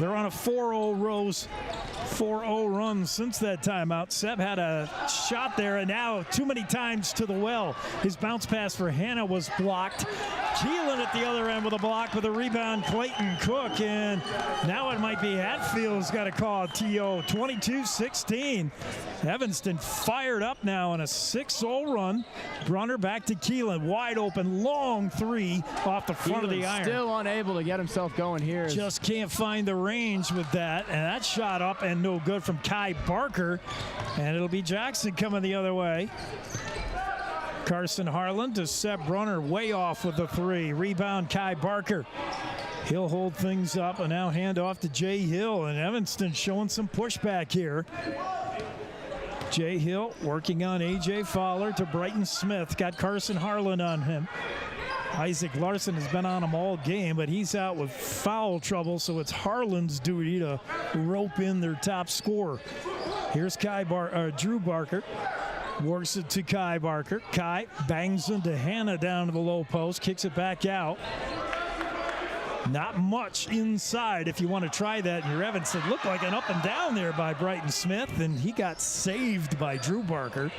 They're on a 4-0 run since that timeout. Seb had a shot there, and now too many times to the well. His bounce pass for Hannah was blocked. Keelan at the other end with a block, with a rebound, Clayton Cook, and now it might be Hatfield's got a call. TO 22-16. Evanston fired up now on a 6-0 run. Brunner back to Keelan, wide open, long three off the front of the iron. Still unable to get himself going here. Just can't find the range with that, and that shot up and no good from Kai Barker, and it'll be Jackson coming the other way. Carson Harlan to Seb Brunner, way off with the three. Rebound, Kai Barker. He'll hold things up, and now hand off to Jay Hill, and Evanston showing some pushback here. Jay Hill working on A.J. Fowler to Brighton Smith. Got Carson Harlan on him. Isaac Larson has been on him all game, but he's out with foul trouble, so it's Harlan's duty to rope in their top scorer. Here's Drew Barker. Works it to Kai Barker. Kai bangs into Hannah down to the low post, kicks it back out. Not much inside if you want to try that. And your Evanston looked like an up and down there by Brighton Smith, and he got saved by Drew Barker.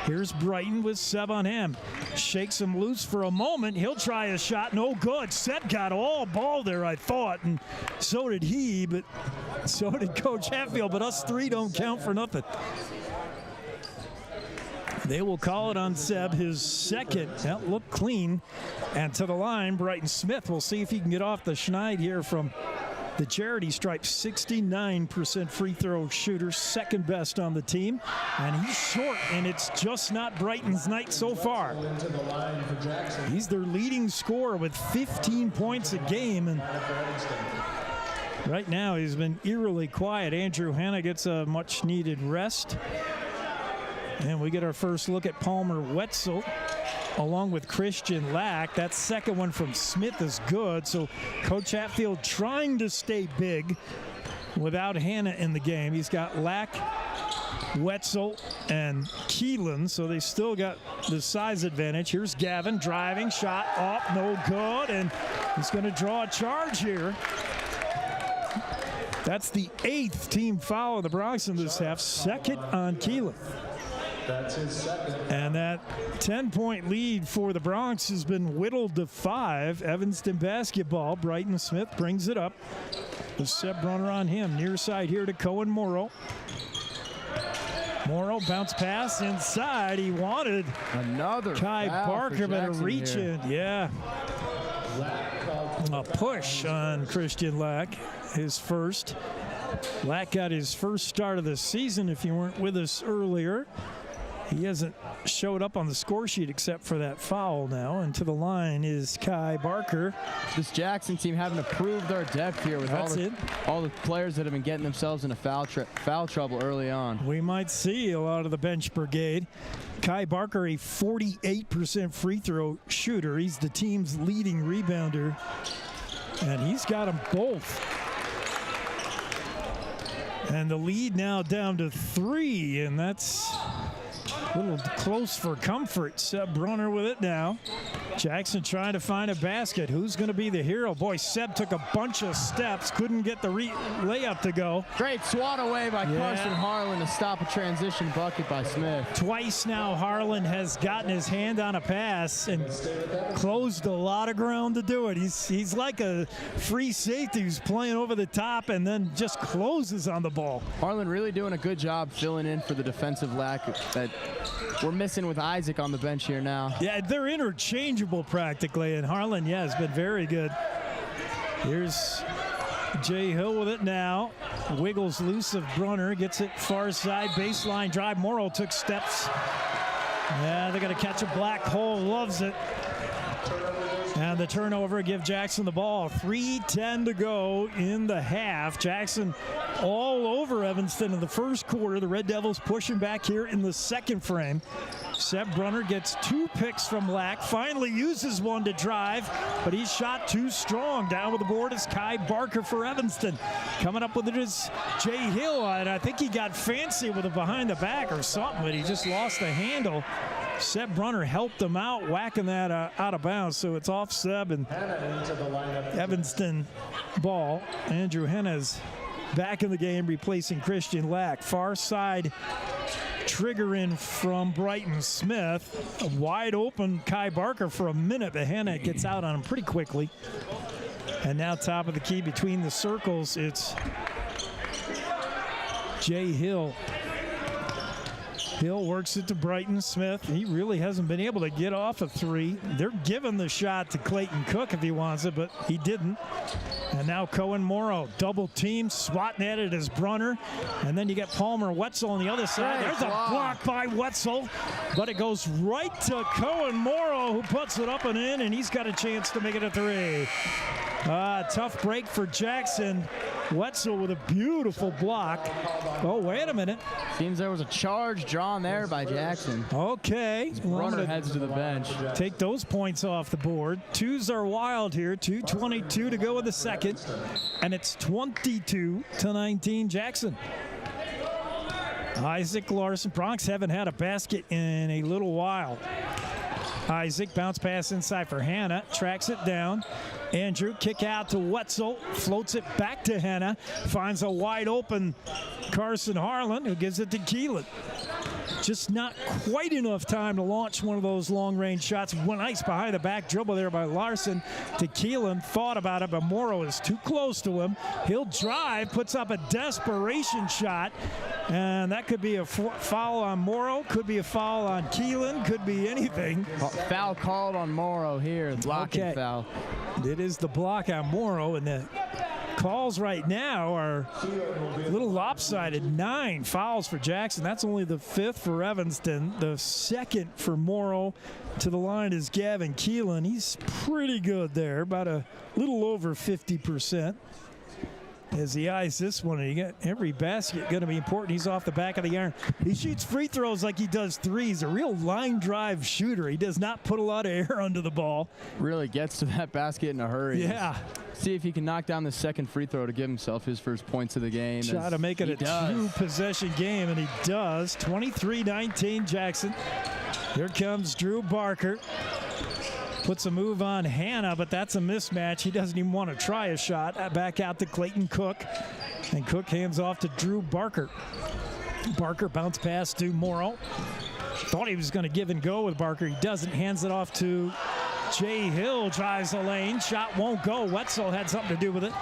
Here's Brighton with Seb on him. Shakes him loose for a moment. He'll try a shot. No good. Seb got all ball there, I thought, and so did he, but so did Coach Hatfield. But us three don't count for nothing. They will call it on Seb, his second. That looked clean. And to the line, Brighton Smith. We'll see if he can get off the schneid here from the charity stripe. 69% free throw shooter, second best on the team. And he's short, and it's just not Brighton's night so far. He's their leading scorer with 15 points a game. And right now he's been eerily quiet. Andrew Hanna gets a much-needed rest. And we get our first look at Palmer Wetzel along with Christian Lack. That second one from Smith is good. So Coach Hatfield trying to stay big without Hannah in the game. He's got Lack, Wetzel, and Keelan, so they still got the size advantage. Here's Gavin driving, shot up, no good, and he's going to draw a charge here. That's the 8th team foul of the Bronx in this half, second on Keelan. That's his second. And that 10-point lead for the Bronx has been whittled to 5. Evanston basketball. Brighton Smith brings it up. The Seb Brunner on him. Near side here to Cohen Morrow. Morrow bounce pass inside. He wanted another Kai Barker, but a reach in. Yeah. A push on Christian Lack, his first. Lack got his first start of the season, if you weren't with us earlier. He hasn't showed up on the score sheet except for that foul now. And to the line is Kai Barker. This Jackson team having to prove their depth here with all the players that have been getting themselves into foul trouble early on. We might see a lot of the bench brigade. Kai Barker, a 48% free throw shooter. He's the team's leading rebounder. And he's got them both. And the lead now down to 3, and that's a little close for comfort. Seb Brunner with it now. Jackson trying to find a basket. Who's going to be the hero? Boy, Seb took a bunch of steps. Couldn't get the layup to go. Great swat away by Carson Harlan to stop a transition bucket by Smith. Twice now Harlan has gotten his hand on a pass and closed a lot of ground to do it. He's like a free safety who's playing over the top and then just closes on the ball. Harlan really doing a good job filling in for the defensive lack that we're missing with Isaac on the bench here now. Yeah, they're interchangeable practically, and Harlan, has been very good. Here's Jay Hill with it now. Wiggles loose of Brunner, gets it far side, baseline drive. Morrow took steps. Yeah, they're going to catch a black hole, loves it. And the turnover, give Jackson the ball. 3:10 to go in the half. Jackson all over Evanston in the first quarter. The Red Devils pushing back here in the second frame. Seb Brunner gets 2 picks from Lack. Finally uses one to drive, but he's shot too strong. Down with the board is Kai Barker for Evanston. Coming up with it is Jay Hill, and I think he got fancy with it behind the back or something, but he just lost the handle. Seb Brunner helped him out, whacking that out of bounds, so it's off Seb and Evanston ball. Andrew Henna's back in the game, replacing Christian Lack. Far side trigger in from Brighton Smith. A wide open Kai Barker for a minute, but Hanna gets out on him pretty quickly. And now top of the key between the circles, it's Jay Hill. Hill works it to Brighton Smith. He really hasn't been able to get off a 3. They're giving the shot to Clayton Cook if he wants it, but he didn't. And now Cohen Morrow, double team, swatting at it as Brunner. And then you get Palmer Wetzel on the other side. There's a block by Wetzel, but it goes right to Cohen Morrow, who puts it up and in, and he's got a chance to make it a 3. Tough break for Jackson. Wetzel with a beautiful block. Oh, wait a minute. Seems there was a charge drawn there by Jackson. Okay. Runner heads to the bench. Take those points off the board. Twos are wild here. 2:22 to go in the second. And it's 22-19 Jackson. Isaac Larson. Bronx haven't had a basket in a little while. Isaac, bounce pass inside for Hannah, tracks it down. Andrew, kick out to Wetzel, floats it back to Hannah, finds a wide open Carson Harlan, who gives it to Keelan. Just not quite enough time to launch one of those long-range shots. One nice behind the back dribble there by Larson to Keelan. Thought about it, but Morrow is too close to him. He'll drive, puts up a desperation shot, and that could be a foul on Morrow, could be a foul on Keelan, could be anything. Foul called on Morrow here, blocking foul. It is the block on Morrow, and the calls right now are a little lopsided. 9 fouls for Jackson. That's only the 5th for Evanston. The 2nd for Morrow. To the line is Gavin Keelan. He's pretty good there, about a little over 50%. As he eyes this one, and you got every basket going to be important. He's off the back of the iron. He shoots free throws like he does threes. A real line drive shooter. He does not put a lot of air under the ball. Really gets to that basket in a hurry. Yeah. See if he can knock down the second free throw to give himself his first points of the game. Try to make it a true possession game, and he does. 23-19 Jackson. Here comes Drew Barker. Puts a move on Hannah, but that's a mismatch. He doesn't even want to try a shot. Back out to Clayton Cook. And Cook hands off to Drew Barker. Barker bounce pass to Morrow. Thought he was going to give and go with Barker. He doesn't. Hands it off to Jay Hill. Drives the lane. Shot won't go. Wetzel had something to do with it.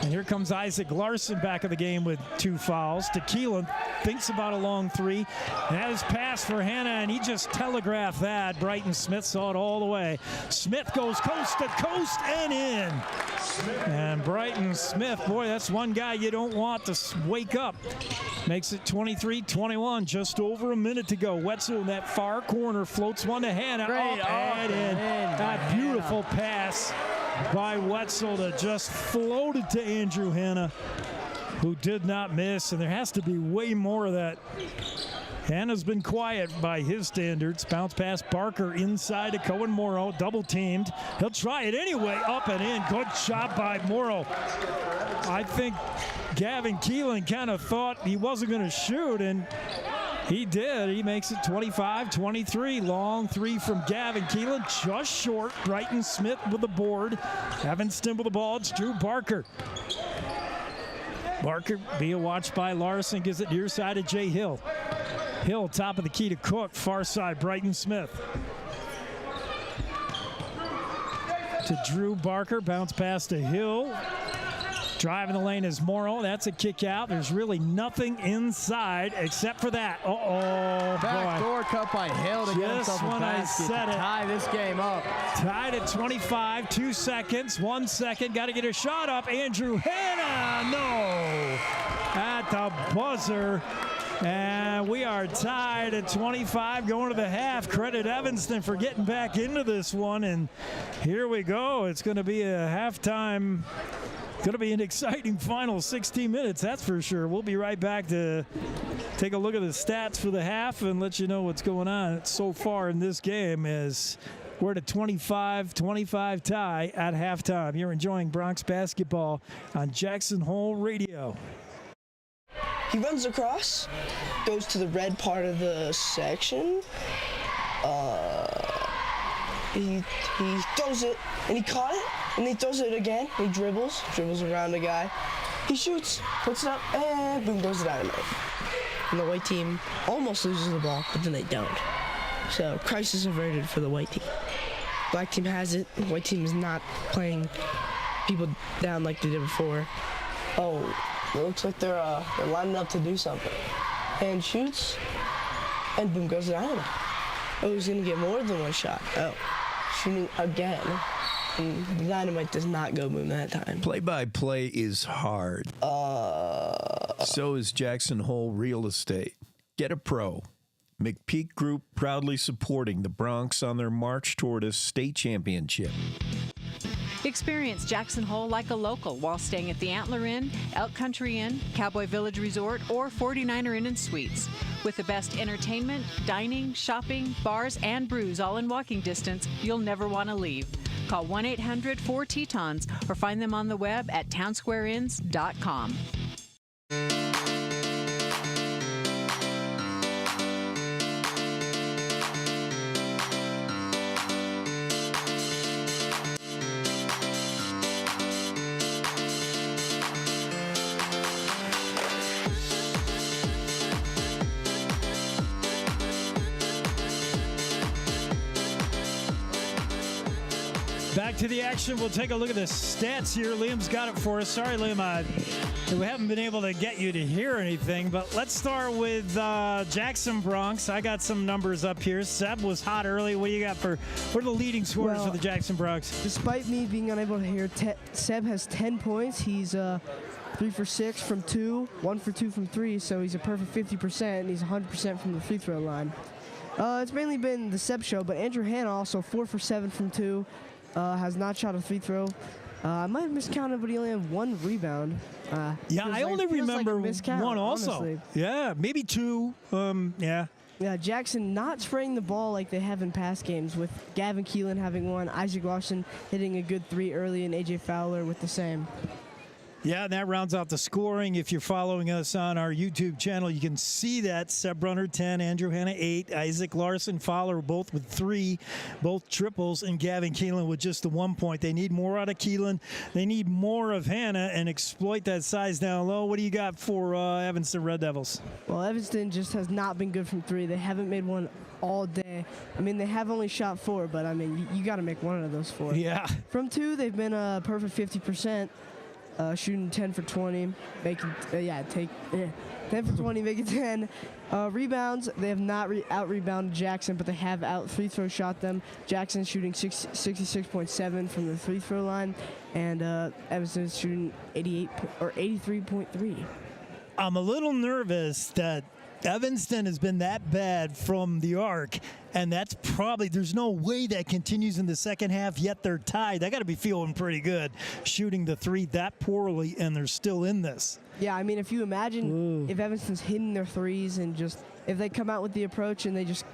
And here comes Isaac Larson back of the game with 2 fouls. To Keelan, thinks about a long 3. That is pass for Hannah, and he just telegraphed that. Brighton Smith saw it all the way. Smith goes coast to coast and in. And Brighton Smith, boy, that's one guy you don't want to wake up. Makes it 23-21, just over a minute to go. Wetzel in that far corner floats one to Hannah. And in. That beautiful pass by Wetzel that just floated to Andrew Hannah, who did not miss. And there has to be way more of that. Hannah's been quiet by his standards. Bounce pass Barker inside to Cohen Morrow, double teamed. He'll try it anyway, up and in. Good shot by Morrow. I think Gavin Keelan kind of thought he wasn't going to shoot, and he did. He makes it 25-23. Long 3 from Gavin Keelan, just short. Brighton Smith with the board. Evanston with the ball. It's Drew Barker. Barker being watched by Larson, gives it near side to Jay Hill. Hill, top of the key to Cook, far side, Brighton Smith. To Drew Barker, bounce pass to Hill. Driving the lane is Morrow. That's a kick out. There's really nothing inside except for that. Backdoor cut by Hill to get himself a basket to tie this game up. Tied at 25, 2 seconds, 1 second. Got to get a shot up. Andrew Hannah, no. At the buzzer. And we are tied at 25 going to the half. Credit Evanston for getting back into this one. And here we go. It's going to be a halftime. Going to be an exciting final 16 minutes, that's for sure. We'll be right back to take a look at the stats for the half and let you know what's going on so far in this game as we're at a 25-25 tie at halftime. You're enjoying Bronx basketball on Jackson Hole Radio. He runs across, goes to the red part of the section. He throws it, and he caught it, and he throws it again. He dribbles around the guy. He shoots, puts it up, and boom, goes the dynamite. And the white team almost loses the ball, but then they don't. So crisis averted for the white team. Black team has it. The white team is not playing people down like they did before. Oh, it looks like they're lining up to do something. And shoots, and boom, goes the dynamite. Oh, he's gonna get more than one shot. Oh, shooting again. And the dynamite does not go boom that time. Play-by-play is hard. So is Jackson Hole Real Estate. Get a pro. McPeak Group proudly supporting the Bronx on their march toward a state championship. Experience Jackson Hole like a local while staying at the Antler Inn, Elk Country Inn, Cowboy Village Resort, or 49er Inn and Suites. With the best entertainment, dining, shopping, bars, and brews all in walking distance, you'll never want to leave. Call 1-800-4-Tetons or find them on the web at townsquareinns.com. Back to the action. We'll take a look at the stats here. Liam's got it for us. Sorry, Liam, we haven't been able to get you to hear anything, but let's start with Jackson Bronx. I got some numbers up here. Seb was hot early. What do you got what are the leading scorers for the Jackson Bronx? Despite me being unable to hear, Seb has 10 points. He's 3 for 6 from 2, 1 for 2 from 3, so he's a perfect 50%, and he's 100% from the free throw line. It's mainly been the Seb show, but Andrew Hanna also 4 for 7 from 2. Has not shot a free throw. I might have miscounted, but he only had 1 rebound. I only remember one also. Honestly. Yeah, maybe 2. Yeah. Yeah, Jackson not spraying the ball like they have in past games, with Gavin Keelan having 1, Isaac Larson hitting a good 3 early, and A.J. Fowler with the same. Yeah, and that rounds out the scoring. If you're following us on our YouTube channel, you can see that. Seb Brunner, 10, Andrew Hanna, 8, Isaac Larson, Fowler, both with 3, both triples, and Gavin Keelan with just the 1 point. They need more out of Keelan. They need more of Hanna and exploit that size down low. What do you got for Evanston Red Devils? Well, Evanston just has not been good from 3. They haven't made one all day. I mean, they have only shot 4, but, I mean, you got to make one of those 4. Yeah. From 2, they've been a perfect 50%. Shooting 10 for 20, making 10 for 20, making 10. Rebounds, they have not out-rebounded Jackson, but they have out-free throw shot them. Jackson shooting 66.7 from the free throw line, and Evanston shooting 83.3. I'm a little nervous that Evanston has been that bad from the arc, and that's probably, there's no way that continues in the second half, yet they're tied. They got to be feeling pretty good shooting the 3 that poorly, and they're still in this. Yeah, I mean, if you imagine if Evanston's hitting their 3s and just, if they come out with the approach and they just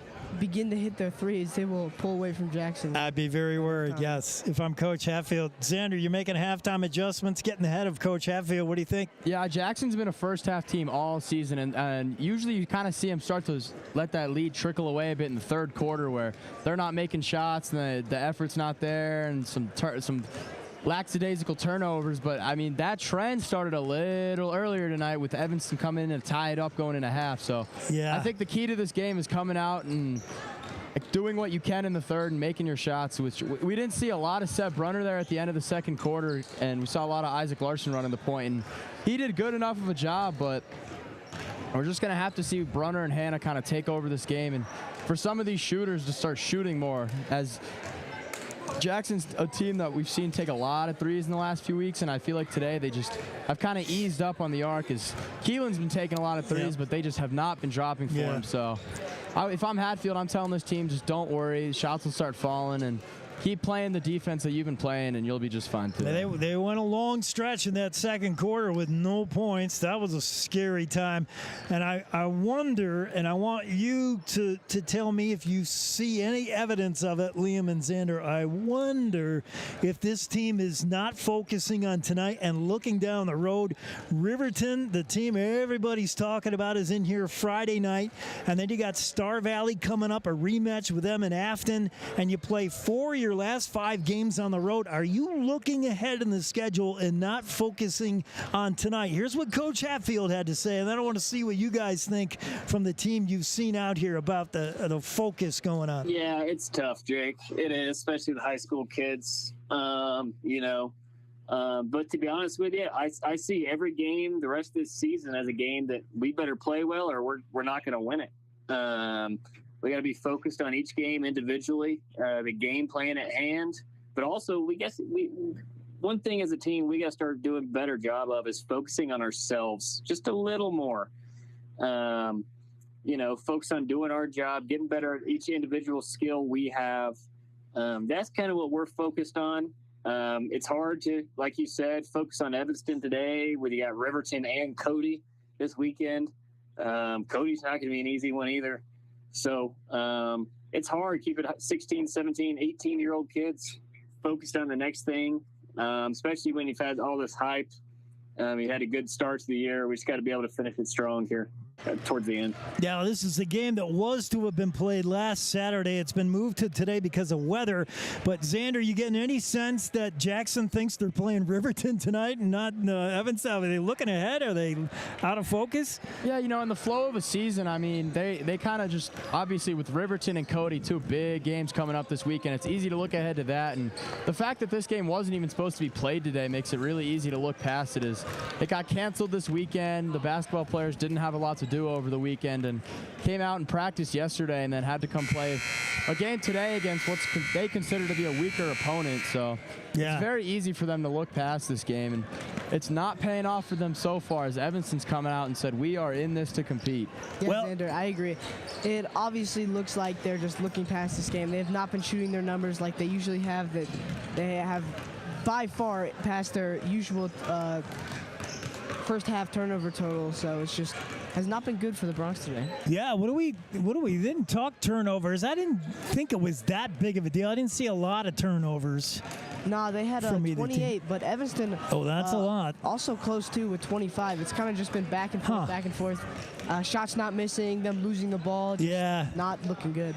begin to hit their 3s, they will pull away from Jackson. I'd be very worried, yes, if I'm Coach Hatfield. Xander, you're making halftime adjustments, getting ahead of Coach Hatfield. What do you think? Yeah, Jackson's been a first-half team all season, and usually you kind of see them start to let that lead trickle away a bit in the third quarter, where they're not making shots and the effort's not there, and some lackadaisical turnovers. But I mean, that trend started a little earlier tonight with Evanston coming in and tie it up going into half. So yeah, I think the key to this game is coming out and doing what you can in the third and making your shots, which we didn't see a lot of Seb Brunner there at the end of the second quarter, and we saw a lot of Isaac Larson running the point, and he did good enough of a job, but we're just going to have to see Brunner and Hanna kind of take over this game, and for some of these shooters to start shooting more, as Jackson's a team that we've seen take a lot of 3s in the last few weeks, and I feel like today they just have kind of eased up on the arc, as Keelan's been taking a lot of 3s, but they just have not been dropping for him. So if I'm Hatfield, I'm telling this team, just don't worry. Shots will start falling, and keep playing the defense that you've been playing, and you'll be just fine too. They went a long stretch in that second quarter with no points. That was a scary time. And I wonder, and I want you to tell me if you see any evidence of it, Liam and Xander. I wonder if this team is not focusing on tonight and looking down the road. Riverton, the team everybody's talking about, is in here Friday night. And then you got Star Valley coming up, a rematch with them in Afton. And you play 4 your last 5 games on the road. Are you looking ahead in the schedule and not focusing on tonight? Here's what Coach Hatfield had to say, and then I want to see what you guys think from the team you've seen out here about the focus going on. Yeah, it's tough, Jake. It is, especially the high school kids. But to be honest with you, I see every game the rest of this season as a game that we better play well, or we're not going to win it. We got to be focused on each game individually, the game plan at hand. But also, one thing as a team we got to start doing a better job of is focusing on ourselves just a little more. Focus on doing our job, getting better at each individual skill we have. That's kind of what we're focused on. It's hard to, like you said, focus on Evanston today when you got Riverton and Cody this weekend. Cody's not going to be an easy one either. So it's hard keeping 16, 17, 18-year-old kids focused on the next thing, especially when you've had all this hype. You had a good start to the year. We just got to be able to finish it strong here towards the end. Yeah, this is the game that was to have been played last Saturday. It's been moved to today because of weather. But, Xander, you getting any sense that Jackson thinks they're playing Riverton tonight and not Evanston? Are they looking ahead? Are they out of focus? Yeah, in the flow of a season, I mean, they kind of just, obviously with Riverton and Cody, two big games coming up this weekend, it's easy to look ahead to that. And the fact that this game wasn't even supposed to be played today makes it really easy to look past it. It got canceled this weekend. The basketball players didn't have a lot to do over the weekend and came out and practiced yesterday and then had to come play a game today against what they consider to be a weaker opponent. So it's very easy for them to look past this game, and it's not paying off for them so far as Evanston's coming out and said, we are in this to compete. Yeah, Xander, I agree. It obviously looks like they're just looking past this game. They have not been shooting their numbers like they usually have. That they have by far past their usual first half turnover total, so it's just has not been good for the Bronx today. Yeah, what do we didn't talk turnovers. I didn't think it was that big of a deal. I didn't see a lot of turnovers. No, they had 28, but Evanston. Oh, that's a lot. Also close too with 25. It's kind of just been back and forth, back and forth. Shots not missing, them losing the ball. Just not looking good.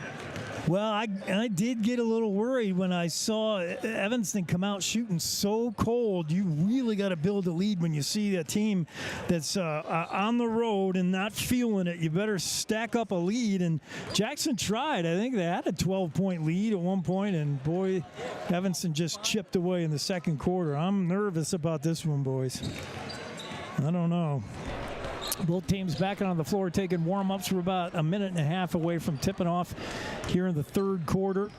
Well, I did get a little worried when I saw Evanston come out shooting so cold. You really got to build a lead when you see a team that's on the road and not feeling it. You better stack up a lead. And Jackson tried. I think they had a 12-point lead at one point, and boy, Evanston just chipped away in the second quarter. I'm nervous about this one, boys. I don't know. Both teams back on the floor taking warm-ups. We're about a minute and a half away from tipping off here in the third quarter.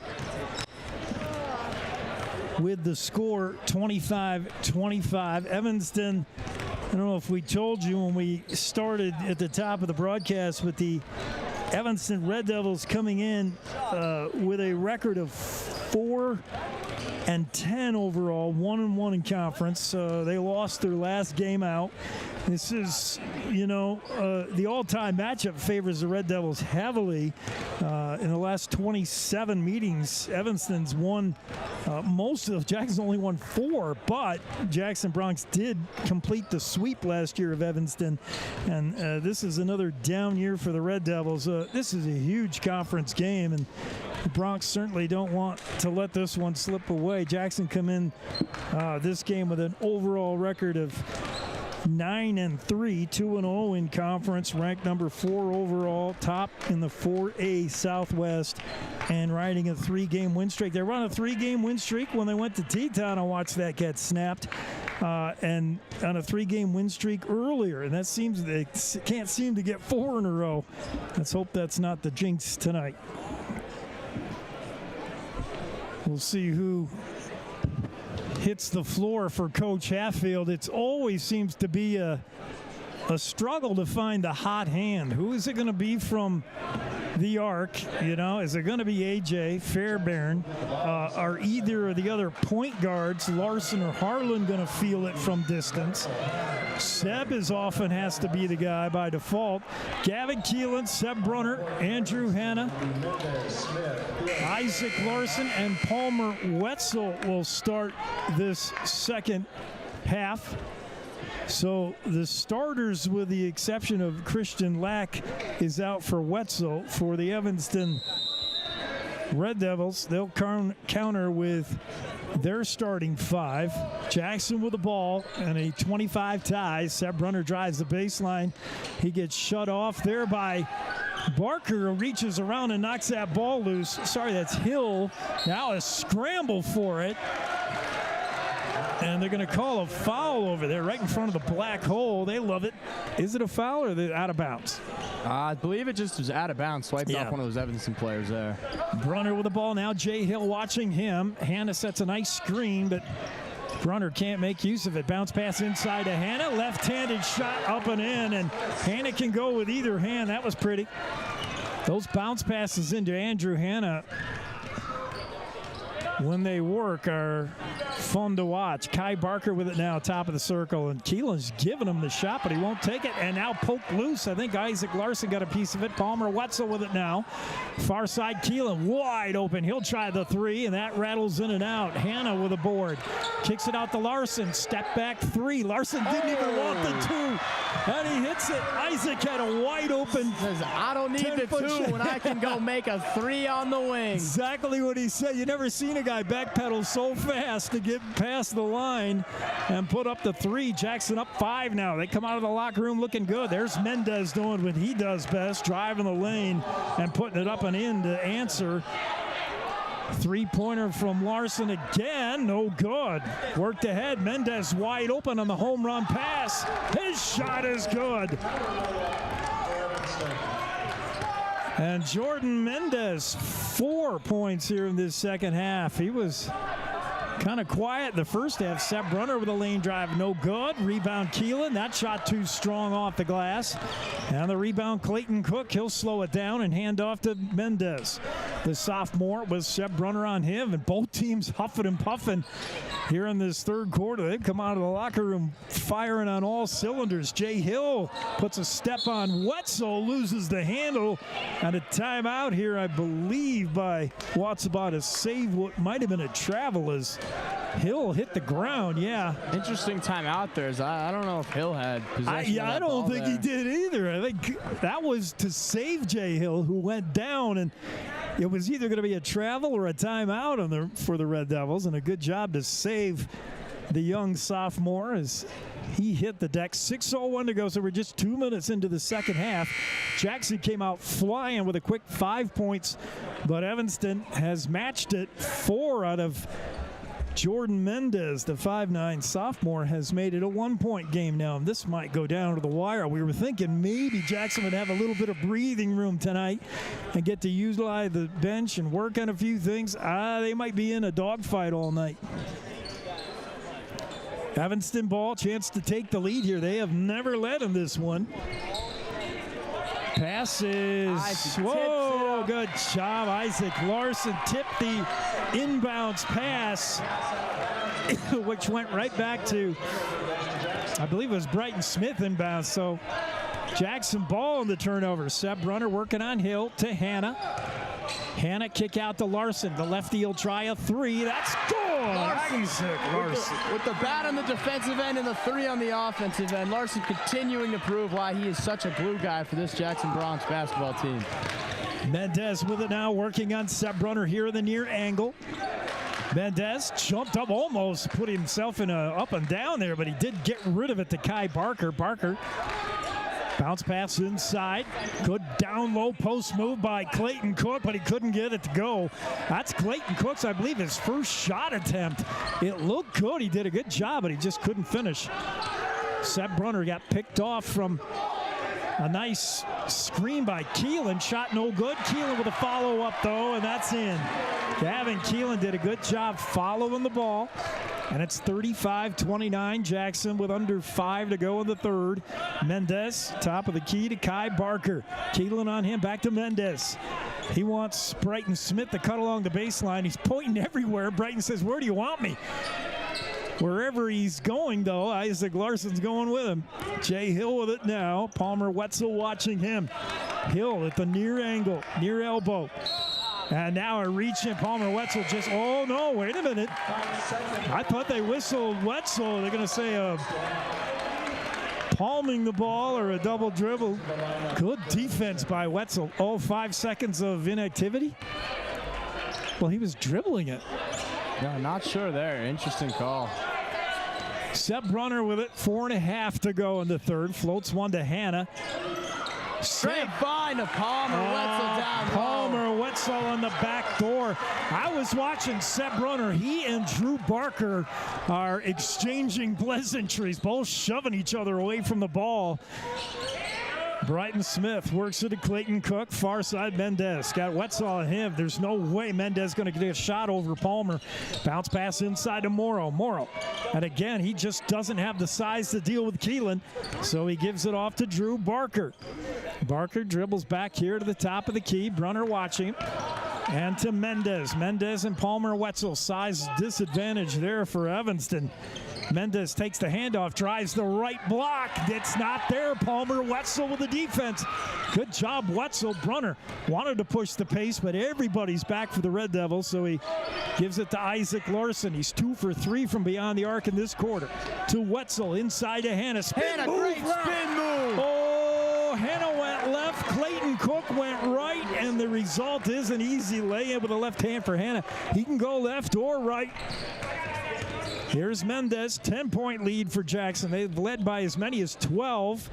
With the score 25-25. Evanston, I don't know if we told you when we started at the top of the broadcast, with the Evanston Red Devils coming in with a record of 4-10 overall, 1-1 in conference. They lost their last game out. This is, the all-time matchup favors the Red Devils heavily. In the last 27 meetings, Evanston's won most of them. Jackson only won 4, but Jackson Bronx did complete the sweep last year of Evanston. And this is another down year for the Red Devils. This is a huge conference game, and the Bronx certainly don't want to let this one slip away. Jackson come in this game with an overall record of 9-3, 2-0 in conference, ranked number 4 overall, top in the 4A Southwest, and riding a 3-game win streak. They were on a 3-game win streak when they went to Teton. I watched that get snapped, and on a 3-game win streak earlier, and that seems they can't seem to get 4 in a row. Let's hope that's not the jinx tonight. We'll see who hits the floor for Coach Hatfield. It always seems to be a struggle to find the hot hand. Who is it going to be from the arc? Is it going to be AJ Fairbairn? Are either of the other point guards, Larson or Harlan, going to feel it from distance? Seb often has to be the guy by default. Gavin Keelan, Seb Brunner, Andrew Hanna, Isaac Larson, and Palmer Wetzel will start this second half. So the starters, with the exception of Christian Lack, is out for Wetzel. For the Evanston Red Devils, they'll counter with their starting 5. Jackson with the ball and a 25 tie. Seb Brunner drives the baseline. He gets shut off there by Barker, reaches around and knocks that ball loose. Sorry, that's Hill. Now a scramble for it. And they're going to call a foul over there right in front of the black hole. They love it. Is it a foul or they're out of bounds? I believe it just was out of bounds. Swiped off one of those Evanston players there. Brunner with the ball now. Jay Hill watching him. Hannah sets a nice screen, but Brunner can't make use of it. Bounce pass inside to Hannah. Left-handed shot up and in, and Hannah can go with either hand. That was pretty. Those bounce passes into Andrew Hannah, when they work, are fun to watch. Kai Barker with it now, top of the circle, and Keelan's giving him the shot, but he won't take it, and now poked loose. I think Isaac Larson got a piece of it. Palmer Wetzel with it now. Far side, Keelan wide open. He'll try the three, and that rattles in and out. Hannah with a board. Kicks it out to Larson. Step back three. Larson didn't even want the two, and he hits it. Isaac had a wide open. Says, I don't need the two when I can go make a three on the wing. Exactly what he said. You never seen a guy backpedal so fast to get past the line and put up the three. Jackson up 5 now. They come out of the locker room looking good. There's Mendez doing what he does best, driving the lane and putting it up and in to answer. Three-pointer from Larson again, no good. Worked ahead, Mendez wide open on the home run pass. His shot is good. And Jordan Mendez, 4 points here in this second half. He was kind of quiet in the first half. Seth Brunner with a lane drive, no good. Rebound Keelan, that shot too strong off the glass. And the rebound Clayton Cook, he'll slow it down and hand off to Mendez. The sophomore with Seth Brunner on him, and both teams huffing and puffing here in this third quarter. They've come out of the locker room firing on all cylinders. Jay Hill puts a step on Wetzel, loses the handle, and a timeout here, I believe, by Watts about to save what might have been a travel as Hill hit the ground. Yeah. Interesting timeout there. I don't know if Hill had possession. I don't think he did either. I think that was to save Jay Hill, who went down, and it was either going to be a travel or a timeout for the Red Devils, and a good job to save the young sophomore as he hit the deck. 6:01 to go, so we're just 2 minutes into the second half. Jackson came out flying with a quick 5 points, but Evanston has matched it. 4 out of Jordan Mendez, the 5'9" sophomore, has made it a 1-point game now. And this might go down to the wire. We were thinking maybe Jackson would have a little bit of breathing room tonight and get to utilize the bench and work on a few things. They might be in a dogfight all night. Evanston ball, chance to take the lead here. They have never led in this one. Passes. Whoa, good job. Isaac Larson tipped the inbounds pass, which went right back to, I believe it was Brighton Smith inbounds. So Jackson ball in the turnover. Seb Brunner working on Hill to Hannah. Hannah kick out to Larson. The lefty will try a three. That's good. Isaac Larson. With the bat on the defensive end and the three on the offensive end, Larson continuing to prove why he is such a glue guy for this Jackson Bronx basketball team. Mendez with it now, working on Seb Brunner here in the near angle. Mendez jumped up, almost put himself in a up and down there, but he did get rid of it to Kai Barker. Barker bounce pass inside. Good down low post move by Clayton Cook, but he couldn't get it to go. That's Clayton Cook's, I believe, his first shot attempt. It looked good. He did a good job, but he just couldn't finish. Seb Brunner got picked off from a nice screen by Keelan. Shot no good. Keelan with a follow-up, though, and that's in. Gavin Keelan did a good job following the ball. And it's 35-29. Jackson with under 5 to go in the third. Mendez, top of the key to Kai Barker. Keelan on him, back to Mendez. He wants Brighton Smith to cut along the baseline. He's pointing everywhere. Brighton says, where do you want me? Wherever he's going, though, Isaac Larson's going with him. Jay Hill with it now. Palmer Wetzel watching him. Hill at the near angle, near elbow. And now a reach in. Palmer Wetzel just, oh no, wait a minute. I thought they whistled Wetzel. They're going to say palming the ball or a double dribble. Good defense by Wetzel. 5 seconds of inactivity. Well, he was dribbling it. No, not sure there. Interesting call. Seb Brunner with it. 4.5 to go in the third. Floats one to Hannah. Great find to Palmer Wetzel down low. Palmer Wetzel on the back door. I was watching Seb Brunner. He and Drew Barker are exchanging pleasantries, both shoving each other away from the ball. Brighton Smith works it to Clayton Cook. Far side, Mendez. Got Wetzel on him. There's no way Mendez going to get a shot over Palmer. Bounce pass inside to Morrow. Morrow. And again, he just doesn't have the size to deal with Keelan. So he gives it off to Drew Barker. Barker dribbles back here to the top of the key. Brunner watching him. And to Mendez. Mendez and Palmer Wetzel. Size disadvantage there for Evanston. Mendez takes the handoff, drives the right block. It's not there. Palmer Wetzel with the defense. Good job, Wetzel. Brunner wanted to push the pace, but everybody's back for the Red Devils, so he gives it to Isaac Larson. He's 2 for 3 from beyond the arc in this quarter. To Wetzel, inside to Hannah. Spin move. Great spin move. Oh, Hannah went left. Clayton Cook went right, and the result is an easy lay-in with a left hand for Hannah. He can go left or right. Here's Mendez, 10-point lead for Jackson. They've led by as many as 12.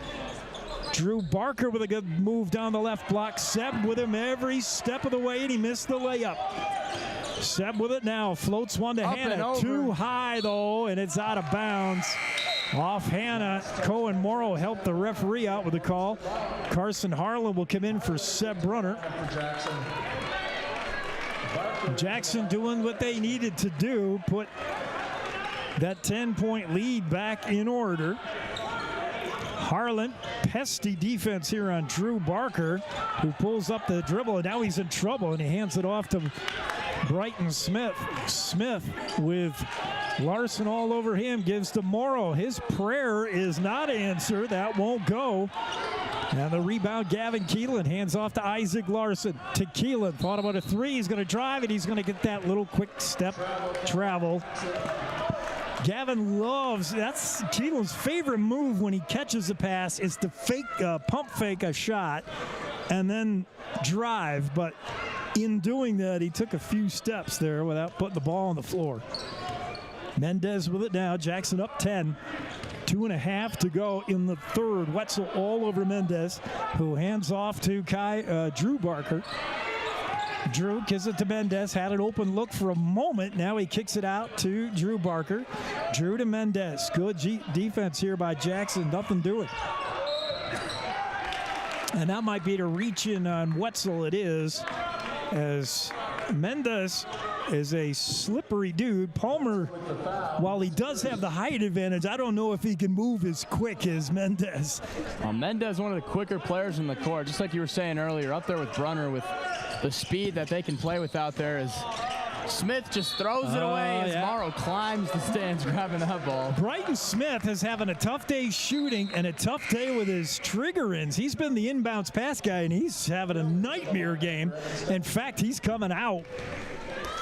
Drew Barker with a good move down the left block. Seb with him every step of the way, and he missed the layup. Seb with it now, floats one to Hannah. Too high, though, and it's out of bounds. Off Hannah. Cohen Morrow helped the referee out with the call. Carson Harlan will come in for Seb Brunner. Jackson doing what they needed to do, put that 10-point lead back in order. Harlan, pesky defense here on Drew Barker, who pulls up the dribble, and now he's in trouble, and he hands it off to Brighton Smith. Smith with Larson all over him, gives to Morrow. His prayer is not answered. That won't go. And the rebound, Gavin Keelan hands off to Isaac Larson. To Keelan, thought about a three. He's going to drive it. He's going to get that little quick step travel. Gavin loves, that's Keelan's favorite move when he catches a pass is to fake, pump fake a shot and then drive. But in doing that, he took a few steps there without putting the ball on the floor. Mendez with it now. Jackson up 10. 2.5 to go in the third. Wetzel all over Mendez, who hands off to Drew Barker. Drew gives it to Mendez, had an open look for a moment. Now he kicks it out to Drew Barker. Drew to Mendez. Good defense here by Jackson. Nothing doing. And that might be to reach in on Wetzel. It is, as Mendez is a slippery dude. Palmer, while he does have the height advantage, I don't know if he can move as quick as Mendez. Mendez, one of the quicker players in the court, just like you were saying earlier, up there with Brunner with the speed that they can play with out there. As Smith just throws it away as Morrow climbs the stands grabbing that ball. Brighton Smith is having a tough day shooting and a tough day with his trigger ins. He's been the inbounds pass guy, and he's having a nightmare game. In fact, he's coming out.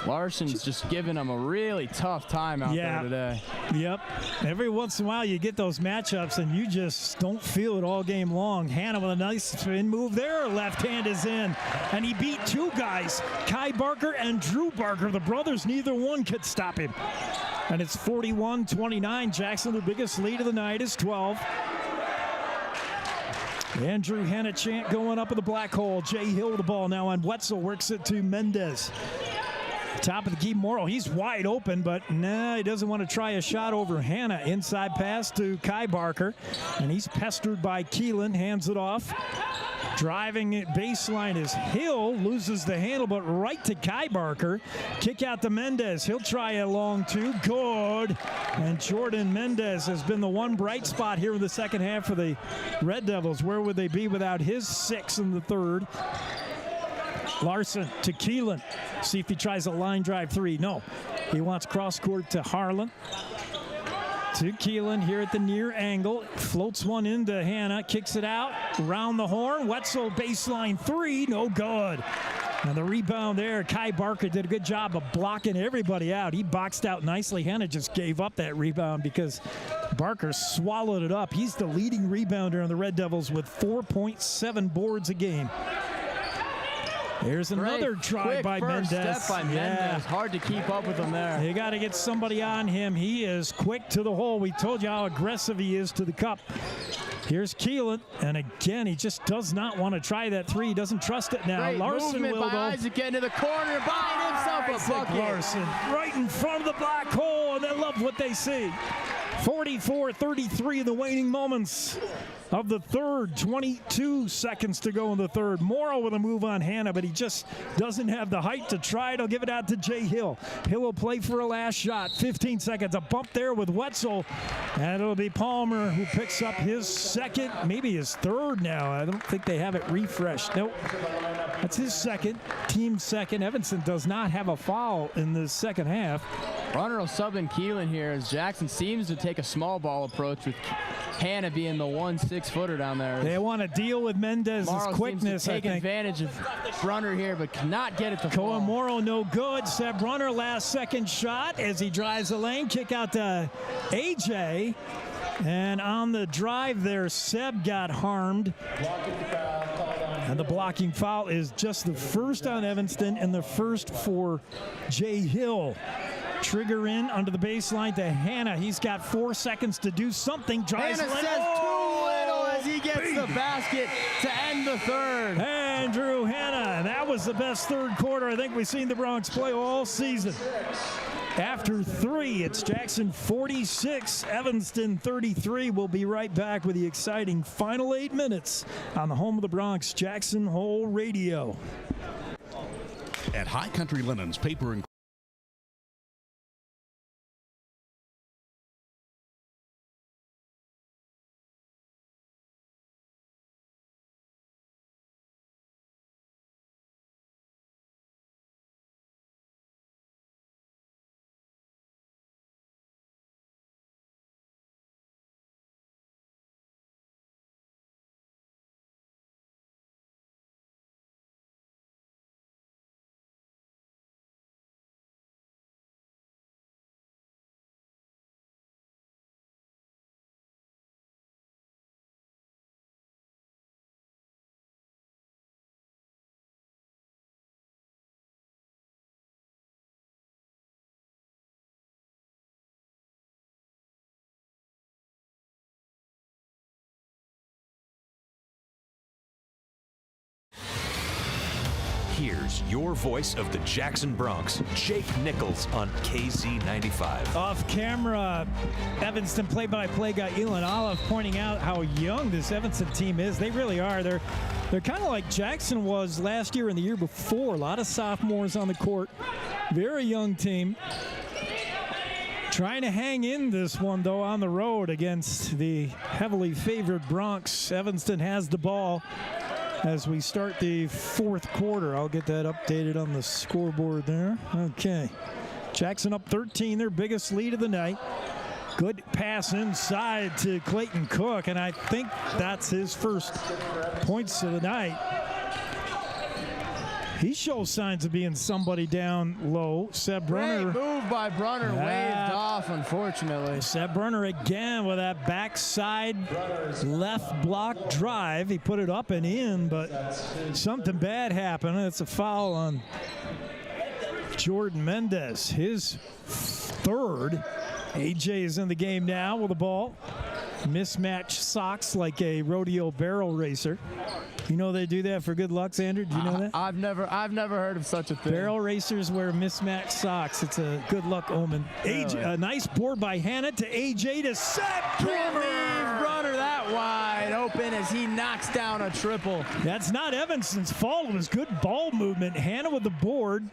Larson's just giving him a really tough time out there today. Yep. Every once in a while you get those matchups and you just don't feel it all game long. Hannah with a nice spin move there. Left hand is in. And he beat two guys, Kai Barker and Drew Barker. The brothers, neither one could stop him. And it's 41-29. Jackson, the biggest lead of the night, is 12. Andrew Hannachant going up in the black hole. Jay Hill with the ball now on Wetzel. Works it to Mendez. Top of the key, Morrow. He's wide open, but he doesn't want to try a shot over Hannah. Inside pass to Kai Barker, and he's pestered by Keelan. Hands it off. Driving it baseline is Hill. Loses the handle, but right to Kai Barker. Kick out to Mendez. He'll try a long two. Good. And Jordan Mendez has been the one bright spot here in the second half for the Red Devils. Where would they be without his 6 in the third? Larson to Keelan. See if he tries a line drive three. No. He wants cross court to Harlan. To Keelan here at the near angle. Floats one into Hannah. Kicks it out. Around the horn. Wetzel baseline three. No good. And the rebound there. Kai Barker did a good job of blocking everybody out. He boxed out nicely. Hannah just gave up that rebound because Barker swallowed it up. He's the leading rebounder on the Red Devils with 4.7 boards a game. There's another try by Mendez. Step by Mendez. Hard to keep up with him there. You got to get somebody on him. He is quick to the hole. We told you how aggressive he is to the cup. Here's Keelan, and again, he just does not want to try that three. He doesn't trust it now. Great Larson movement will, by Isaac getting to the corner, buying himself a bucket. Larson right in front of the black hole, and they love what they see. 44-33 in the waning moments of the third. 22 seconds to go in the third. Morrow with a move on Hannah, but he just doesn't have the height to try it. He'll give it out to Jay Hill. Hill will play for a last shot. 15 seconds. A bump there with Wetzel. And it'll be Palmer who picks up his second, maybe his third now. I don't think they have it refreshed. Nope. That's his second, team second. Evanston does not have a foul in the second half. Brunner will sub in Keelan here as Jackson seems to take a small ball approach with Hannah being the 6-footer down there. They want to deal with Mendez's quickness. Seems to take advantage of Brunner here, but cannot get it to fall. Morrow no good. Seb Brunner last second shot as he drives the lane. Kick out to AJ. And on the drive there, Seb got harmed. And the blocking foul is just the first on Evanston and the first for Jay Hill. Trigger in under the baseline to Hannah. He's got 4 seconds to do something. Drives Hannah says too little as he gets the basket to end the third. Andrew Hannah. That was the best third quarter I think we've seen the Bronx play all season. After 3, it's Jackson 46, Evanston 33. We'll be right back with the exciting final 8 minutes on the home of the Bronx, Jackson Hole Radio. At High Country Linens Paper and Here's your voice of the Jackson Bronx, Jake Nichols on KZ95. Off camera, Evanston play-by-play guy Elon Olive pointing out how young this Evanston team is. They really are. They're kind of like Jackson was last year and the year before. A lot of sophomores on the court. Very young team. Trying to hang in this one, though, on the road against the heavily favored Bronx. Evanston has the ball as we start the fourth quarter. I'll get that updated on the scoreboard there. Okay. Jackson up 13, their biggest lead of the night. Good pass inside to Clayton Cook, and I think that's his first points of the night. He shows signs of being somebody down low. Seb Brunner. Great move by Brunner, waved off, unfortunately. Seb Brunner again with that backside left block drive. He put it up and in, but something bad happened. It's a foul on Jordan Mendez, his third. AJ is in the game now with the ball. Mismatched socks like a rodeo barrel racer. You know they do that for good luck, Xander? Do you know that? I've never heard of such a thing. Barrel racers wear mismatched socks. It's a good luck omen. AJ, a nice board by Hannah to AJ to Seb Can't leave Brunner that wide open as he knocks down a triple. That's not Evanston's fault. It was good ball movement. Hannah with the board.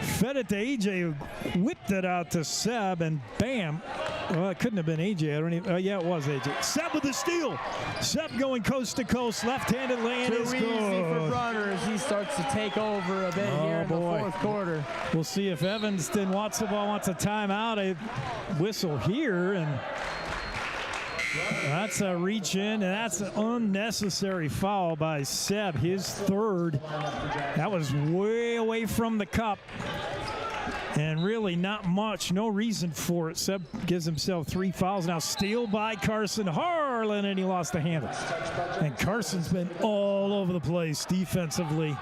Fed it to AJ, who whipped it out to Seb, and bam. Well, it couldn't have been AJ. I don't even. Yeah, it was AJ. Seb with the steal. Seb going coast to coast. Left-handed lane is good. Too easy for Brunner as he starts to take over a bit here in the fourth quarter. We'll see if Evanston wants the ball, wants a timeout. A whistle here, and that's a reach in, and that's an unnecessary foul by Seb, his third. That was way away from the cup. And really not much, no reason for it. Seb gives himself 3 fouls. Now steal by Carson Harlan, and he lost the handle. And Carson's been all over the place defensively.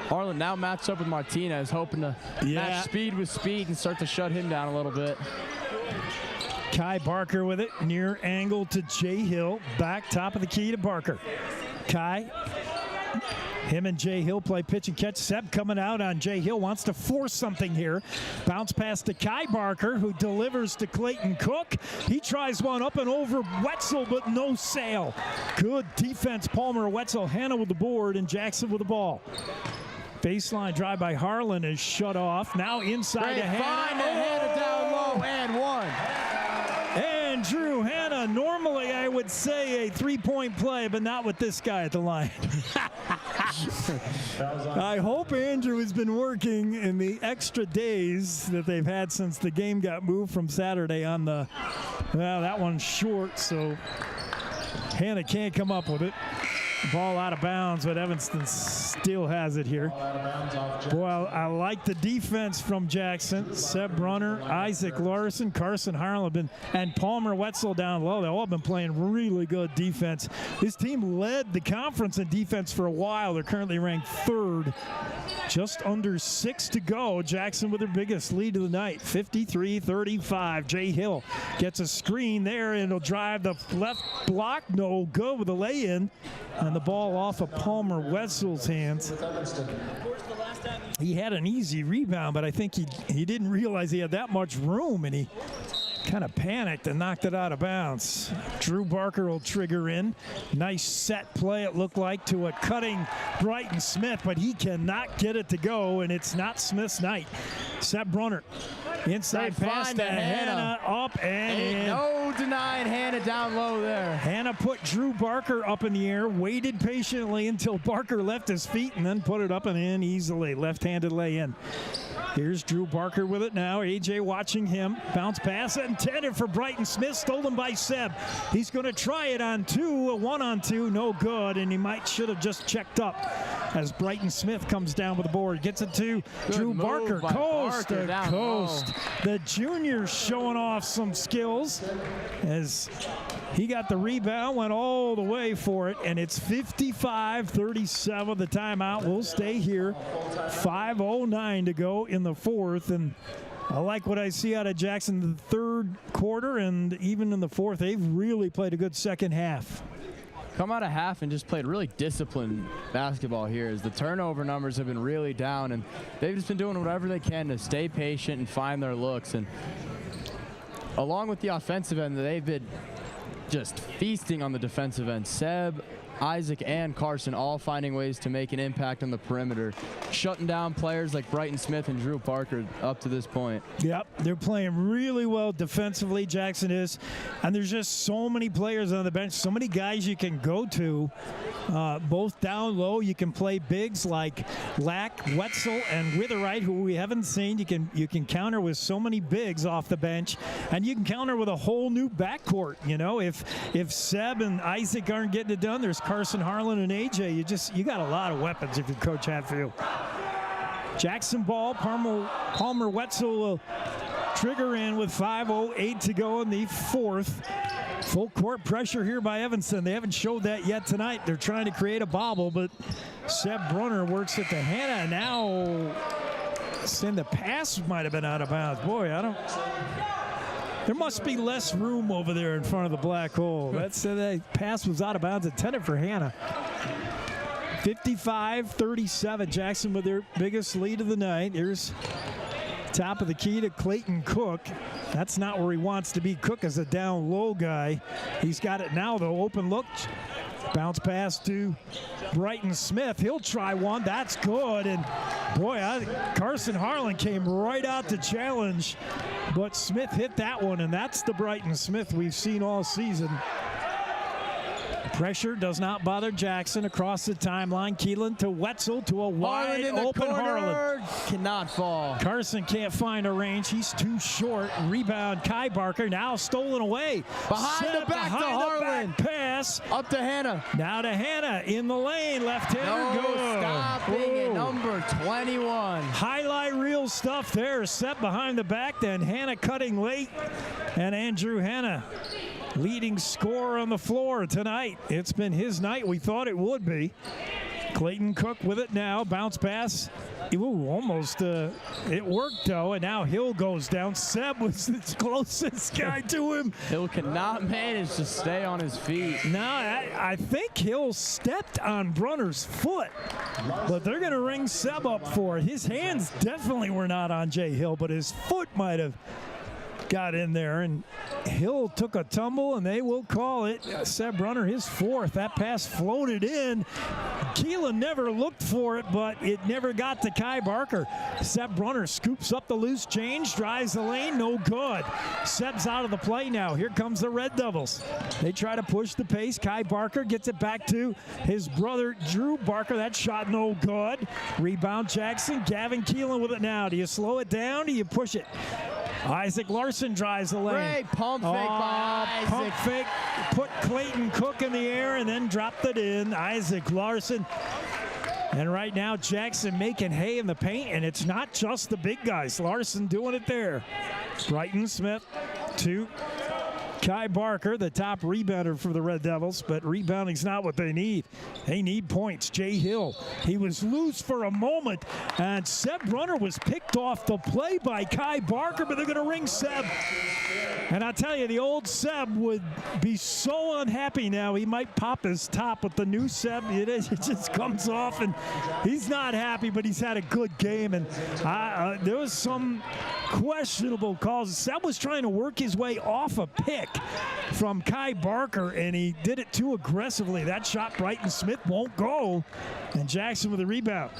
Harlan now matched up with Martinez, hoping to match speed with speed and start to shut him down a little bit. Kai Barker with it, near angle to Jay Hill. Back top of the key to Barker. Kai. Him and Jay Hill play pitch and catch. Seb coming out on Jay Hill, wants to force something here. Bounce pass to Kai Barker, who delivers to Clayton Cook. He tries one up and over Wetzel, but no sail. Good defense, Palmer, Wetzel, Hannah with the board, and Jackson with the ball. Baseline drive by Harlan is shut off. Now inside to Hannah. Hannah down low and one. And Drew Hannah, normally I would say a three-point play, but not with this guy at the line. I hope Andrew has been working in the extra days that they've had since the game got moved from Saturday on the, well, that one's short, so Hannah can't come up with it. Ball out of bounds, but Evanston still has it here. Boy, I like the defense from Jackson. Seb Brunner, Isaac Larson, Carson Harlan, and Palmer Wetzel down low. They've all been playing really good defense. This team led the conference in defense for a while. They're currently ranked 3rd. Just under 6 to go. Jackson with their biggest lead of the night, 53-35. Jay Hill gets a screen there, and he'll drive the left block. No good with a lay-in. And the ball off of Palmer Wetzel's hands. He had an easy rebound, but I think he didn't realize he had that much room, and he kind of panicked and knocked it out of bounds. Drew Barker will trigger in. Nice set play, it looked like, to a cutting Brighton Smith, but he cannot get it to go, and it's not Smith's night. Seth Brunner. Inside pass to Hannah, up and in. No denying Hannah down low there. Hannah put Drew Barker up in the air, waited patiently until Barker left his feet, and then put it up and in easily. Left-handed lay-in. Here's Drew Barker with it now. AJ watching him. Bounce pass intended for Brighton Smith. Stolen by Seb. He's going to try it on 2. A 1-on-2. No good. And he should have just checked up as Brighton Smith comes down with the board. Gets it to Drew Barker. Coast to coast. The junior showing off some skills as he got the rebound, went all the way for it, and it's 55-37. The timeout will stay here. 5:09 to go in the 4th, and I like what I see out of Jackson in the 3rd quarter, and even in the 4th, they've really played a good second half. Come out of half and just played really disciplined basketball here, as the turnover numbers have been really down, and they've just been doing whatever they can to stay patient and find their looks. And along with the offensive end, they've been just feasting on the defensive end. Seb, Isaac, and Carson all finding ways to make an impact on the perimeter, shutting down players like Brighton Smith and Drew Barker up to this point. Yep, they're playing really well defensively, Jackson is, and there's just so many players on the bench, so many guys you can go to, both down low. You can play bigs like Lack, Wetzel, and Witherite, who we haven't seen. You can counter with so many bigs off the bench, and you can counter with a whole new backcourt. You know, if Seb and Isaac aren't getting it done, there's Carson Harlan and AJ. You got a lot of weapons if you're Coach Hatfield. Jackson ball. Palmer Wetzel will trigger in with 5:08 to go in the 4th. Full court pressure here by Evanston. They haven't showed that yet tonight. They're trying to create a bobble, but Seb Brunner works it to Hannah. Now, the pass might have been out of bounds. Boy, there must be less room over there in front of the black hole. That pass was out of bounds, intended for Hannah. 55-37, Jackson with their biggest lead of the night. Here's top of the key to Clayton Cook. That's not where he wants to be. Cook is a down low guy. He's got it now, though. Open look. Bounce pass to Brighton Smith. He'll try one. That's good. And boy, Carson Harlan came right out to challenge, but Smith hit that one, and that's the Brighton Smith we've seen all season. Pressure does not bother Jackson across the timeline. Keelan to Wetzel to a wide open Harlan. Cannot fall. Carson can't find a range. He's too short. Rebound, Kai Barker. Now stolen away. Behind the back to Harlan. Pass. Up to Hannah. Now to Hannah in the lane. Left-hander goes. Stopping at number 21. Highlight reel stuff there. Set behind the back. Then Hannah cutting late. And Andrew Hannah, leading scorer on the floor tonight. It's been his night. We thought it would be. Clayton Cook with it now. Bounce pass. Ooh, almost. It worked, though, and now Hill goes down. Seb was the closest guy to him. Hill cannot manage to stay on his feet. No, I think Hill stepped on Brunner's foot, but they're going to ring Seb up for it. His hands definitely were not on Jay Hill, but his foot might have got in there, and Hill took a tumble, and they will call it. Seb Brunner, his fourth. That pass floated in. Keelan never looked for it, but it never got to Kai Barker. Seb Brunner scoops up the loose change, drives the lane, no good. Seb's out of the play now. Here comes the Red Devils. They try to push the pace. Kai Barker gets it back to his brother, Drew Barker. That shot no good. Rebound Jackson. Gavin Keelan with it now. Do you slow it down? Do you push it? Isaac Larson drives the lane. Great pump fake by Isaac. Pump fake. Put Clayton Cook in the air and then dropped it in. Isaac Larson. And right now, Jackson making hay in the paint, and it's not just the big guys. Larson doing it there. Brighton Smith to Kai Barker, the top rebounder for the Red Devils, but rebounding's not what they need. They need points. Jay Hill, he was loose for a moment, and Seb Brunner was picked off the play by Kai Barker, but they're going to ring Seb. And I tell you, the old Seb would be so unhappy now. He might pop his top with the new Seb. It just comes off, and he's not happy, but he's had a good game. And there was some questionable calls. Seb was trying to work his way off a pick from Kai Barker, and he did it too aggressively. That shot, Brighton Smith won't go, and Jackson with a rebound.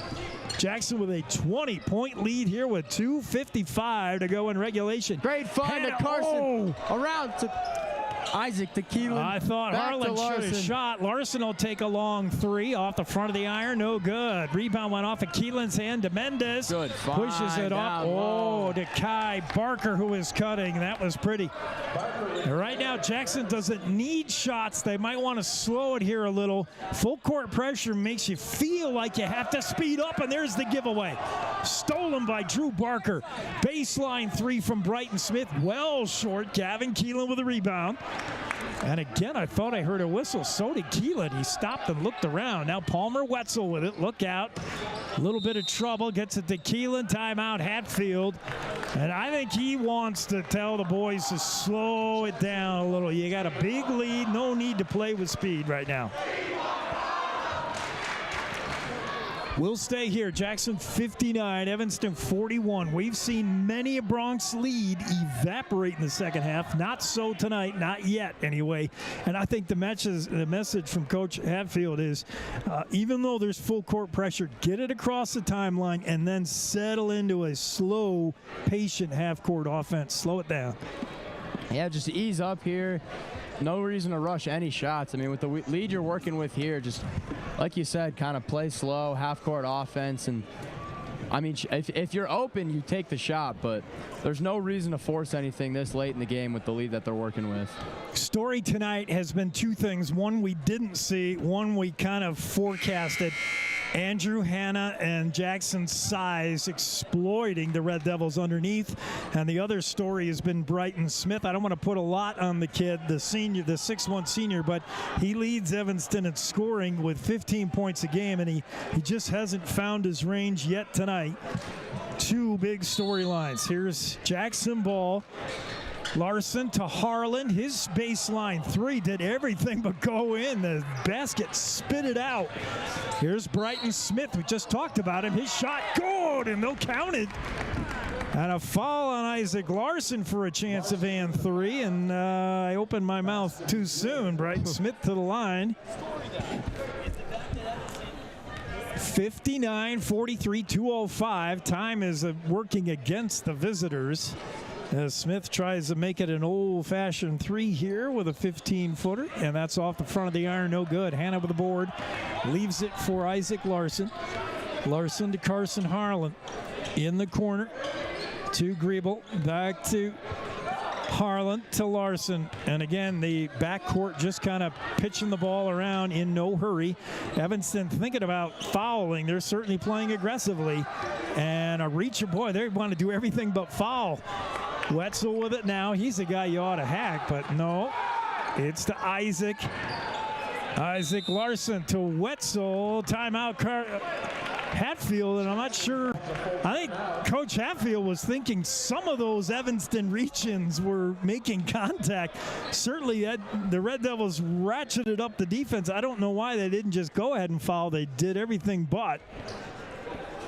Jackson with a 20-point lead here with 2:55 to go in regulation. Great find to Carson. Around to Isaac to Keelan. I thought Harlan should have shot. Larson will take a long three off the front of the iron. No good. Rebound went off of Keelan's hand to Mendez. Good pushes it up. Oh, to Kai Barker, who is cutting. That was pretty. Right now, Jackson doesn't need shots. They might want to slow it here a little. Full court pressure makes you feel like you have to speed up, and there's the giveaway. Stolen by Drew Barker. Baseline three from Brighton Smith. Well short. Gavin Keelan with a rebound. And again, I thought I heard a whistle. So did Keelan. He stopped and looked around. Now Palmer Wetzel with it. Look out. A little bit of trouble. Gets it to Keelan. Timeout Hatfield. And I think he wants to tell the boys to slow it down a little. You got a big lead. No need to play with speed right now. We'll stay here. Jackson 59, Evanston 41. We've seen many a Bronx lead evaporate in the second half. Not so tonight, not yet anyway. And I think the message from Coach Hatfield is, even though there's full court pressure, get it across the timeline and then settle into a slow, patient half-court offense. Slow it down. Yeah, just ease up here. No reason to rush any shots. I mean, with the lead you're working with here, just like you said, kind of play slow, half-court offense. And, I mean, if you're open, you take the shot, but there's no reason to force anything this late in the game with the lead that they're working with. Story tonight has been two things. One we didn't see, one we kind of forecasted. Andrew Hanna and Jackson's size exploiting the Red Devils underneath. And the other story has been Brighton Smith. I don't want to put a lot on the kid, the senior, the 6'1" senior, but he leads Evanston in scoring with 15 points a game, and he just hasn't found his range yet tonight. Two big storylines. Here's Jackson ball. Larson to Harlan. His baseline three did everything but go in. The basket spit it out. Here's Brighton Smith. We just talked about him. His shot good, and they'll count it. And a foul on Isaac Larson for a chance of and three. And I opened my mouth too soon. Brighton Smith to the line. 59-43, 2:05. Time is working against the visitors. As Smith tries to make it an old-fashioned three here with a 15-footer, and that's off the front of the iron, no good. Hanna with the board, leaves it for Isaac Larson. Larson to Carson Harlan in the corner to Griebel, back to Harlan to Larson. And again, the backcourt just kind of pitching the ball around in no hurry. Evanston thinking about fouling. They're certainly playing aggressively. And a reacher, boy, they want to do everything but foul. Wetzel with it now. He's a guy you ought to hack, but no. It's to Isaac. Isaac Larson to Wetzel. Timeout Hatfield, and I'm not sure. I think Coach Hatfield was thinking some of those Evanston reach-ins were making contact. Certainly the Red Devils ratcheted up the defense. I don't know why they didn't just go ahead and foul. They did everything but.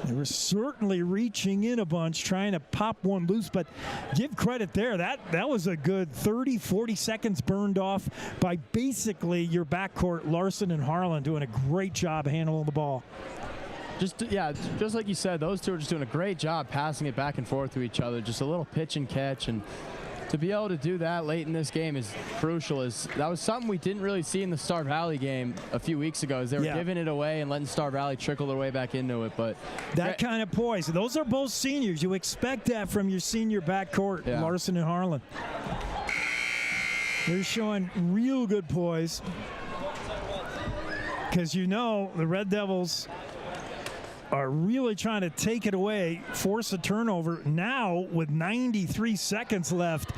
They were certainly reaching in a bunch, trying to pop one loose, but give credit there. That was a good 30, 40 seconds burned off by basically your backcourt, Larson and Harlan, doing a great job handling the ball. Just like you said, those two are just doing a great job passing it back and forth to each other. Just a little pitch and catch, and to be able to do that late in this game is crucial. That was something we didn't really see in the Star Valley game a few weeks ago, as they were giving it away and letting Star Valley trickle their way back into it. But that kind of poise, those are both seniors. You expect that from your senior backcourt, Larson and Harlan. They're showing real good poise, because the Red Devils are really trying to take it away, force a turnover. Now, with 93 seconds left,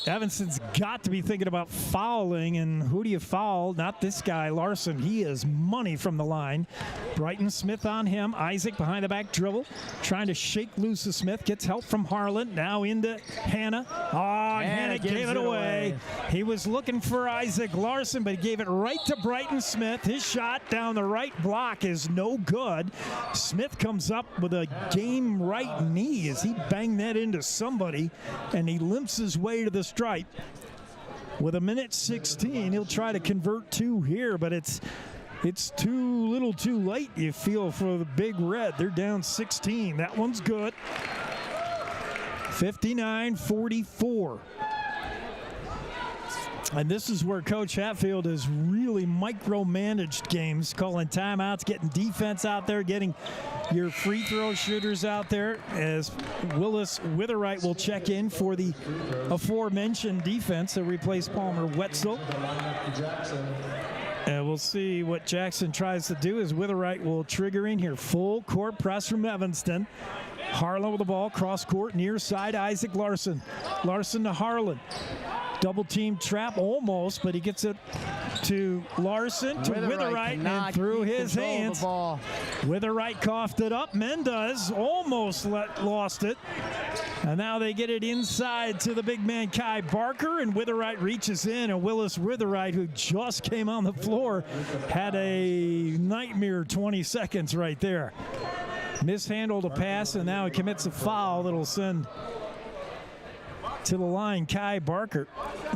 Evanston's got to be thinking about fouling, and who do you foul? Not this guy, Larson. He is money from the line. Brighton Smith on him. Isaac behind the back dribble, trying to shake loose of Smith. Gets help from Harlan. Now into Hannah. Hannah gave it away. He was looking for Isaac Larson, but he gave it right to Brighton Smith. His shot down the right block is no good. Smith comes up with a game right knee as he banged that into somebody, and he limps his way to the stripe. With 1:16, he'll try to convert 2 here, but it's too little too late, you feel, for the Big Red. They're down 16. That one's good. 59-44. And this is where Coach Hatfield has really micromanaged games, calling timeouts, getting defense out there, getting your free throw shooters out there, as Willis Witherite will check in for the aforementioned defense to replace Palmer Wetzel. And we'll see what Jackson tries to do as Witherite will trigger in here. Full court press from Evanston. Harlan with the ball, cross court, near side, Isaac Larson. Larson to Harlan. Double team trap almost, but he gets it to Larson, to Witherite, and through his hands. Witherite coughed it up. Mendez almost lost it. And now they get it inside to the big man Kai Barker, and Witherite reaches in, and Willis Witherite, who just came on the floor, had a nightmare 20 seconds right there. Mishandled a pass, and now he commits a foul that'll send to the line Kai Barker.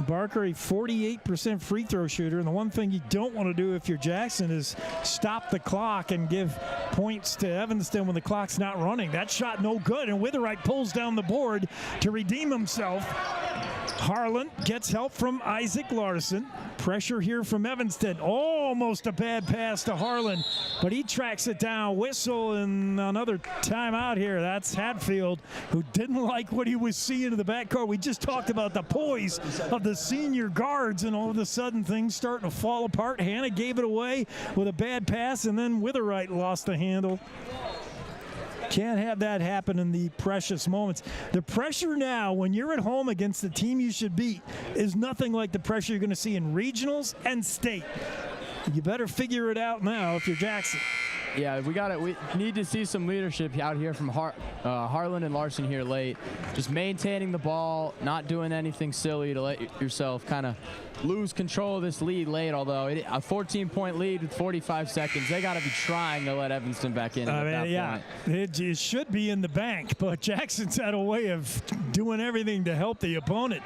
Barker, a 48% free throw shooter, and the one thing you don't want to do if you're Jackson is stop the clock and give points to Evanston when the clock's not running. That shot no good, and Witherite pulls down the board to redeem himself. Harlan gets help from Isaac Larson. Pressure here from Evanston. Almost a bad pass to Harlan, but he tracks it down. Whistle and another timeout here. That's Hatfield, who didn't like what he was seeing in the backcourt. We just talked about the poise of the senior guards, and all of a sudden things starting to fall apart. Hannah gave it away with a bad pass, and then Witherite lost the handle. Can't have that happen in the precious moments. The pressure now, when you're at home against the team you should beat, is nothing like the pressure you're going to see in regionals and state. You better figure it out now if you're Jackson. Yeah, we need to see some leadership out here from Harlan and Larson here late. Just maintaining the ball, not doing anything silly to let yourself kind of lose control of this lead late, although a 14-point lead with 45 seconds. They got to be trying to let Evanston back in at that point. It should be in the bank, but Jackson's had a way of doing everything to help the opponent.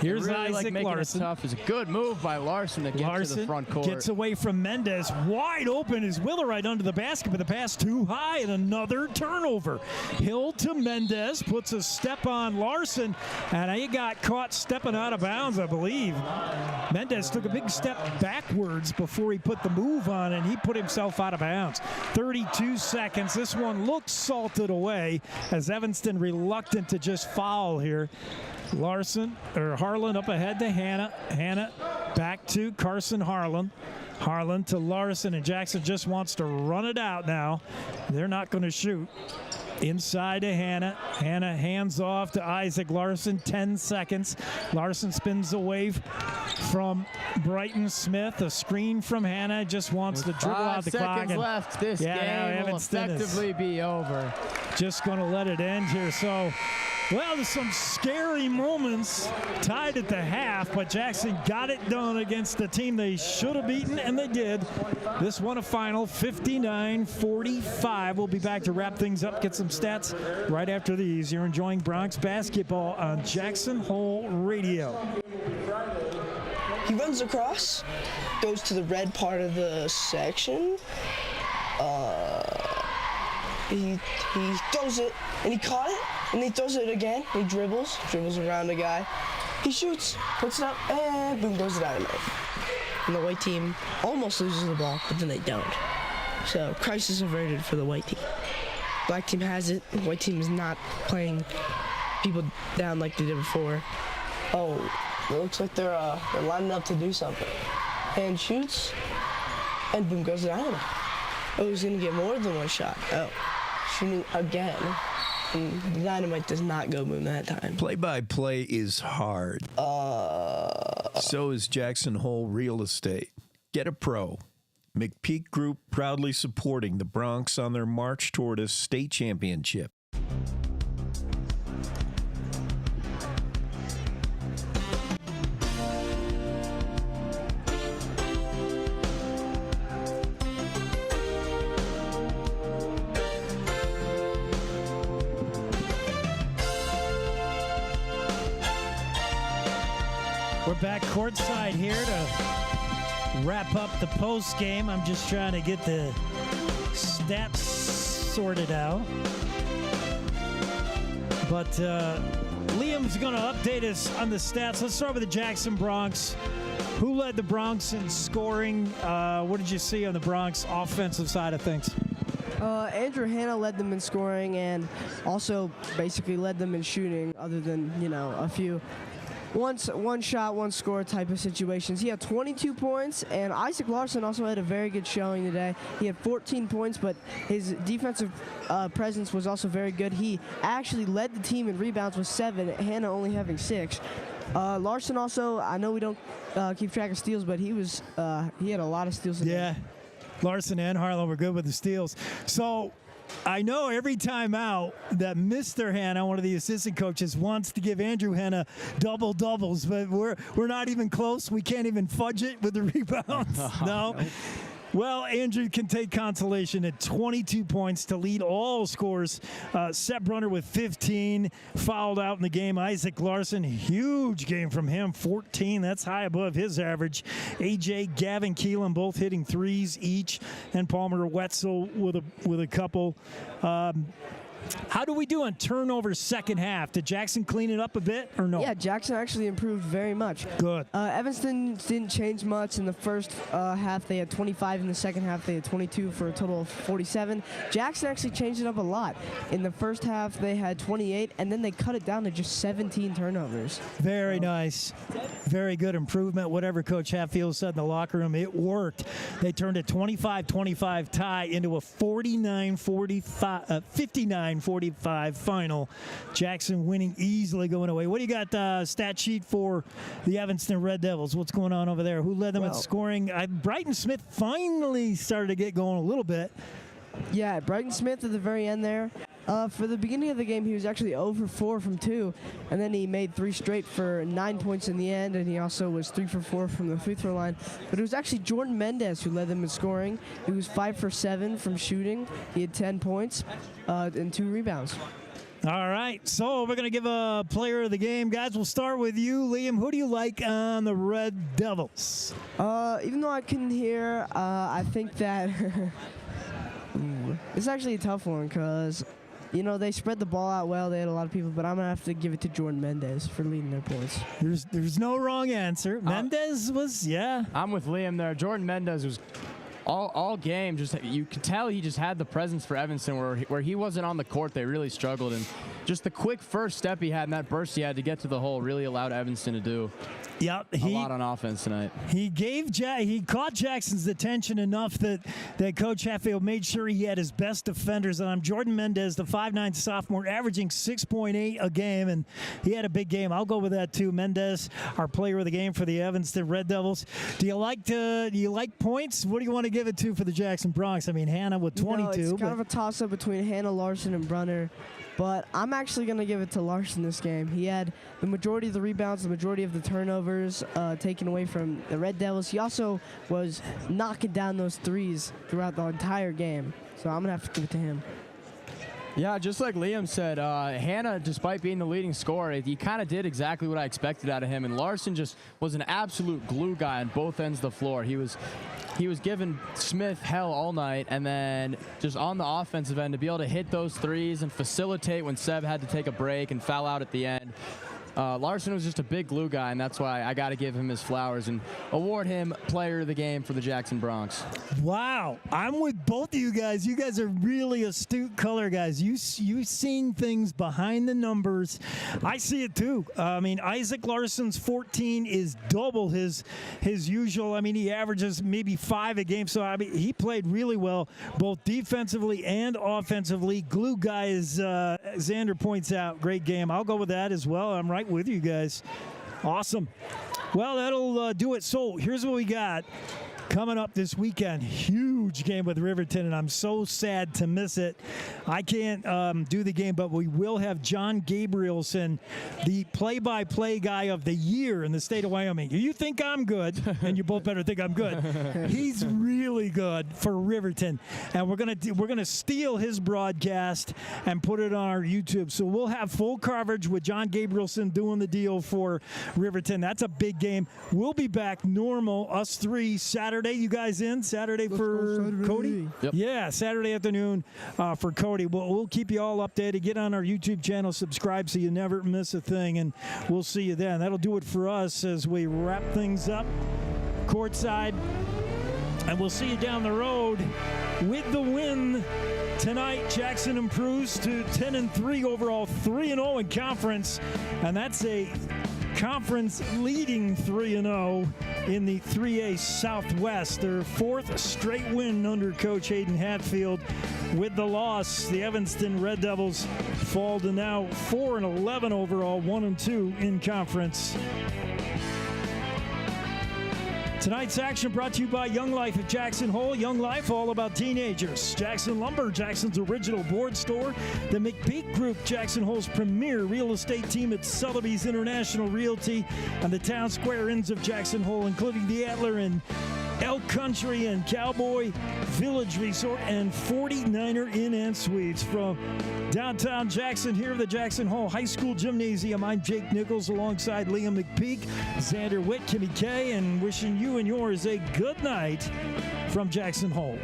Here's really Isaac Larson. It tough. It's a good move by Larson to get to the front court. Gets away from Mendez. Wide open is Witherite under the basket, but the pass too high, and another turnover. Hill to Mendez, puts a step on Larson, and he got caught stepping out of bounds, I believe. Mendez took a big step backwards before he put the move on, and he put himself out of bounds. 32 seconds. This one looks salted away as Evanston reluctant to just foul here. Harlan up ahead to Hannah. Hannah back to Carson Harlan. Harlan to Larson, and Jackson just wants to run it out now. They're not going to shoot. Inside to Hannah. Hannah hands off to Isaac Larson. 10 seconds. Larson spins away from Brighton Smith. A screen from Hannah. Just wants to dribble out the clock. 5 seconds left. This game will effectively be over. Just going to let it end here. So Well, there's some scary moments tied at the half, but Jackson got it done against the team they should have beaten, and they did. This one a final 59-45. We'll be back to wrap things up, get some stats right after these. You're enjoying Bronx basketball on Jackson Hole Radio. He runs across, goes to the red part of the section. He throws it, and he caught it, and he throws it again. He dribbles around the guy. He shoots, puts it up, and boom goes the dynamite. And the white team almost loses the ball, but then they don't. So crisis averted for the white team. Black team has it. The white team is not playing people down like they did before. Oh, it looks like they're lining up to do something. And shoots, and boom goes the dynamite. Oh, he's gonna get more than one shot. Oh, shooting again. And the dynamite does not go boom that time. Play-by-play is hard. So is Jackson Hole Real Estate. Get a pro. McPeak Group proudly supporting the Bronx on their march toward a state championship. We're back courtside here to wrap up the post game. I'm just trying to get the stats sorted out. But Liam's going to update us on the stats. Let's start with the Jackson Bronx. Who led the Bronx in scoring? What did you see on the Bronx offensive side of things? Andrew Hanna led them in scoring and also basically led them in shooting, other than, a few one shot, one score type of situations. He had 22 points, and Isaac Larson also had a very good showing today. He had 14 points, but his defensive presence was also very good. He actually led the team in rebounds with 7, Hanna only having 6. Larson also, I know we don't keep track of steals, but he had a lot of steals today. Yeah, Larson and Harlow were good with the steals. So I know every time out that Mr. Hanna, one of the assistant coaches, wants to give Andrew Hanna double-doubles, but we're not even close. We can't even fudge it with the rebounds. No. Well, Andrew can take consolation at 22 points to lead all scores. Seth Brunner with 15, fouled out in the game. Isaac Larson, huge game from him, 14. That's high above his average. AJ, Gavin Keelan, both hitting threes each, and Palmer Wetzel with a couple. How do we do on turnovers second half? Did Jackson clean it up a bit or no? Yeah, Jackson actually improved very much. Good. Evanston didn't change much in the first half. They had 25. In the second half, they had 22 for a total of 47. Jackson actually changed it up a lot. In the first half, they had 28, and then they cut it down to just 17 turnovers. Very nice. Very good improvement. Whatever Coach Hatfield said in the locker room, it worked. They turned a 25-25 tie into a 59-45 final. Jackson winning easily going away. What do you got stat sheet for the Evanston Red Devils? What's going on over there? Who led them in scoring? Brighton Smith finally started to get going a little bit. Yeah, Brighton Smith at the very end there. For the beginning of the game, he was actually 0 for 4 from 2, and then he made 3 straight for 9 points in the end, and he also was 3 for 4 from the free throw line. But it was actually Jordan Mendez who led them in scoring. He was 5 for 7 from shooting. He had 10 points and 2 rebounds. All right, so we're going to give a player of the game. Guys, we'll start with you, Liam. Who do you like on the Red Devils? Even though I couldn't hear, I think that it's actually a tough one because they spread the ball out well. They had a lot of people, but I'm going to have to give it to Jordan Mendez for leading their points. There's no wrong answer. Mendez was, yeah. I'm with Liam there. Jordan Mendez was all game. You could tell he just had the presence for Evanston where he wasn't on the court. They really struggled. And just the quick first step he had and that burst he had to get to the hole really allowed Evanston to do a lot on offense tonight. He caught Jackson's attention enough that Coach Hatfield made sure he had his best defenders on him. Jordan Mendez, the 5'9" sophomore, averaging 6.8 a game, and he had a big game. I'll go with that too. Mendez, our player of the game for the Evanston Red Devils. Do you like points? What do you want to give give it to for the Jackson Bronx? I mean, Hannah with 22. It's kind of a toss-up between Hannah, Larson, and Brunner. But I'm actually going to give it to Larson this game. He had the majority of the rebounds, the majority of the turnovers taken away from the Red Devils. He also was knocking down those threes throughout the entire game. So I'm going to have to give it to him. Yeah, just like Liam said, Hannah, despite being the leading scorer, he kind of did exactly what I expected out of him. And Larson just was an absolute glue guy on both ends of the floor. He was giving Smith hell all night, and then just on the offensive end to be able to hit those threes and facilitate when Seb had to take a break and foul out at the end. Larson was just a big glue guy, and that's why I got to give him his flowers and award him player of the game for the Jackson Bronx. Wow. I'm with both of you guys. You guys are really astute color guys. You seeing things behind the numbers. I see it too. I mean, Isaac Larson's 14 is double his usual. I mean, he averages maybe 5 a game. So, I mean, he played really well, both defensively and offensively. Glue guy, as Xander points out, great game. I'll go with that as well. I'm right with you guys. Awesome. Well, that'll do it. So here's what we got coming up this weekend. Huge game with Riverton, and I'm so sad to miss it. I can't do the game, but we will have John Gabrielson, the play-by-play guy of the year in the state of Wyoming. You think I'm good, and you both better think I'm good. He's really good for Riverton, and we're gonna steal his broadcast and put it on our YouTube. So we'll have full coverage with John Gabrielson doing the deal for Riverton. That's a big game. We'll be back normal, us three, Saturday. You guys in? Saturday for Cody? Yep. Yeah, Saturday afternoon for Cody. We'll keep you all updated. Get on our YouTube channel, subscribe so you never miss a thing, and we'll see you then. That'll do it for us as we wrap things up courtside. And we'll see you down the road with the win tonight. Jackson improves to 10-3 overall, 3-0 in conference, and that's a conference leading 3-0 in the 3A Southwest. Their 4th straight win under Coach Hayden Hatfield. With the loss, the Evanston Red Devils fall to now 4-11 overall, 1-2 in conference. Tonight's action brought to you by Young Life at Jackson Hole. Young Life, all about teenagers. Jackson Lumber, Jackson's original board store. The McPeak Group, Jackson Hole's premier real estate team at Sotheby's International Realty. And the town square inns of Jackson Hole, including the Antler and Elk Country and Cowboy Village Resort and 49er Inn and Suites. From downtown Jackson, here at the Jackson Hole High School Gymnasium, I'm Jake Nichols alongside Liam McPeak, Xander Witt, Kimmy K, and wishing you and yours a good night from Jackson Hole.